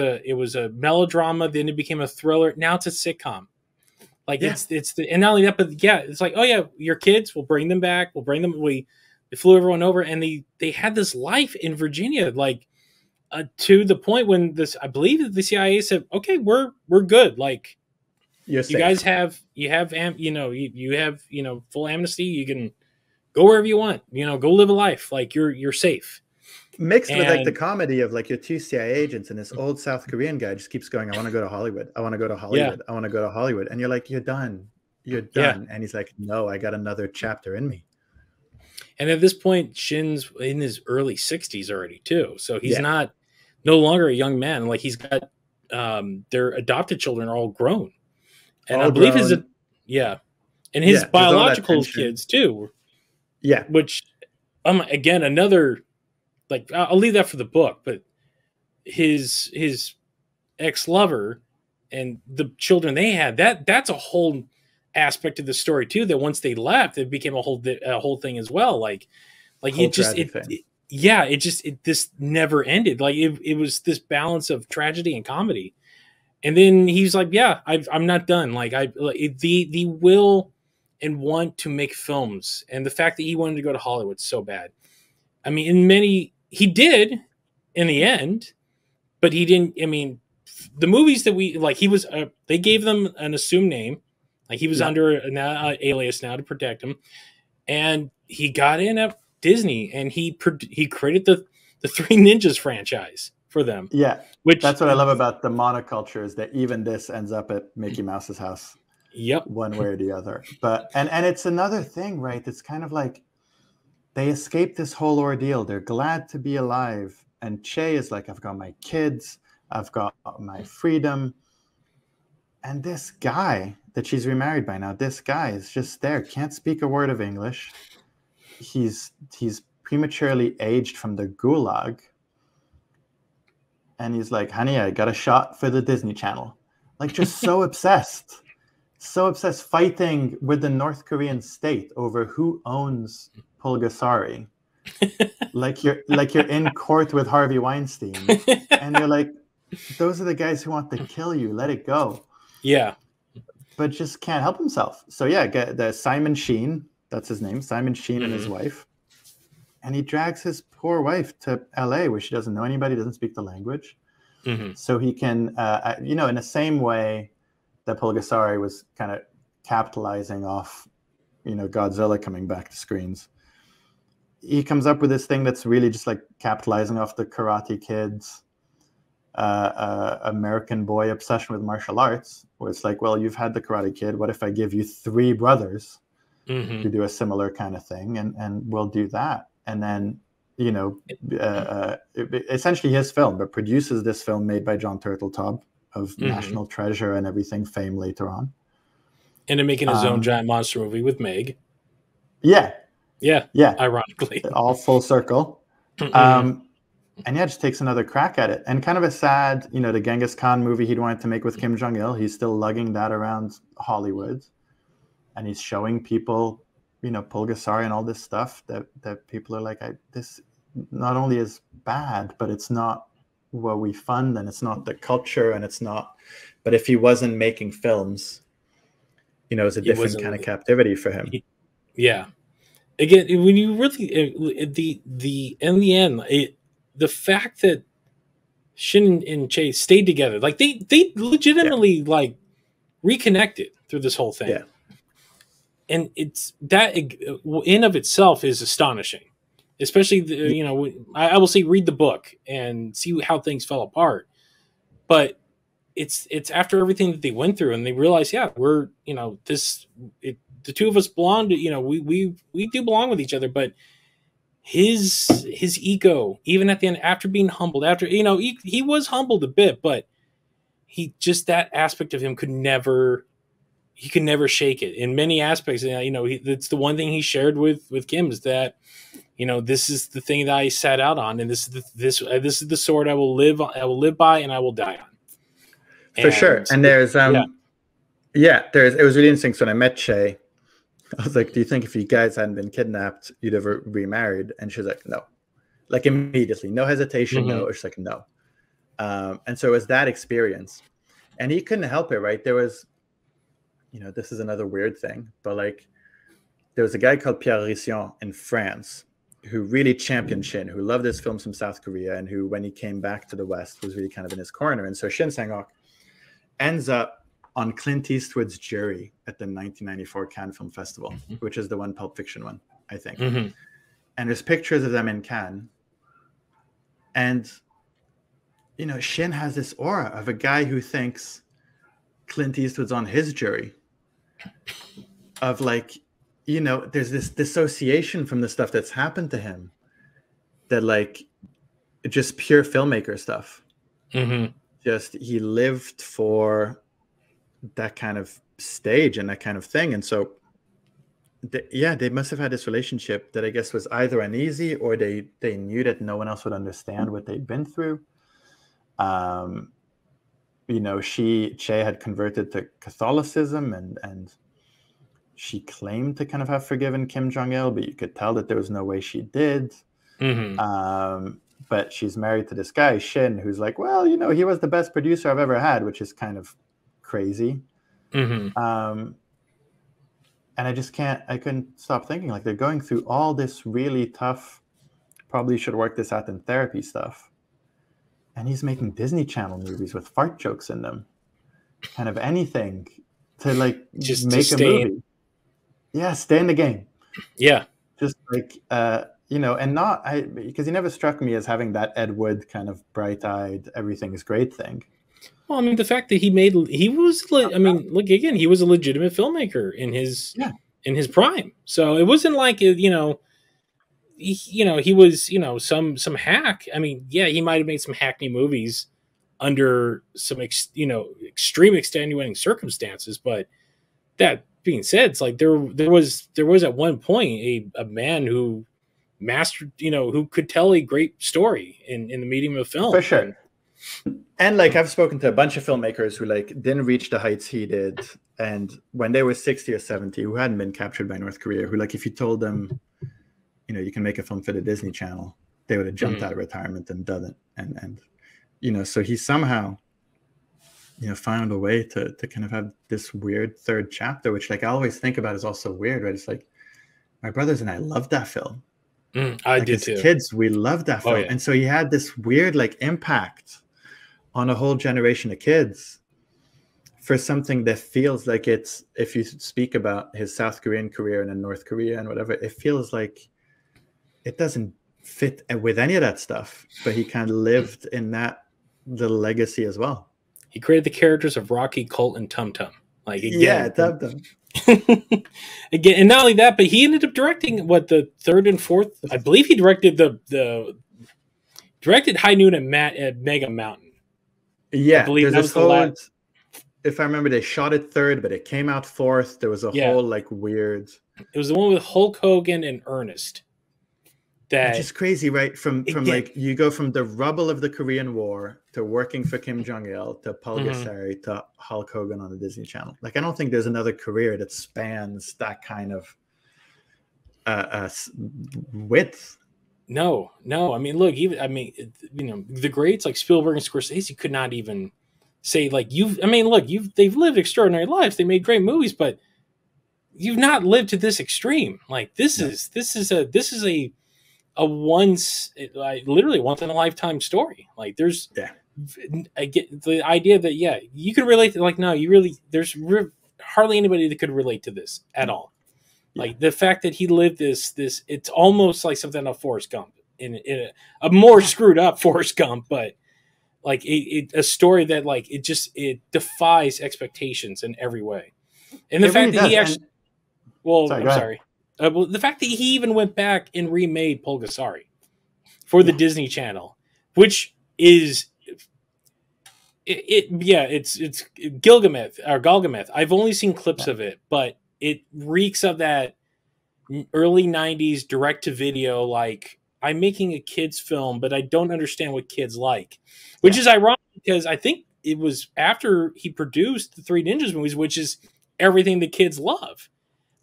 a melodrama. Then it became a thriller. Now it's a sitcom. Like, it's and not only that, but it's like, oh yeah, your kids, we'll bring them back. We'll bring them. We flew everyone over, and they had this life in Virginia, like, to the point when I believe the CIA said, okay, we're good. Like, you guys have full amnesty. You can go wherever you want. You know, go live a life. Like, you're safe. Mixed with like the comedy of like your two CIA agents and this old South Korean guy just keeps going, I want to go to Hollywood. I want to go to Hollywood. I want to go to Hollywood. And you're like, you're done. You're done. And he's like, no, I got another chapter in me. And at this point, Shin's in his early 60s already too. So he's no longer a young man. Like, he's got their adopted children are all grown. And I believe and his biological kids too. Yeah. Which, again, another, like, I'll leave that for the book, but his ex-lover and the children they had, that's a whole aspect of the story too, that once they left, it became a whole thing as well. Like this never ended. Like, it was this balance of tragedy and comedy. And then he's like, yeah, I'm not done. Like, the will and want to make films, and the fact that he wanted to go to Hollywood so bad. I mean, he did in the end, but he didn't. I mean, the movies that we like, he was, they gave them an assumed name. Like, he was under an alias now to protect him. And he got in at Disney, and he created the Three Ninjas franchise for them. Yeah. That's what I love about the monoculture, is that even this ends up at Mickey Mouse's house. Yep. One way or the other. But, and it's another thing, right? It's kind of like, they escaped this whole ordeal. They're glad to be alive. And Choi is like, I've got my kids. I've got my freedom. And this guy that she's remarried by now, this guy is just there, can't speak a word of English. He's prematurely aged from the gulag. And he's like, honey, I got a shot for the Disney Channel. Like, just so obsessed. so obsessed, fighting with the North Korean state over who owns Pulgasari. like you're in court with Harvey Weinstein, and you're like, those are the guys who want to kill you. Let it go. Yeah. But just can't help himself. So yeah, get the Simon Sheen, that's his name, Simon Sheen, and his wife. And he drags his poor wife to LA where she doesn't know anybody, doesn't speak the language. So he can, in the same way that Pulgasari was kind of capitalizing off, Godzilla coming back to screens. He comes up with this thing that's really just like capitalizing off the Karate Kid's American boy obsession with martial arts, where it's like, well, you've had the Karate Kid. What if I give you 3 brothers to do a similar kind of thing, and we'll do that. And then, essentially his film, but produces this film made by John Turteltaub of National Treasure and everything fame later on. And then making his own giant monster movie with Meg. Yeah. Ironically. All full circle. And yeah, just takes another crack at it. And kind of a sad, the Genghis Khan movie he'd wanted to make with Kim Jong-Il, he's still lugging that around Hollywood. And he's showing people, Pulgasari and all this stuff that people are like, this not only is bad, but it's not what we fund, and it's not the culture, and it's not. But if he wasn't making films, it's a different kind of captivity for him. Yeah. Again, when you really, in the end, the fact that Shin and Choi stayed together, like they legitimately like reconnected through this whole thing. Yeah. And it's that in of itself is astonishing, especially I will say read the book and see how things fell apart. But it's after everything that they went through, and they realize, yeah, we're the two of us belong to, we do belong with each other. But his ego, even at the end, after being humbled, after he was humbled a bit, but he just, that aspect of him could never shake it in many aspects. It's the one thing he shared with Kim is that, this is the thing that I sat out on, and this is the sword I will live by, and I will die on. For sure. And there's it was really interesting. So when I met Choi, I was like, do you think if you guys hadn't been kidnapped, you'd ever remarried? And she's like, no. Like immediately, no hesitation, no. She's like, no. And so it was that experience. And he couldn't help it, right? There was, this is another weird thing, but like there was a guy called Pierre Rission in France who really championed Shin, who loved his films from South Korea, and who, when he came back to the West, was really kind of in his corner. And so Shin Sang-ok ends up on Clint Eastwood's jury at the 1994 Cannes Film Festival, which is the one Pulp Fiction one, I think. And there's pictures of them in Cannes. And, Shin has this aura of a guy who thinks Clint Eastwood's on his jury, of like, there's this dissociation from the stuff that's happened to him, that like just pure filmmaker stuff. Just he lived for that kind of stage and that kind of thing. And so they must have had this relationship that I guess was either uneasy, or they knew that no one else would understand what they'd been through. Choi had converted to Catholicism, and she claimed to kind of have forgiven Kim Jong-il, but you could tell that there was no way she did. But she's married to this guy, Shin, who's like, well, he was the best producer I've ever had, which is kind of crazy. And I couldn't stop thinking, like, they're going through all this really tough, probably should work this out in therapy stuff. And he's making Disney Channel movies with fart jokes in them. Kind of anything to like just make a movie. Yeah, stay in the game. Yeah. Just like, and not, because he never struck me as having that Ed Wood kind of bright-eyed, everything is great thing. Well, I mean, the fact that he was a legitimate filmmaker in his prime. So it wasn't like, he was, some hack. I mean, yeah, he might have made some hackney movies under some, extreme extenuating circumstances. But that being said, it's like there was at one point a man who mastered, who could tell a great story in the medium of film. For sure. And like I've spoken to a bunch of filmmakers who like didn't reach the heights he did, and when they were 60 or 70, who hadn't been captured by North Korea, who like if you told them, you know, you can make a film for the Disney Channel, they would have jumped out of retirement and done it. And you know, so he somehow, you know, found a way to kind of have this weird third chapter, which like I always think about is also weird, right? It's like my brothers and I loved that film. I like did as too. kids, we loved that film. Oh, yeah. And so he had this weird like impact on a whole generation of kids for something that feels like it's, if you speak about his South Korean career and in North Korea and whatever, it feels like it doesn't fit with any of that stuff, but he kind of lived in that little legacy as well. He created the characters of Rocky, Colt, and Tum Tum. Like again, yeah, Tum Tum. Again, and not only that, but he ended up directing what the third and fourth. I believe he directed directed High Noon at Mega Mountain. Yeah, I believe that was the last. If I remember, they shot it third, but it came out fourth. There was a whole like weird. It was the one with Hulk Hogan and Ernest. Which is crazy, right? From like you go from the rubble of the Korean War to working for Kim Jong-Il to Pulgasari to Hulk Hogan on the Disney Channel. Like I don't think there's another career that spans that kind of width. No. I mean, look, you know, the greats like Spielberg and Scorsese could not even say like they've lived extraordinary lives. They made great movies, but you've not lived to this extreme. Like this is literally once in a lifetime story. Like there's I get the idea that you can relate to, like, no, you really, there's hardly anybody that could relate to this at all. Like the fact that he lived this it's almost like something of Forrest Gump in a more screwed up Forrest Gump, but like a story that like it defies expectations in every way. And the fact that he actually the fact that he even went back and remade Pulgasari for the Disney Channel, which is it's Gilgameth or Galgameth. I've only seen clips of it, but it reeks of that early 90s direct to video, like I'm making a kids film, but I don't understand what kids like, which is ironic because I think it was after he produced the Three Ninjas movies, which is everything the kids love.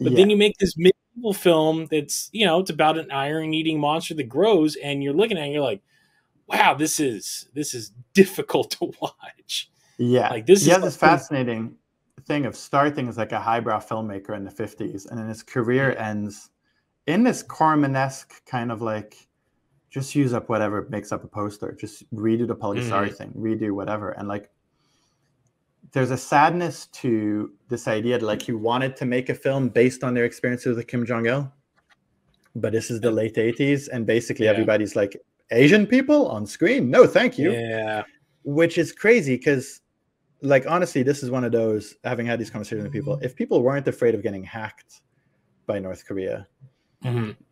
But then you make this medieval film that's, you know, it's about an iron-eating monster that grows, and you're looking at it and you're like, wow, this is difficult to watch. Yeah. Like this is this fascinating thing of starting as like a highbrow filmmaker in the 50s, and then his career ends in this Corman-esque kind of like, just use up whatever makes up a poster, just redo the Pulgasari thing, redo whatever. And like, there's a sadness to this idea that like he wanted to make a film based on their experiences with Kim Jong-Il, but this is the late 80s, and basically everybody's like, Asian people on screen? No, thank you. Yeah. Which is crazy because, like, honestly, this is one of those, having had these conversations with people, if people weren't afraid of getting hacked by North Korea,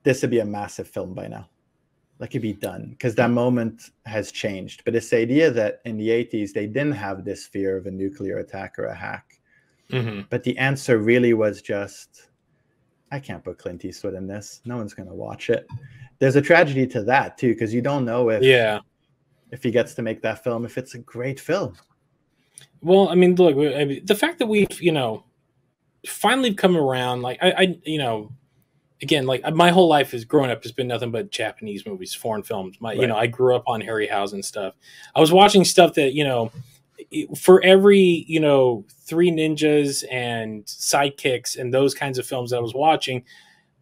this would be a massive film by now. Like, it'd be done, because that moment has changed. But this idea that in the 80s, they didn't have this fear of a nuclear attack or a hack. But the answer really was just, I can't put Clint Eastwood in this. No one's going to watch it. There's a tragedy to that, too, because you don't know if he gets to make that film, if it's a great film. Well, I mean, look, the fact that we've, you know, finally come around, like, I you know, again, like my whole life is growing up has been nothing but Japanese movies, foreign films. You know, I grew up on Harryhausen stuff. I was watching stuff that, you know, for every, you know, Three Ninjas and Sidekicks and those kinds of films that I was watching,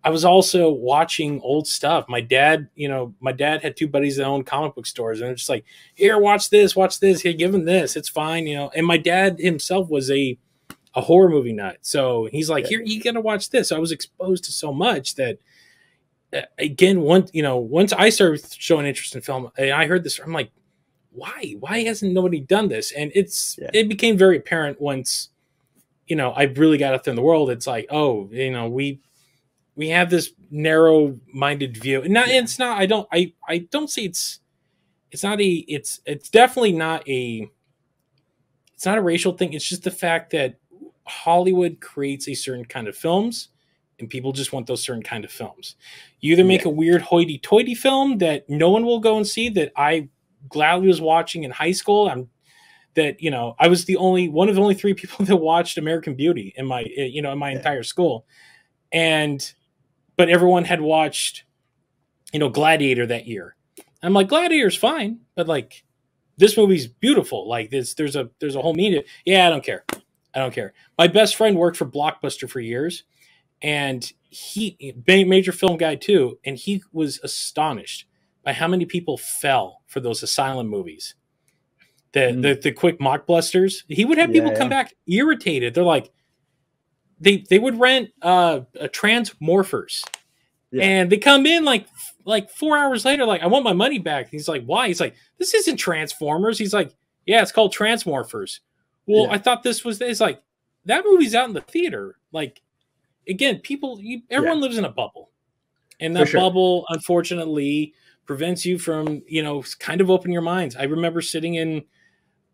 I was also watching old stuff. My dad had two buddies that owned comic book stores, and they're just like, here, watch this. Here, give him this. It's fine, you know. And my dad himself was a horror movie nut. So he's like, here, you got to watch this. So I was exposed to so much that, again, once I started showing interest in film, and I heard this, I'm like, why hasn't nobody done this? And it became very apparent once, you know, I really got out there in the world. It's like, oh, you know, we have this narrow-minded view. And it's not, I don't say it's definitely not it's not a racial thing. It's just the fact that Hollywood creates a certain kind of films, and people just want those certain kind of films. You either make a weird hoity-toity film that no one will go and see, that I gladly was watching in high school. that, you know, I was one of the only three people that watched American Beauty in my, in my entire school. But everyone had watched, Gladiator that year. I'm like, Gladiator's fine, but like, this movie's beautiful. Like there's a whole meaning. Yeah, I don't care. I don't care. My best friend worked for Blockbuster for years, and he major film guy too, and he was astonished by how many people fell for those asylum movies. The quick mockbusters. He would have people come back irritated. They're like, they would rent a Transmorphers, and they come in like 4 hours later, like, I want my money back. He's like, why? He's like, this isn't Transformers. He's like, yeah, it's called Transmorphers. Well, I thought this was. It's like, that movie's out in the theater. Like, again, everyone lives in a bubble, and that bubble, unfortunately, prevents you from, kind of open your minds. I remember sitting in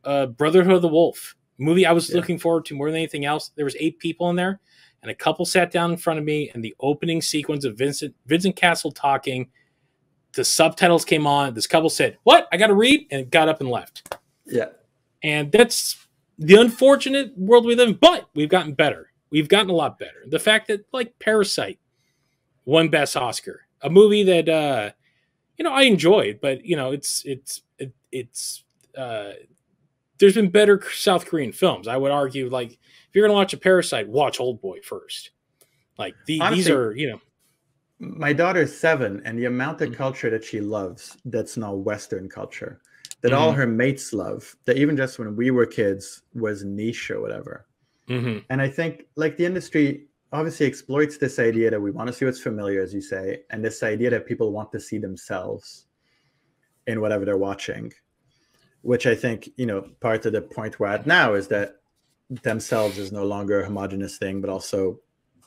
Brotherhood of the Wolf movie I was looking forward to more than anything else. There was 8 people in there, and a couple sat down in front of me, and the opening sequence of Vincent Castle talking, the subtitles came on. This couple said, "What? I got to read," and got up and left. Yeah. And that's the unfortunate world we live in, but we've gotten better. We've gotten a lot better. The fact that, like, Parasite won Best Oscar, a movie that, I enjoyed, but, there's been better South Korean films. I would argue, like, if you're going to watch a Parasite, watch Oldboy first. Like, honestly, these are, My daughter's 7, and the amount of culture that she loves that's not Western culture, that all her mates love, that even just when we were kids was niche or whatever. And I think, like, the industry obviously exploits this idea that we want to see what's familiar, as you say, and this idea that people want to see themselves in whatever they're watching, which I think, part of the point we're at now is that themselves is no longer a homogenous thing, but also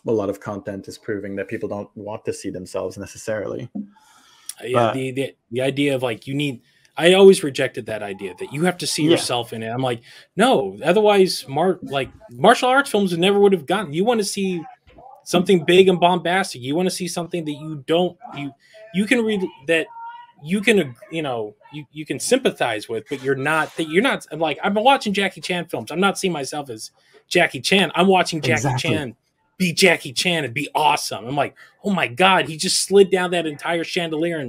a lot of content is proving that people don't want to see themselves necessarily. Yeah, the idea of, like, I always rejected that idea that you have to see yourself in it. I'm like, no, otherwise martial arts films never would have gotten. You want to see something big and bombastic. You want to see something that you can read, that you can, you can sympathize with, but you're not. I'm like, I'm watching Jackie Chan films. I'm not seeing myself as Jackie Chan. I'm watching Jackie Chan be Jackie Chan and be awesome. I'm like, oh my God, he just slid down that entire chandelier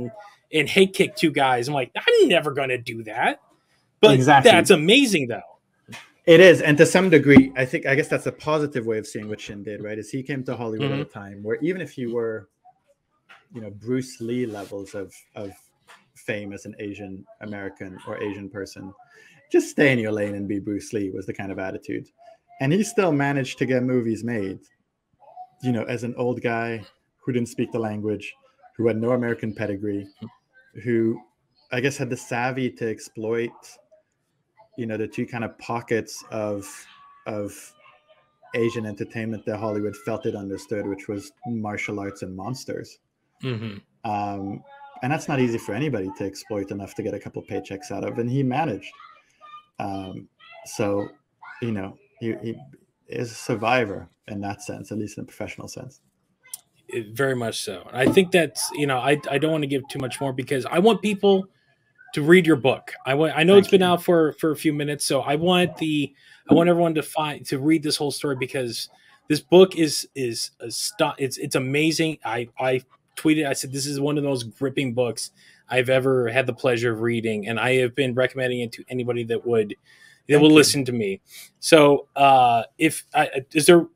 and head kicked 2 guys. I'm like, I'm never going to do that. But that's amazing, though. It is. And to some degree, I guess that's a positive way of seeing what Shin did, right? Is he came to Hollywood at a time where even if you were, Bruce Lee levels of fame as an Asian American or Asian person, just stay in your lane and be Bruce Lee was the kind of attitude. And he still managed to get movies made, as an old guy who didn't speak the language, who had no American pedigree, who I guess had the savvy to exploit, the 2 kind of pockets of Asian entertainment that Hollywood felt it understood, which was martial arts and monsters. And that's not easy for anybody to exploit enough to get a couple paychecks out of, and he managed. So, he is a survivor in that sense, at least in a professional sense. Very much so. And I think that's, I don't want to give too much more because I want people to read your book. I know it's been out for a few minutes, so I want everyone to read this whole story because this book is it's amazing. I tweeted, I said, this is one of the most gripping books I've ever had the pleasure of reading, and I have been recommending it to anybody that will listen to me. So, is there,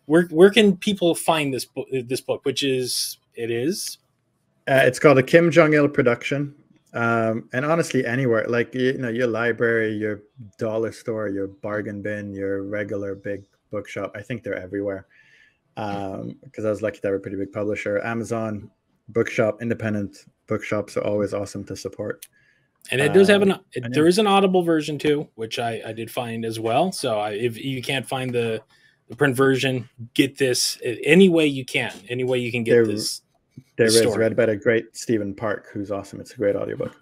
where can people find this book, which is, it's called a Kim Jong-Il production. And honestly, anywhere, like, your library, your dollar store, your bargain bin, your regular big bookshop, I think they're everywhere. Because I was lucky to have a pretty big publisher. Amazon bookshop, independent bookshops are always awesome to support. And it does have there is an Audible version too, which I did find as well. So if you can't find the print version, get this any way you can get this. There is read by a great Stephen Park, who's awesome. It's a great audiobook.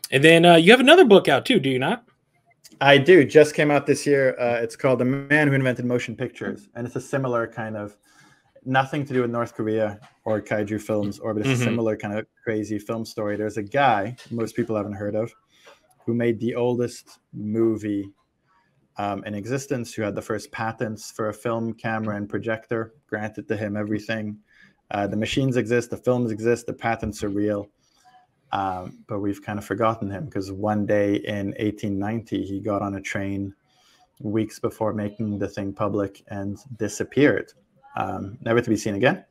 And then you have another book out too, do you not? I do. Just came out this year. It's called The Man Who Invented Motion Pictures. And it's a similar kind of, nothing to do with North Korea or kaiju films, but it's a similar kind of crazy film story. There's a guy most people haven't heard of who made the oldest movie in existence, who had the first patents for a film camera and projector granted to him, everything. The machines exist, the films exist, the patents are real. But we've kind of forgotten him because one day in 1890, he got on a train weeks before making the thing public and disappeared, never to be seen again.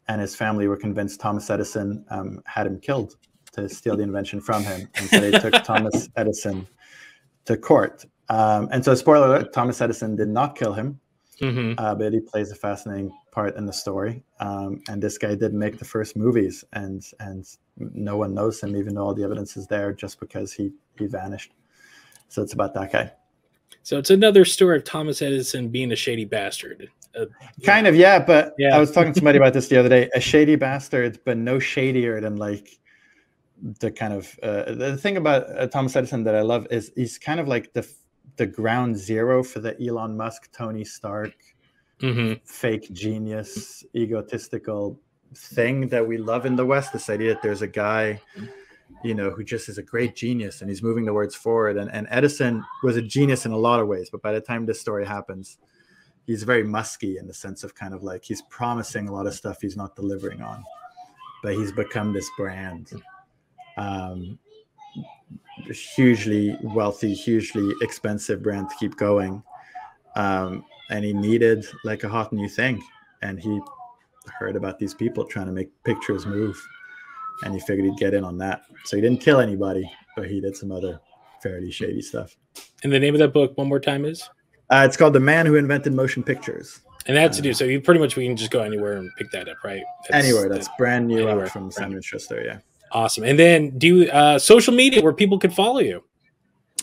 And his family were convinced Thomas Edison had him killed to steal the invention from him. And so they took Thomas Edison to court. And so, spoiler alert, Thomas Edison did not kill him, but he plays a fascinating part in the story. And this guy did make the first movies, and no one knows him, even though all the evidence is there, just because he vanished. So it's about that guy. So it's another story of Thomas Edison being a shady bastard. Kind of, yeah. But I was talking to somebody about this the other day. A shady bastard, but no shadier than like the kind of the thing about Thomas Edison that I love is he's kind of like the ground zero for the Elon Musk, Tony Stark, fake genius, egotistical thing that we love in the West. This idea that there's a guy, you know, who just is a great genius and he's moving the words forward. And Edison was a genius in a lot of ways, but by the time this story happens, he's very musky in the sense of kind of like he's promising a lot of stuff he's not delivering on, but he's become this brand. Hugely wealthy, hugely expensive brand to keep going, and he needed like a hot new thing, and he heard about these people trying to make pictures move, and he figured he'd get in on that. So he didn't kill anybody, but he did some other fairly shady stuff. And the name of that book one more time is? It's called The Man Who Invented Motion Pictures. And that's to do. So you pretty much, we can just go anywhere and pick that up, right? Anywhere. That's brand new out from Simon Schuster. Yeah. Awesome. And then do social media where people can follow you.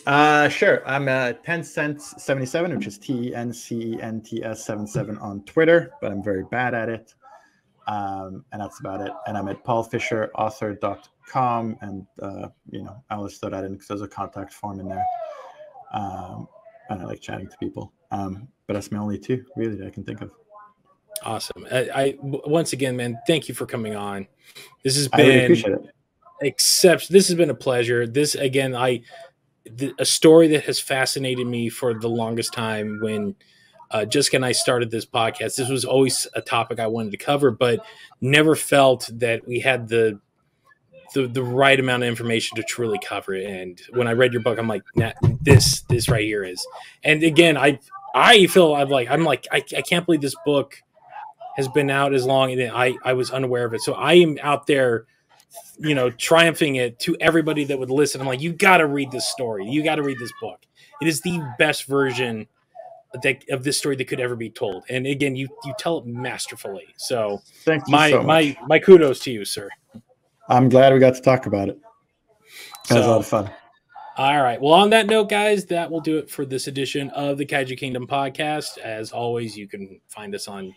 Sure. I'm Tencents77, which is TENCENTS 77 on Twitter, but I'm very bad at it. And that's about it. And I'm at paulfischerauthor.com. And, you know, I always throw that in because there's a contact form in there. And I like chatting to people. But that's my only two, really, that I can think of. Awesome. I once again, man, thank you for coming on. This has been, I really appreciate it. This has been a pleasure. This, again, a story that has fascinated me for the longest time. When Jessica and I started this podcast, this was always a topic I wanted to cover, but never felt that we had the right amount of information to truly cover it. And when I read your book, I'm like, nah, this right here is. And again, I feel I can't believe this book has been out as long, and I was unaware of it. So I am out there, you know, triumphing it to everybody that would listen. I'm like, you got to read this story. You got to read this book. It is the best version of this story that could ever be told. And again, you tell it masterfully. So thank you so much. My kudos to you, sir. I'm glad we got to talk about it. That was a lot of fun. All right. Well, on that note, guys, that will do it for this edition of the Kaiju Kingdom podcast. As always, you can find us on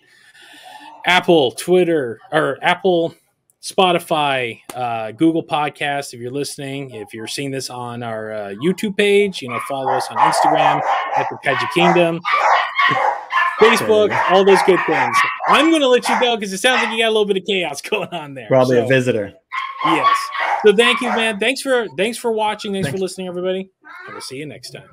Apple, Twitter, or Apple, Spotify, Google Podcasts. If you're listening, if you're seeing this on our YouTube page, you know, follow us on Instagram at the Kaiju Kingdom, Facebook, all those good things. I'm going to let you go because it sounds like you got a little bit of chaos going on there. Probably a visitor. Yes. So thank you, man. Thanks for watching. Thanks for listening, everybody. And we'll see you next time.